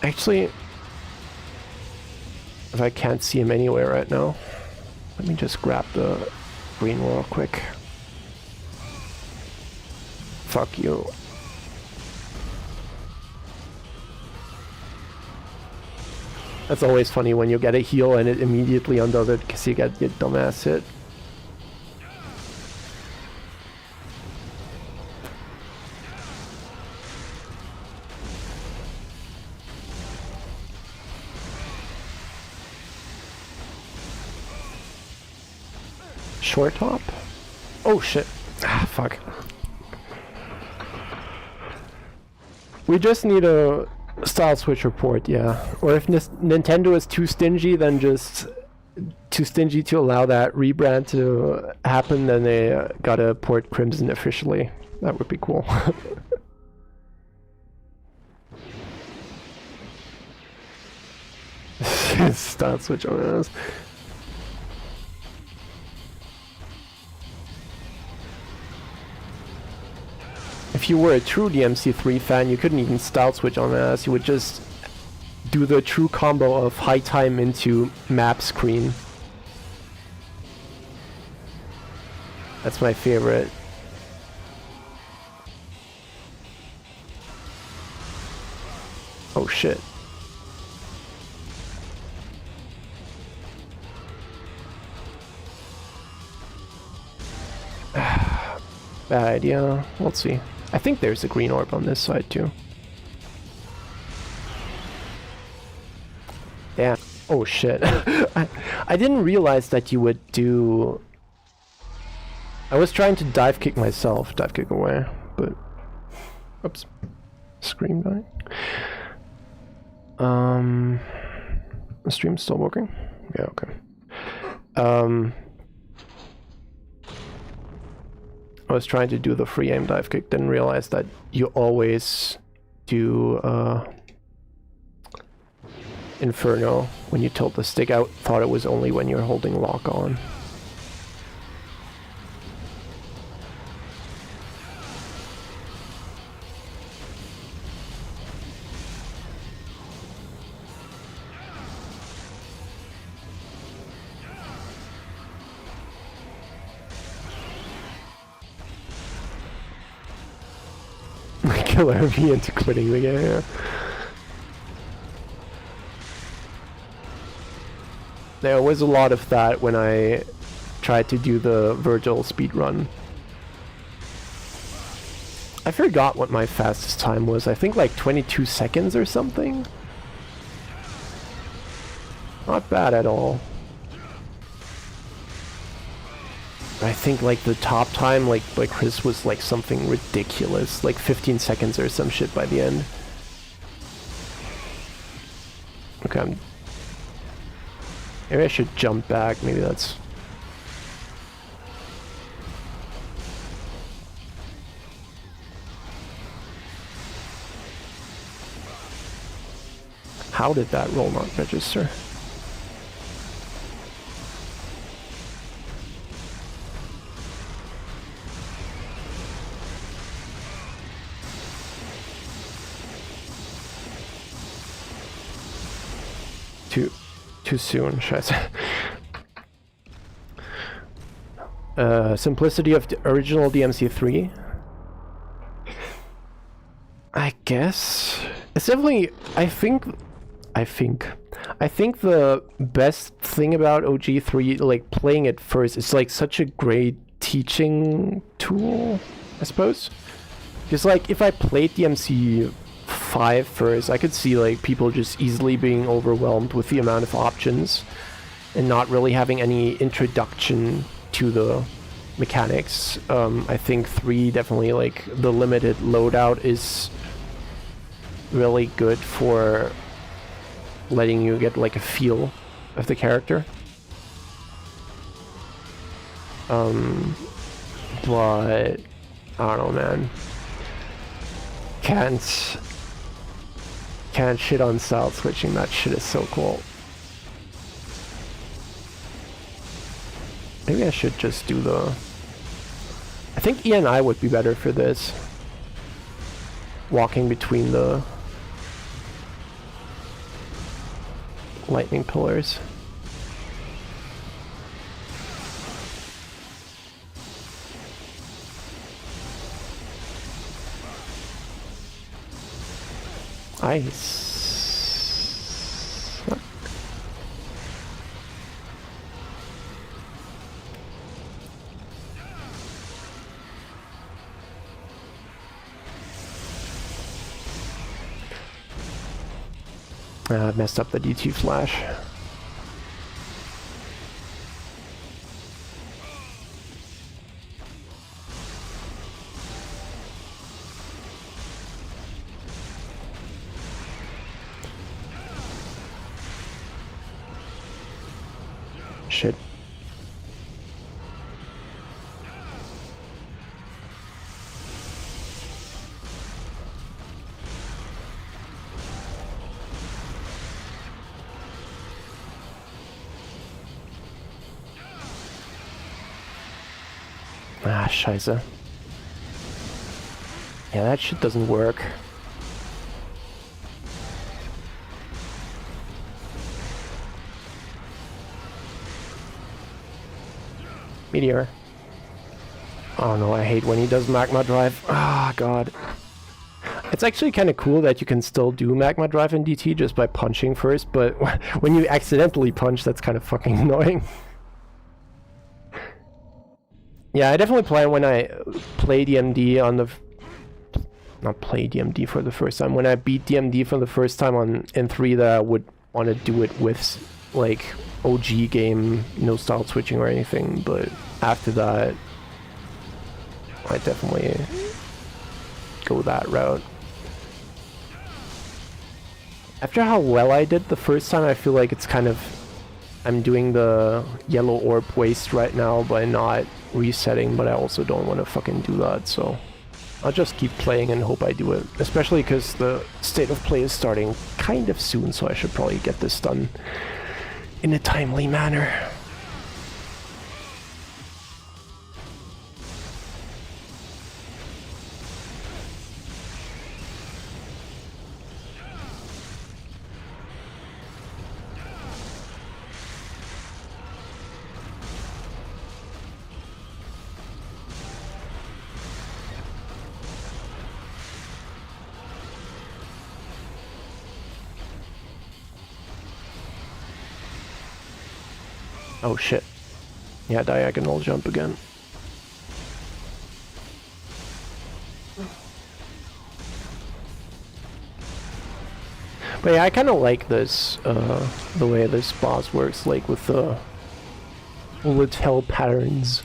Actually, if I can't see him anywhere right now, let me just grab the green real quick. Fuck you. That's always funny when you get a heal and it immediately undoes it because you get your dumbass hit. Short top? Oh shit. Ah, fuck. We just need a style switch report, yeah. Or if Nintendo is too stingy, then just too stingy to allow that rebrand to happen, then they gotta port Crimson officially. That would be cool. Start switch on us. If you were a true DMC3 fan, you couldn't even start switch on us. You would just do the true combo of high time into map screen. That's my favorite. Oh shit. Bad idea. Let's see. I think there's a green orb on this side too. Damn. Oh shit. I didn't realize that you would do... I was trying to dive kick myself, dive kick away, but... Oops. Scream dying. The stream's still working? Yeah, okay. I was trying to do the free aim dive kick, didn't realize that you always do Inferno when you tilt the stick out. Thought it was only when you're holding lock on. Killer me into quitting the game. Yeah. There was a lot of that when I tried to do the Virgil speedrun. I forgot what my fastest time was. I think like 22 seconds or something. Not bad at all. I think like the top time like by Chris was like something ridiculous, like 15 seconds or some shit by the end. Okay, maybe I should jump back, maybe that's... How did that roll not register? Too soon, should I say. Simplicity of the original DMC3. I guess it's definitely. I think the best thing about OG3, like playing it first, it's like such a great teaching tool, I suppose. Because like if I played DMC5 first, I could see like people just easily being overwhelmed with the amount of options and not really having any introduction to the mechanics. I think 3 definitely, like the limited loadout is really good for letting you get like a feel of the character. But I don't know, man. Can't shit on style switching. That shit is so cool. Maybe I should just do the... I think ENI would be better for this. Walking between the lightning pillars. Ice. I messed up the DT flash. Shit. Ah, scheiße. Yeah, that shit doesn't work. Meteor. Oh no, I hate when he does Magma Drive. Ah, God. It's actually kind of cool that you can still do Magma Drive in DT just by punching first, but when you accidentally punch, that's kind of fucking annoying. Yeah, I definitely plan when I play DMD on the... Not play DMD for the first time. When I beat DMD for the first time on N3, that I would want to do it with, like, OG game, no style switching or anything, but after that, I definitely go that route. After how well I did the first time, I feel like it's kind of... I'm doing the yellow orb waste right now by not resetting, but I also don't want to fucking do that, so... I'll just keep playing and hope I do it. Especially because the state of play is starting kind of soon, so I should probably get this done in a timely manner. Oh shit. Yeah, diagonal jump again. But yeah, I kind of like this, the way this boss works, like with the bullet hell patterns.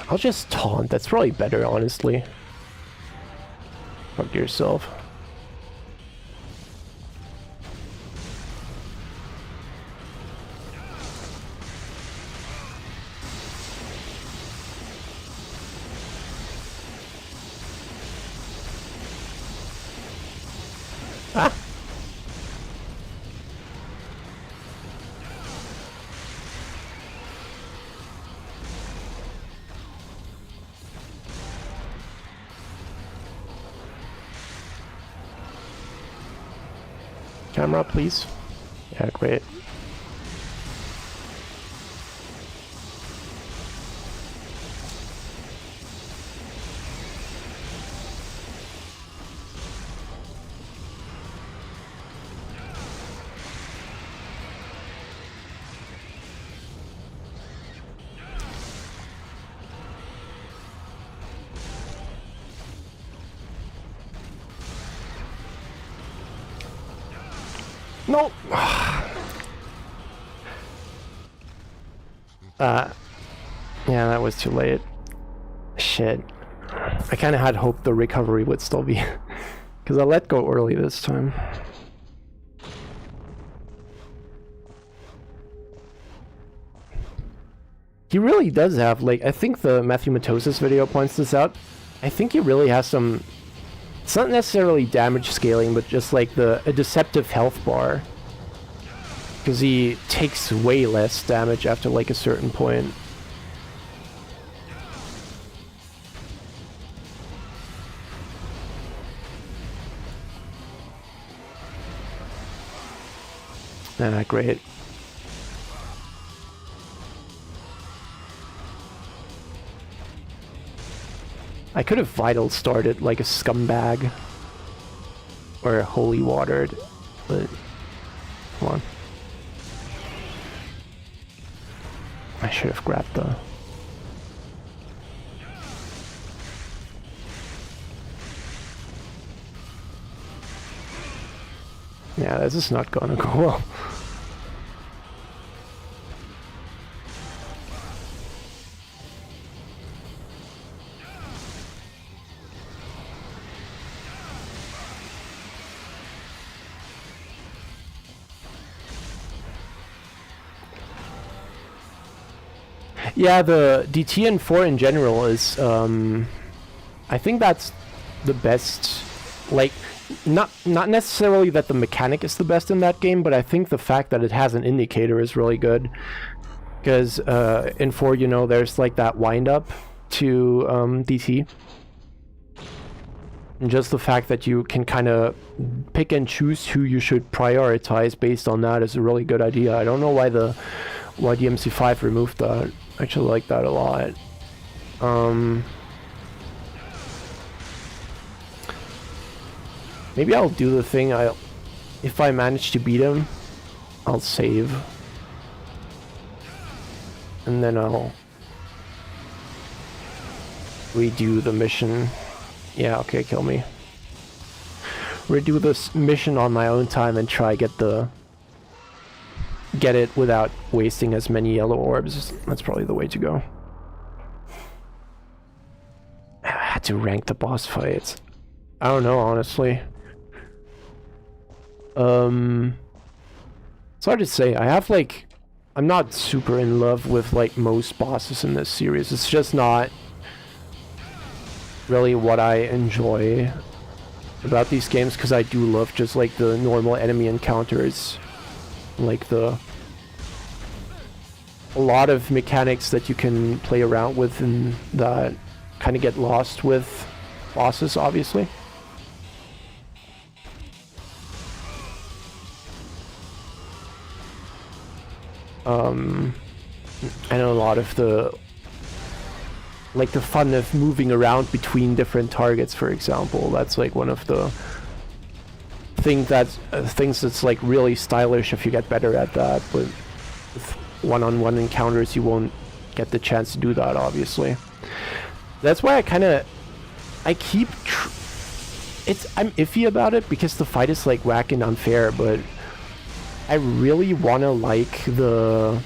I'll just taunt, that's probably better, honestly. Fuck yourself. Ah! Camera, please. Yeah, great. No! Yeah, that was too late. Shit. I kind of had hoped the recovery would still be... Because I let go early this time. He really does have, like, I think the Matthew Matosis video points this out. I think he really has some... It's not necessarily damage scaling, but just like a deceptive health bar. Because he takes way less damage after like a certain point. Ah, great. I could have vital started like a scumbag. Or holy watered, but come on. I should have grabbed the... Yeah, this is not gonna go well. Yeah, the DTN4 in general is, I think that's the best, like, not necessarily that the mechanic is the best in that game, but I think the fact that it has an indicator is really good. Because in 4, you know, there's like that wind-up to DT. And just the fact that you can kind of pick and choose who you should prioritize based on that is a really good idea. I don't know why DMC5 removed that. I actually like that a lot. Maybe I'll do the thing. If I manage to beat him, I'll save. And then I'll redo the mission. Yeah, okay, kill me. Redo this mission on my own time and try get it without wasting as many yellow orbs. That's probably the way to go. I had to rank the boss fights. I don't know, honestly. It's hard to say. I'm not super in love with like most bosses in this series. It's just not really what I enjoy about these games, because I do love just like the normal enemy encounters, like a lot of mechanics that you can play around with and that kind of get lost with bosses, obviously. And a lot of the fun of moving around between different targets, for example. That's like one of the things that's like really stylish if you get better at that. But with one-on-one encounters, you won't get the chance to do that, obviously. That's why I'm iffy about it, because the fight is like whack and unfair, but I really wanna like the...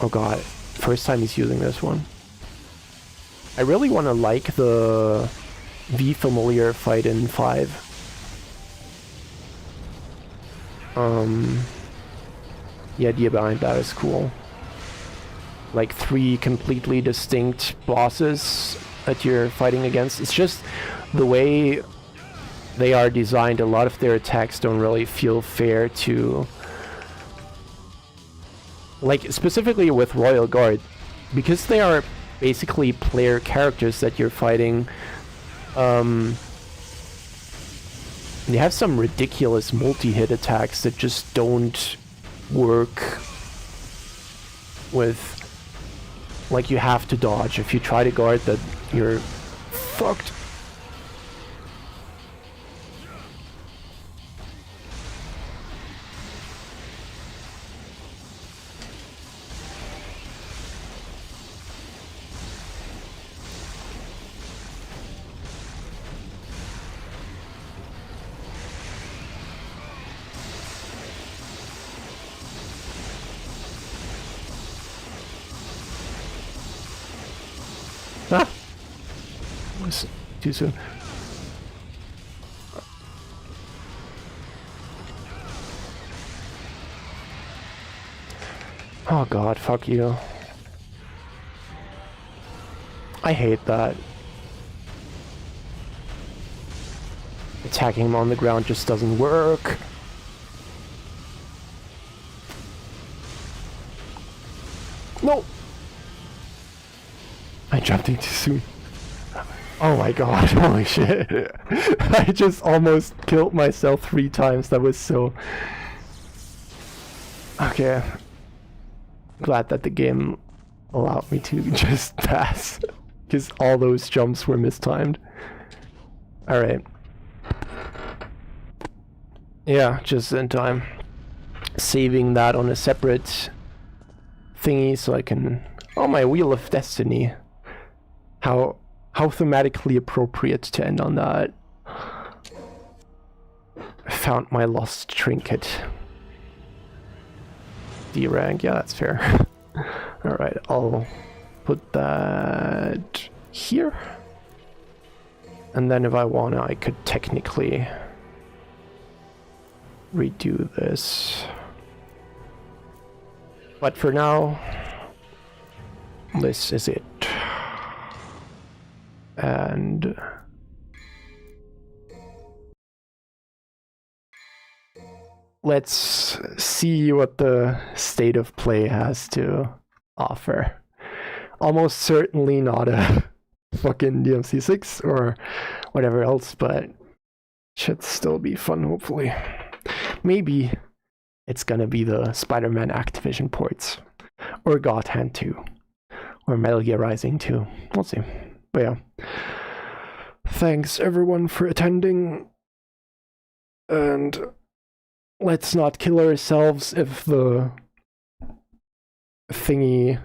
Oh god, first time he's using this one. I really wanna like the V Familiar fight in 5. The idea behind that is cool. Like 3 completely distinct bosses that you're fighting against. It's just the way they are designed, a lot of their attacks don't really feel fair to... Like, specifically with Royal Guard, because they are basically player characters that you're fighting, they have some ridiculous multi-hit attacks that just don't work with... Like, you have to dodge. If you try to guard that, you're fucked. Ah! Was too soon. Oh god, fuck you. I hate that. Attacking him on the ground just doesn't work. No! I jumped in too soon. Oh my god, holy shit. I just almost killed myself 3 times. That was so... Okay. Glad that the game allowed me to just pass. Because all those jumps were mistimed. Alright. Yeah, just in time. Saving that on a separate thingy so I can... Oh, my Wheel of Destiny. How thematically appropriate to end on that. I found my lost trinket. D rank, yeah, that's fair. Alright, I'll put that here. And then if I wanna, I could technically redo this. But for now, this is it. And let's see what the state of play has to offer. Almost certainly not a fucking DMC6 or whatever else, but should still be fun, hopefully. Maybe it's gonna be the Spider-Man Activision ports, or God Hand 2, or Metal Gear Rising 2. We'll see. But yeah. Thanks everyone for attending. And let's not kill ourselves if the thingy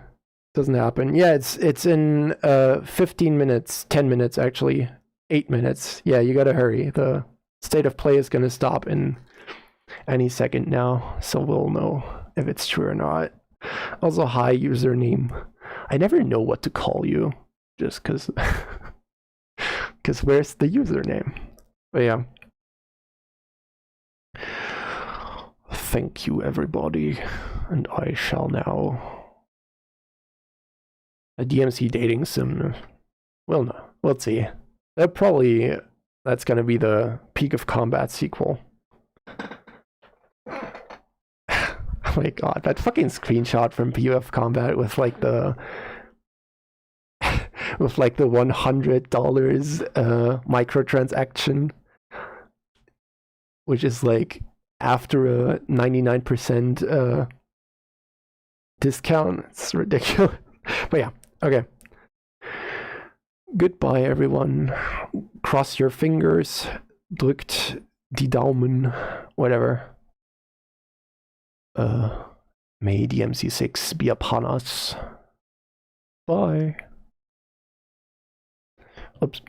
doesn't happen. Yeah, it's in 15 minutes, 10 minutes actually, 8 minutes. Yeah, you gotta hurry. The state of play is gonna stop in any second now, so we'll know if it's true or not. Also, hi username. I never know what to call you, just because where's the username? But yeah. Thank you everybody, and I shall now. A DMC dating sim. Well, no, let's see. That's gonna be the Peak of Combat sequel. Oh my god, that fucking screenshot from Peak of Combat with like the with like the $100 microtransaction, which is like after a 99% discount. It's ridiculous. But yeah, okay. Goodbye everyone. Cross your fingers. Drückt die Daumen. Whatever. May DMC6 be upon us. Bye. Oops.